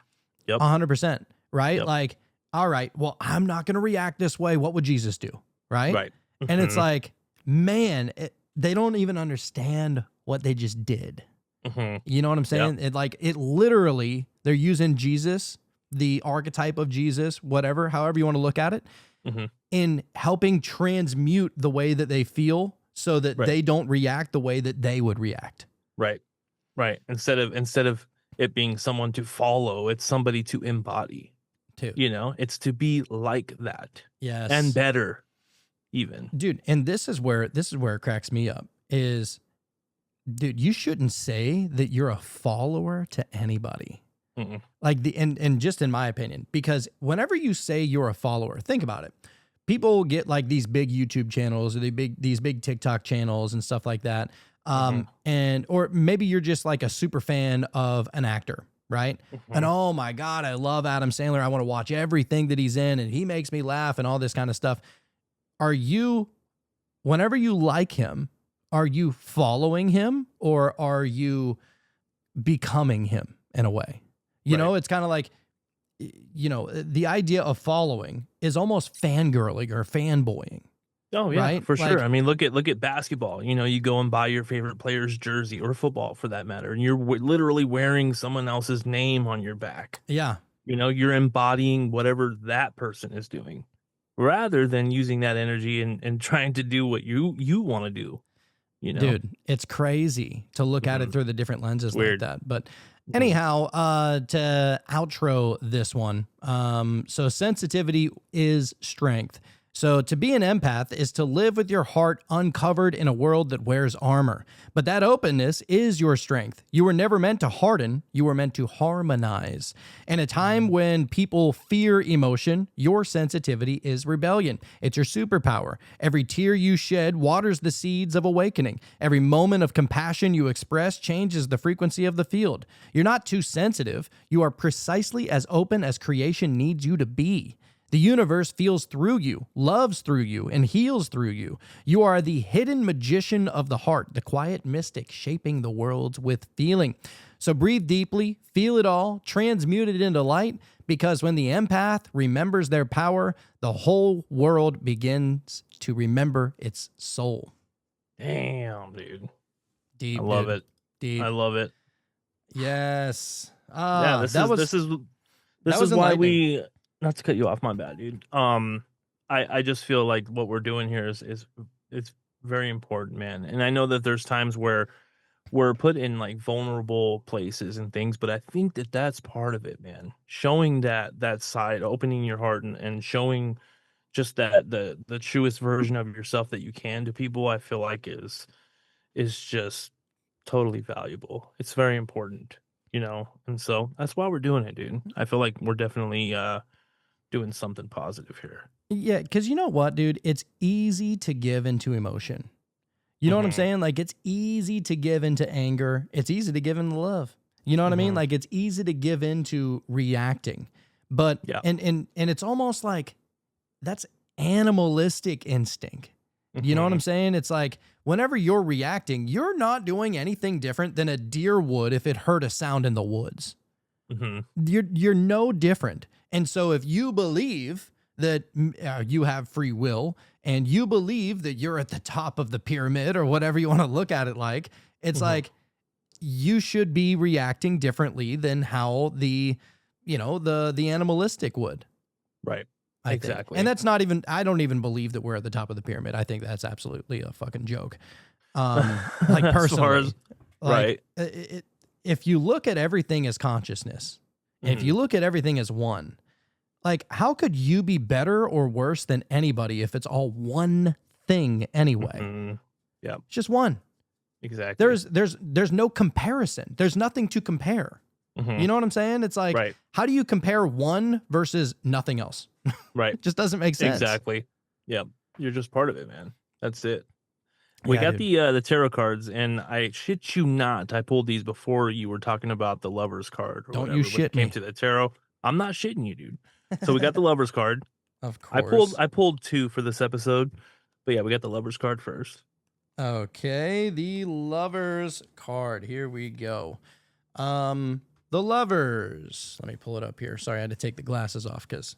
Yep. 100%. Right? Yep. Like, all right, well, I'm not going to react this way. What would Jesus do? Right? Right. And it's like, man, they don't even understand what they just did. You know what I'm saying? Yep. It literally, they're using Jesus the archetype of Jesus, whatever, however you want to look at it, Mhm. in helping transmute the way that they feel so that Right. they don't react the way that they would react. Right. Right. Instead of it being someone to follow, it's somebody to embody. Too. You know, it's to be like that Yes. and better, even. Dude, and this is where it cracks me up is, dude, you shouldn't say that you're a follower to anybody. Mm-mm. Like and just in my opinion, because whenever you say you're a follower, think about it. People get like these big YouTube channels or these big TikTok channels and stuff like that. And or maybe you're just like a super fan of an actor, right? And oh my God, I love Adam Sandler. I want to watch everything that he's in and he makes me laugh and all this kind of stuff. Are you, whenever you like him, are you following him or are you becoming him in a way? You know, it's kind of like, you know, the idea of following is almost fangirling or fanboying. Oh yeah, Right? for Like- sure. I mean, look at basketball. You know, you go and buy your favorite player's jersey, or football for that matter, and you're literally wearing someone else's name on your back. Yeah. You know, you're embodying whatever that person is doing, rather than using that energy and trying to do what you want to do. You know, Dude, it's crazy to look at it through the different lenses Weird. like that. But anyhow, to outro this one, so sensitivity is strength. So to be an empath is to live with your heart uncovered in a world that wears armor. But that openness is your strength. You were never meant to harden. You were meant to harmonize. In a time when people fear emotion, your sensitivity is rebellion. It's your superpower. Every tear you shed waters the seeds of awakening. Every moment of compassion you express changes the frequency of the field. You're not too sensitive. You are precisely as open as creation needs you to be. The universe feels through you, loves through you, and heals through you. You are the hidden magician of the heart, the quiet mystic shaping the worlds with feeling. So breathe deeply, feel it all, transmute it into light, because when the empath remembers their power, the whole world begins to remember its soul. damn, dude, Deep. I love dude. it. Deep. I love it. Yes. Yeah, this was is why enlightening. we, not to cut you off, my bad, dude. I just feel like what we're doing here is it's very important, man. And I know that there's times where we're put in like vulnerable places and things, but I think that that's part of it, man. Showing that side, opening your heart and showing just that the truest version of yourself that you can to people, I feel like is just totally valuable. It's very important, you know. And so that's why we're doing it, dude. I feel like we're definitely doing something positive here. Yeah, because you know what, dude? It's easy to give into emotion. You know what I'm saying? Like, it's easy to give into anger. It's easy to give into love. You know what I mean? Like, it's easy to give into reacting. But, Yeah. and it's almost like that's animalistic instinct. You know what I'm saying? It's like whenever you're reacting, you're not doing anything different than a deer would if it heard a sound in the woods. You're no different. And so if you believe that you have free will and you believe that you're at the top of the pyramid or whatever you want to look at it like, it's like you should be reacting differently than how the animalistic would. Right. I think. Exactly. And that's not even, I don't even believe that we're at the top of the pyramid. I think that's absolutely a fucking joke. Like As personally. far as- Like, right. If you look at everything as consciousness, if you look at everything as one, like how could you be better or worse than anybody if it's all one thing anyway? Yeah. It's just one. Exactly. There's no comparison. There's nothing to compare. You know what I'm saying? It's like, Right. how do you compare one versus nothing else? Right. It just doesn't make sense. Exactly. Yeah. You're just part of it, man. That's it. We Yeah, got the tarot cards, and I shit you not, I pulled these before you were talking about the Lover's card. Or Don't whatever, you when it shit came me. to the tarot. I'm not shitting you, dude. So we got the Lover's card. Of course. I pulled two for this episode, but yeah, we got the Lover's card first. Okay, the Lovers card. Here we go. The Lovers. Let me pull it up here. Sorry, I had to take the glasses off because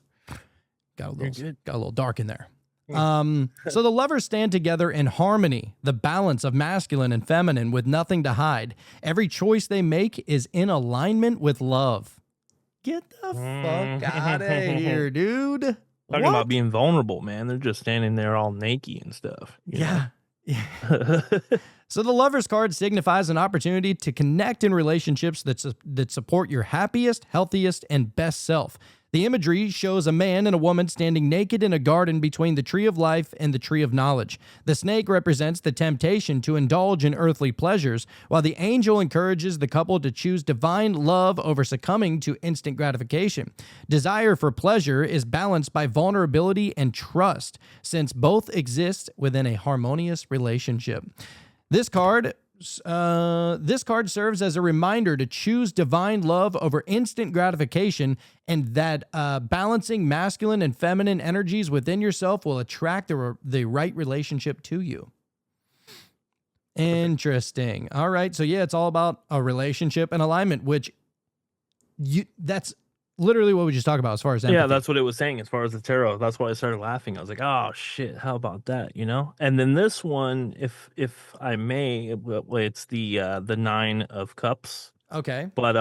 got a little dark in there. So the Lovers stand together in harmony, the balance of masculine and feminine with nothing to hide. Every choice they make is in alignment with love. Get the fuck out of here, dude. Talking What? about being vulnerable, man. They're just standing there all naked and stuff. Yeah. know? So the Lover's card signifies an opportunity to connect in relationships that support your happiest, healthiest, and best self. The imagery shows a man and a woman standing naked in a garden between the tree of life and the tree of knowledge. The snake represents the temptation to indulge in earthly pleasures, while the angel encourages the couple to choose divine love over succumbing to instant gratification. Desire for pleasure is balanced by vulnerability and trust, since both exist within a harmonious relationship. This card serves as a reminder to choose divine love over instant gratification, and that balancing masculine and feminine energies within yourself will attract the right relationship to you. Interesting. All right. So yeah, it's all about a relationship and alignment, which that's literally what we just talked about as far as empathy. Yeah, that's what it was saying as far as the tarot. That's why I started laughing. I was like, "Oh shit, how about that?" And then this one, if I may, it's the 9 of Cups. Okay. But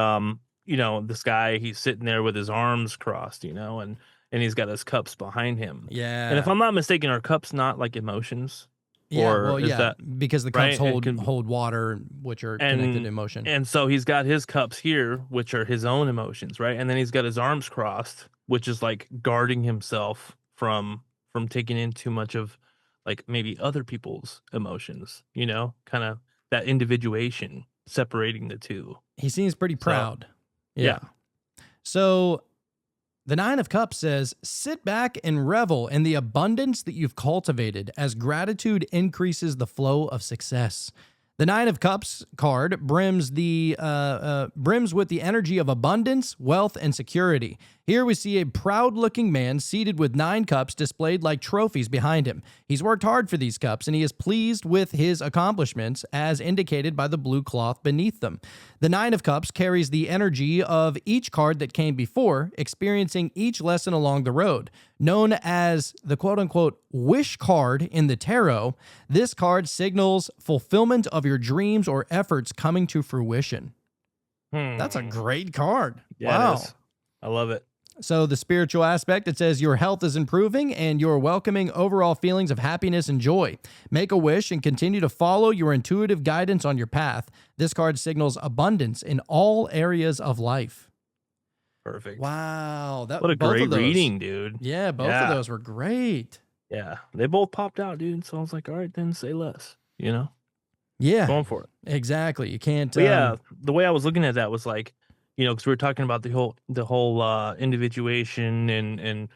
this guy, he's sitting there with his arms crossed, and he's got his cups behind him. Yeah. And if I'm not mistaken, are cups not like emotions? Yeah, or well, is yeah, that because the cups right? It hold water, which are connected to emotion. And so he's got his cups here, which are his own emotions, right? And then he's got his arms crossed, which is like guarding himself from taking in too much of like maybe other people's emotions, kind of that individuation, separating the two. He seems pretty proud. yeah. So the 9 of Cups says, sit back and revel in the abundance that you've cultivated as gratitude increases the flow of success. The 9 of Cups card brims with the energy of abundance, wealth, and security. Here we see a proud-looking man seated with 9 cups displayed like trophies behind him. He's worked hard for these cups, and he is pleased with his accomplishments, as indicated by the blue cloth beneath them. The 9 of Cups carries the energy of each card that came before, experiencing each lesson along the road. Known as the quote-unquote wish card in the tarot, this card signals fulfillment of your dreams or efforts coming to fruition. That's a great card. Yeah, Wow. it is. I love it. So the spiritual aspect, it says your health is improving and you're welcoming overall feelings of happiness and joy. Make a wish and continue to follow your intuitive guidance on your path. This card signals abundance in all areas of life. Perfect. Wow. What a great reading, dude. Yeah, both of those were great. Yeah, they both popped out, dude. So I was like, all right, then say less, Yeah, going for it. exactly. You can't. But yeah, the way I was looking at that was like, because we were talking about the whole individuation and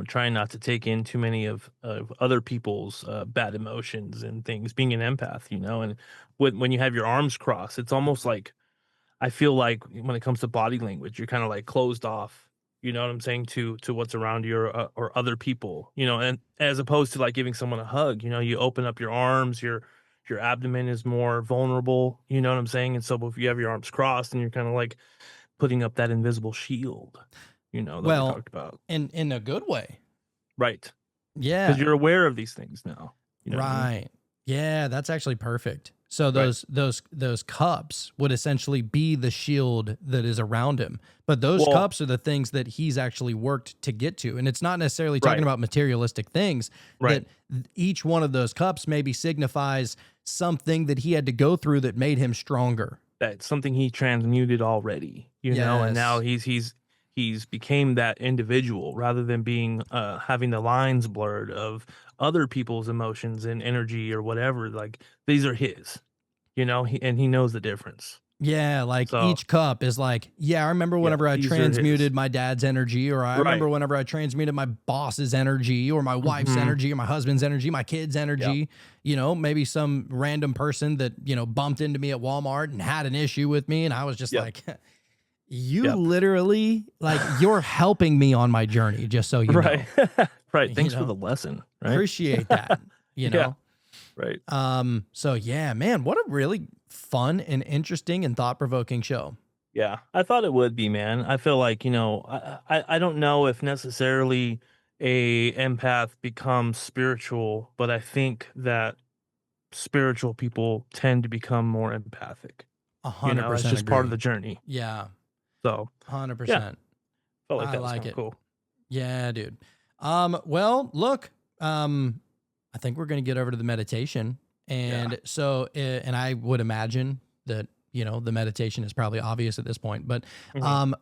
trying not to take in too many of other people's bad emotions and things. Being an empath, and when you have your arms crossed, it's almost like I feel like when it comes to body language, you're kind of like closed off. You know what I'm saying to what's around you or other people. And as opposed to like giving someone a hug, you open up your arms, your abdomen is more vulnerable, you know what I'm saying? And so if you have your arms crossed and you're kind of like putting up that invisible shield, that we talked about. In a good way. Right. Yeah. Because you're aware of these things now. You know what I mean? Right. Yeah, that's actually perfect. So those cups would essentially be the shield that is around him. But those cups are the things that he's actually worked to get to. And it's not necessarily talking about materialistic things. Right. That each one of those cups maybe signifies something that he had to go through that made him stronger. That's something he transmuted already, and now he's became that individual rather than being having the lines blurred of other people's emotions and energy or whatever. Like these are his, and he knows the difference. Yeah, like each cup is like, I remember whenever I transmuted my dad's energy, or I remember whenever I transmuted my boss's energy, or my wife's energy, or my husband's energy, my kid's energy. Maybe some random person that, bumped into me at Walmart and had an issue with me. And I was just like, you literally, like, you're helping me on my journey, just so you know. Right. Thanks for the lesson. Right? Appreciate that, know? Right. So yeah, man, what a really fun and interesting and thought-provoking show. Yeah, I thought it would be, man. I feel like, I don't know if necessarily a empath becomes spiritual, but I think that spiritual people tend to become more empathic. 100%. It's just part of the journey. Yeah. So 100%. Felt like I that was like kind of it. cool. Yeah, dude. Well, look, I think we're going to get over to the meditation. And so, and I would imagine that, the meditation is probably obvious at this point, but,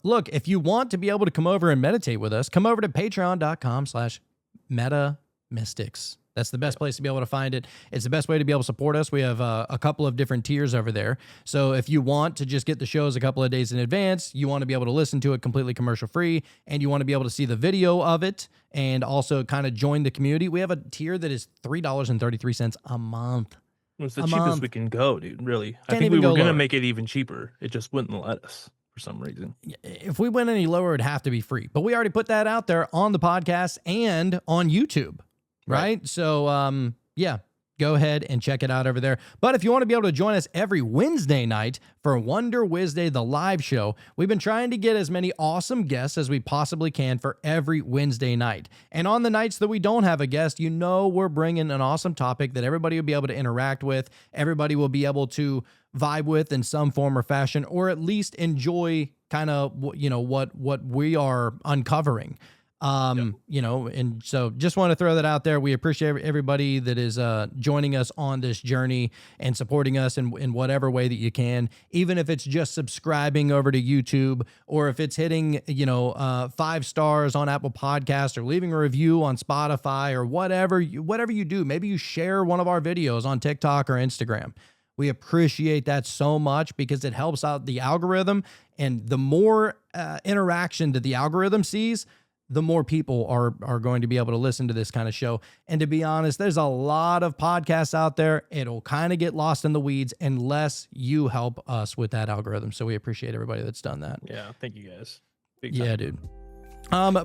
look, if you want to be able to come over and meditate with us, come over to patreon.com/meta mystics. That's the best place to be able to find it. It's the best way to be able to support us. We have a couple of different tiers over there. So if you want to just get the shows a couple of days in advance, you want to be able to listen to it completely commercial free, and you want to be able to see the video of it and also kind of join the community, we have a tier that is $3.33 a month. It's the A cheapest month. we can go, dude. Really, I Can't think we even were go gonna lower. make it even cheaper. It just wouldn't let us for some reason. If we went any lower, it'd have to be free. But we already put that out there on the podcast and on YouTube, right? So, yeah, go ahead and check it out over there. But if you want to be able to join us every Wednesday night for Wonder Wednesday, the live show, we've been trying to get as many awesome guests as we possibly can for every Wednesday night. And on the nights that we don't have a guest, we're bringing an awesome topic that everybody will be able to interact with. Everybody will be able to vibe with in some form or fashion, or at least enjoy kind of, what we are uncovering. And so just want to throw that out there. We appreciate everybody that is joining us on this journey and supporting us in whatever way that you can, even if it's just subscribing over to YouTube, or if it's hitting, 5 stars on Apple Podcasts, or leaving a review on Spotify, or whatever you do. Maybe you share one of our videos on TikTok or Instagram. We appreciate that so much because it helps out the algorithm, and the more interaction that the algorithm sees, the more people are going to be able to listen to this kind of show. And to be honest, there's a lot of podcasts out there. It'll kind of get lost in the weeds unless you help us with that algorithm. So we appreciate everybody that's done that. Yeah, thank you guys. Big Yeah, time. dude.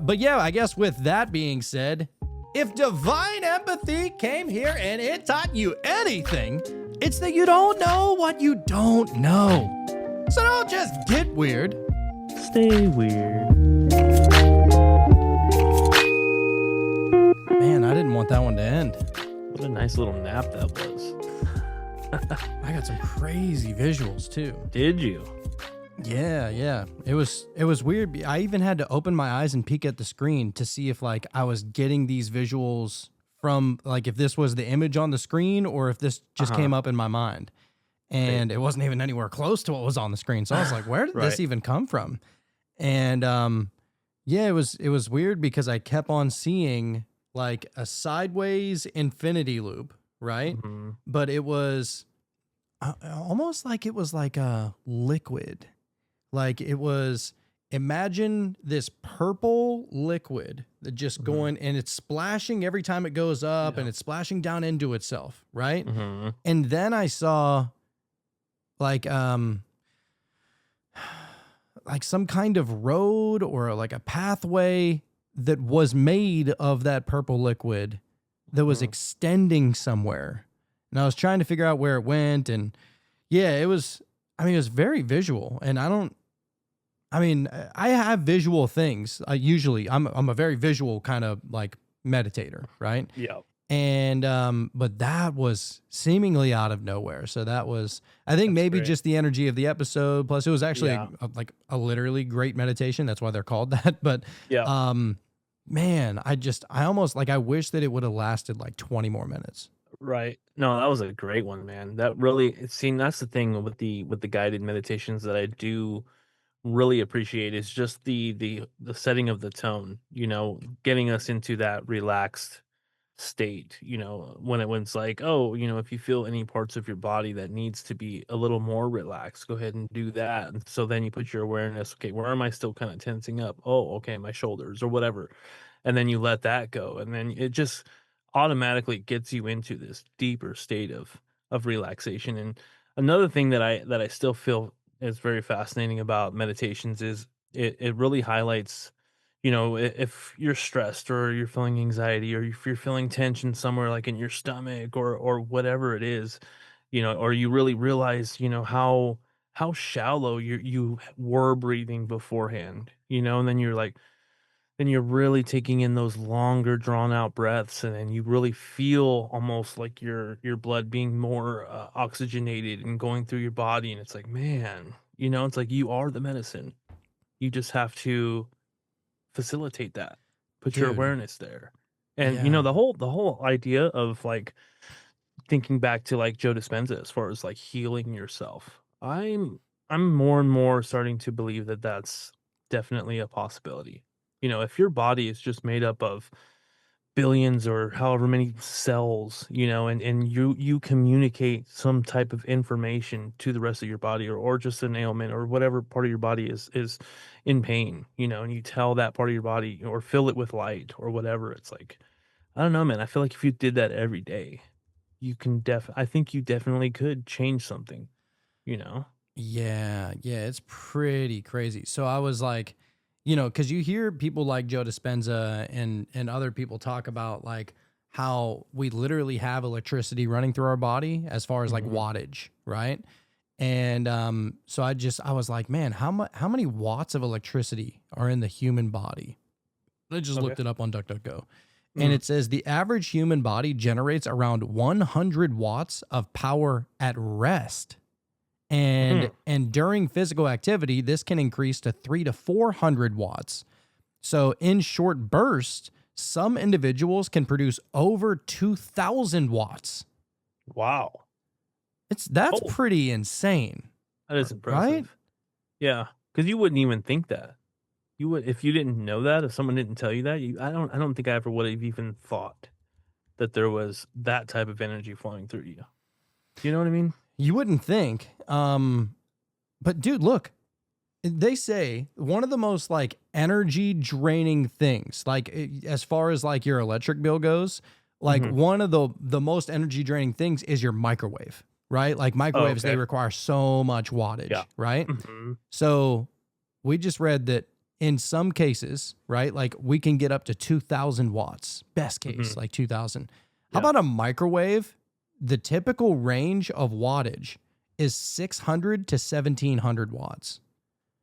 But yeah, I guess with that being said, if divine empathy came here and it taught you anything, it's that you don't know what you don't know. So don't just get weird. Stay weird. Man, I didn't want that one to end. What a nice little nap that was. I got some crazy visuals too. Did you? Yeah. It was weird. I even had to open my eyes and peek at the screen to see if I was getting these visuals from if this was the image on the screen or if this just came up in my mind. And it wasn't even anywhere close to what was on the screen. So I was like, where did this even come from? And yeah, it was weird because I kept on seeing a sideways infinity loop, right? Mm-hmm. But it was almost like it was like a liquid. Imagine this purple liquid that just going, and it's splashing every time it goes up, and it's splashing down into itself, right? Mm-hmm. And then I saw some kind of road or a pathway that was made of that purple liquid that was extending somewhere. And I was trying to figure out where it went. And yeah, it was very visual. And I have visual things. I'm a very visual kind of meditator, right? Yeah. And but that was seemingly out of nowhere. So that was, I think, maybe great. just the energy of the episode. Plus, it was actually a literally great meditation. That's why they're called that. But Yeah. man, I almost I wish that it would have lasted 20 more minutes. Right. No, that was a great one, man. That really, that's the thing with the guided meditations that I do really appreciate is just the setting of the tone, getting us into that relaxed state, when it's if you feel any parts of your body that needs to be a little more relaxed, go ahead and do that. And so then you put your awareness, okay, where am I still kind of tensing up? Oh, okay, my shoulders or whatever. And then you let that go. And then it just automatically gets you into this deeper state of relaxation. And another thing that I still feel is very fascinating about meditations is it really highlights, if you're stressed or you're feeling anxiety or if you're feeling tension somewhere in your stomach or whatever it is, or you really realize, how shallow you were breathing beforehand, and then then you're really taking in those longer drawn out breaths, and then you really feel almost like your blood being more oxygenated and going through your body. And it's man, it's you are the medicine. You just have to facilitate that. Put your Dude. awareness there. And you know, Yeah. the whole idea of like thinking back to like Joe Dispenza as far as like healing yourself. I'm more and more starting to believe that that's definitely a possibility. You know, if your body is just made up of billions or however many cells, you know, and you communicate some type of information to the rest of your body, or just an ailment or whatever part of your body is in pain, you know, and you tell that part of your body or fill it with light or whatever. It's like, I don't know, man. I feel like if you did that every day, you can I think you definitely could change something, you know? Yeah, yeah, it's pretty crazy. So I was like, you know, because you hear people like Joe Dispenza and other people talk about like how we literally have electricity running through our body as far as like Mhm. wattage, right? And so I was like, man, how many watts of electricity are in the human body? I just Okay. looked it up on DuckDuckGo. And Mm. it says the average human body generates around 100 watts of power at rest. And during physical activity, this can increase to 300 to 400 watts. So in short bursts, some individuals can produce over 2,000 watts. Wow. That's Oh. pretty insane. That is Right? impressive. Yeah, because you wouldn't even think that. You would, if you didn't know that, if someone didn't tell you that, I don't think I ever would have even thought that there was that type of energy flowing through you. You know what I mean? You wouldn't think. But dude, look, they say one of the most like energy draining things, like as far as like your electric bill goes, like Mhm. one of the most energy draining things is your microwave, right? Like microwaves, they okay. require so much wattage, Yeah. right? Mhm. So we just read that in some cases, right? Like we can get up to 2,000 watts, best case, Mhm. like 2,000. How Yeah. about a microwave? The typical range of wattage is 600 to 1,700 watts.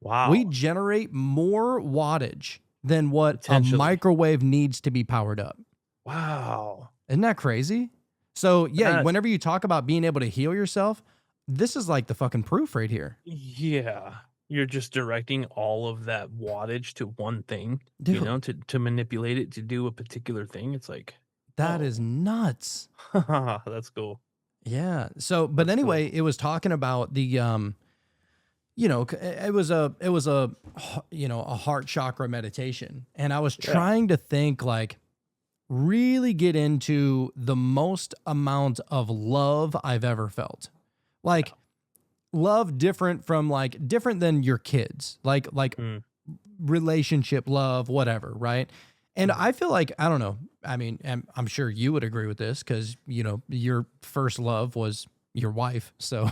Wow. We generate more wattage than what a Potentially. microwave needs to be powered up. Wow. Isn't that crazy? So, yeah, That's- whenever you talk about being able to heal yourself, this is like the fucking proof right here. Yeah. You're just directing all of that wattage to one thing, Dude, you know, to manipulate it to do a particular thing. It's like, that is nuts. that's cool. Yeah. So, but That's cool. anyway, it was talking about the you know, it was a you know, a heart chakra meditation, and I was Yeah. trying to think like really get into the most amount of love I've ever felt. Like love different from like different than your kids. Like Mm. relationship love, whatever, right? And I feel like, I don't know. I mean, I'm sure you would agree with this because, you know, your first love was your wife. So,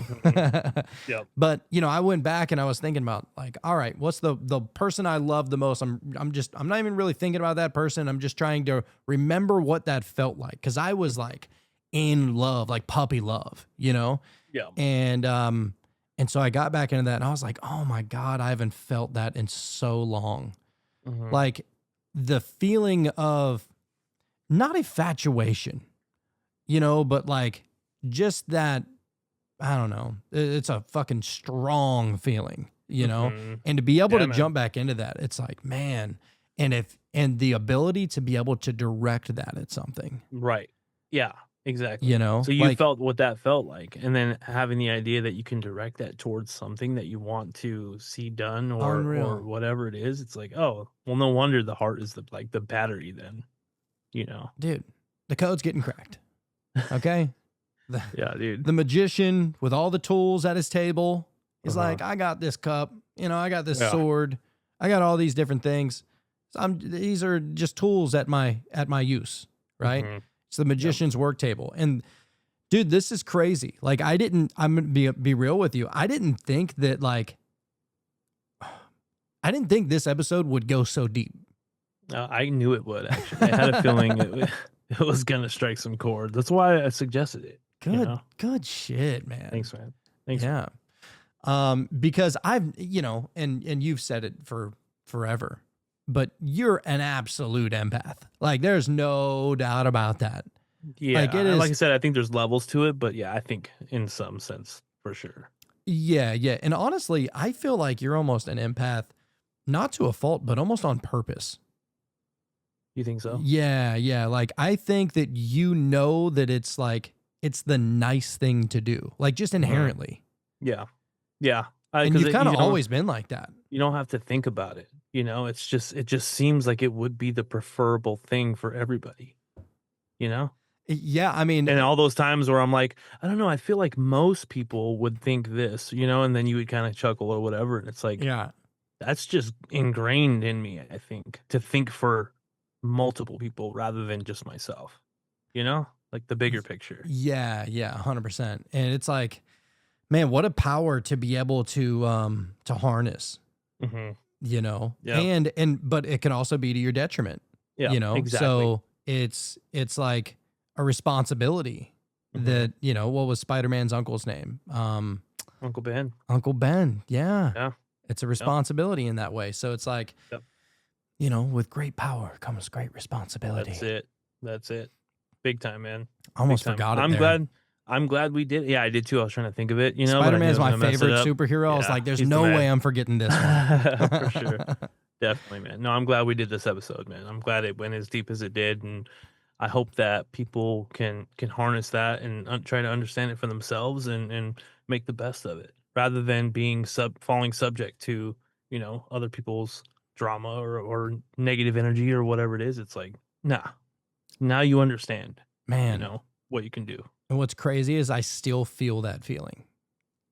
Yep. but you know, I went back and I was thinking about like, all right, what's the person I love the most? I'm not even really thinking about that person. I'm just trying to remember what that felt like. Cause I was like in love, like puppy love, you know? Yeah. And so I got back into that and I was like, oh my God, I haven't felt that in so long. Mhm. Like the feeling of not infatuation, you know, but like just that, I don't know, it's a fucking strong feeling, you know, Mhm. and to be able Yeah, to man. jump back into that, it's like, man, and the ability to be able to direct that at something, Right. Yeah, exactly. you know, So you like, felt what that felt like, and then having the idea that you can direct that towards something that you want to see done or Unreal. whatever it is, it's like, oh, well, no wonder the heart is the battery then, you know? dude, the code's getting cracked. Okay. Yeah, dude. The magician with all the tools at his table is Uh-huh. like, I got this cup, you know, I got this Yeah. sword, I got all these different things. So these are just tools at my use, right? Mhm. It's the magician's work table. And dude, this is crazy. Like I'm gonna be real with you. I didn't think this episode would go so deep. I knew it would, actually. I had a feeling it was gonna strike some chord. That's why I suggested it. you Good, know? good shit, man. Thanks, man. Thanks. man. Yeah. Because I've, you know, and you've said it for forever, but you're an absolute empath. Like there's no doubt about that. Yeah, Like, it and like is- I said, I think there's levels to it, but yeah, I think in some sense for sure. Yeah. Yeah. And honestly, I feel like you're almost an empath, not to a fault, but almost on purpose. You think so? Yeah. Like, I think that that it's like, it's the nice thing to do, like just inherently. Yeah. And 'Cause you've kind of you don't- always been like that. You don't have to think about it. It just seems like it would be the preferable thing for everybody. Yeah. I mean, And all those times where I'm like, I don't know, I feel like most people would think this, and then you would kind of chuckle or whatever. And it's like, yeah. that's just ingrained in me, I think, to think for multiple people rather than just myself, like the bigger picture. Yeah. 100%. And it's like, man, what a power to be able to harness, Mm-hmm. Yeah. But it can also be to your detriment, Yeah, exactly. So it's like a responsibility that, what was Spider-Man's uncle's name? Uncle Ben. Uncle Ben. Yeah. Yeah. It's a responsibility in that way. So it's like, Yep. With great power comes great responsibility. That's it. Big time, man. I almost Big time. forgot it. I'm glad we did. Yeah, I did too. I was trying to think of it, but I Spider-Man's knew I my was gonna mess it favorite up. superhero. I was Yeah, like, there's he's the no man. way I'm forgetting this one. For sure. Definitely, man. No, I'm glad we did this episode, man. I'm glad it went as deep as it did, and I hope that people can harness that and try to understand it for themselves and make the best of it, rather than being falling subject to other people's drama or negative energy or whatever it is. It's like, nah. Now you understand, Man. what you can do. And what's crazy is I still feel that feeling.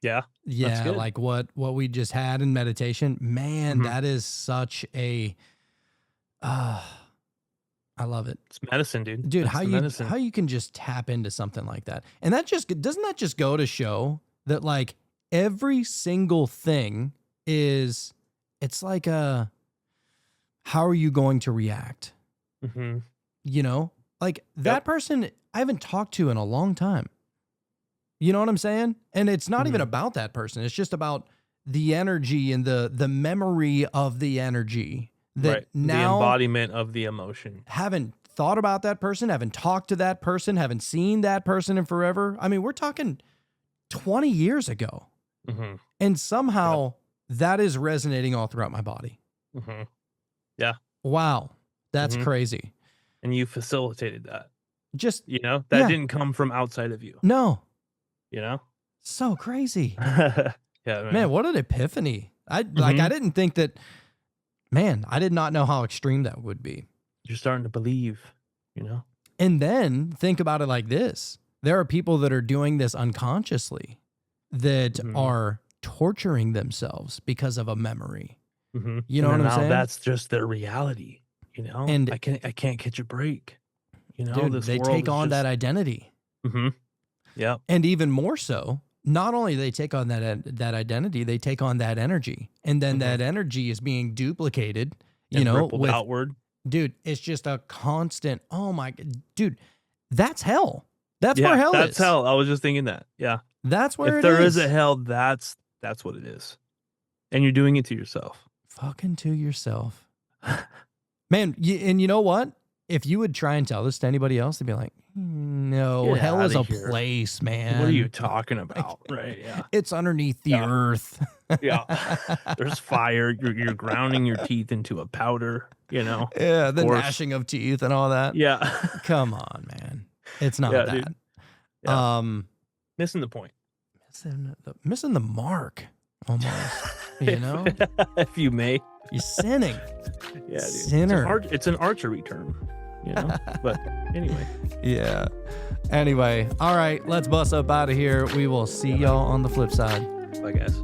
Yeah. Yeah, good. like what we just had in meditation, man, Mhm. that is such a I love it. It's medicine, dude. Dude, That's the medicine. how you can just tap into something like that. And doesn't that just go to show that like every single thing it's like how are you going to react? Mm-hmm. Like that person I haven't talked to in a long time. You know what I'm saying? And it's not even about that person. It's just about the energy and the memory of the energy that now the embodiment of the emotion. haven't thought about that person, haven't talked to that person, haven't seen that person in forever. I mean, we're talking 20 years ago. Mm-hmm. And somehow that is resonating all throughout my body. Mm-hmm. Wow. That's Mhm. crazy. And you facilitated that. Just, That Yeah. didn't come from outside of you. no, You know? so crazy. Yeah, Man, what an epiphany. I didn't think that, man, I did not know how extreme that would be. You're starting to believe, And then think about it like this. There are people that are doing this unconsciously that Mhm. are torturing themselves because of a memory. Mm-hmm. You know what I'm now saying? That's just their reality. And- I can't catch a break. Dude, this they world take is on that just- identity. Mm-hmm. Yeah. And even more so, not only they take on that identity, they take on that energy. And then Mhm. that energy is being duplicated, And rippled outward. dude, it's just a constant, oh my, dude, that's hell. That's where hell that's is. hell. I was just thinking that. Yeah. That's where If it there is. is a hell, that's what it is. And you're doing it to yourself. Fucking to yourself. Man, and you know what? If you would try and tell this to anybody else, they'd be like, no, Get hell is a outta here. place, man. What are you talking about? Right. Yeah. It's underneath the Yeah. earth. Yeah. There's fire. You're grounding your teeth into a powder, Yeah, the course. gnashing of teeth and all that. Yeah. Come on, man. It's not Yeah, that. dude. Yeah. Missing Missing the point. the mark almost. You know? If you may. You're sinning. Yeah, dude. Sinner. It's an archery term, But anyway. Yeah. Anyway, all right, let's bust up out of here. We will see y'all on the flip side. Bye, guys.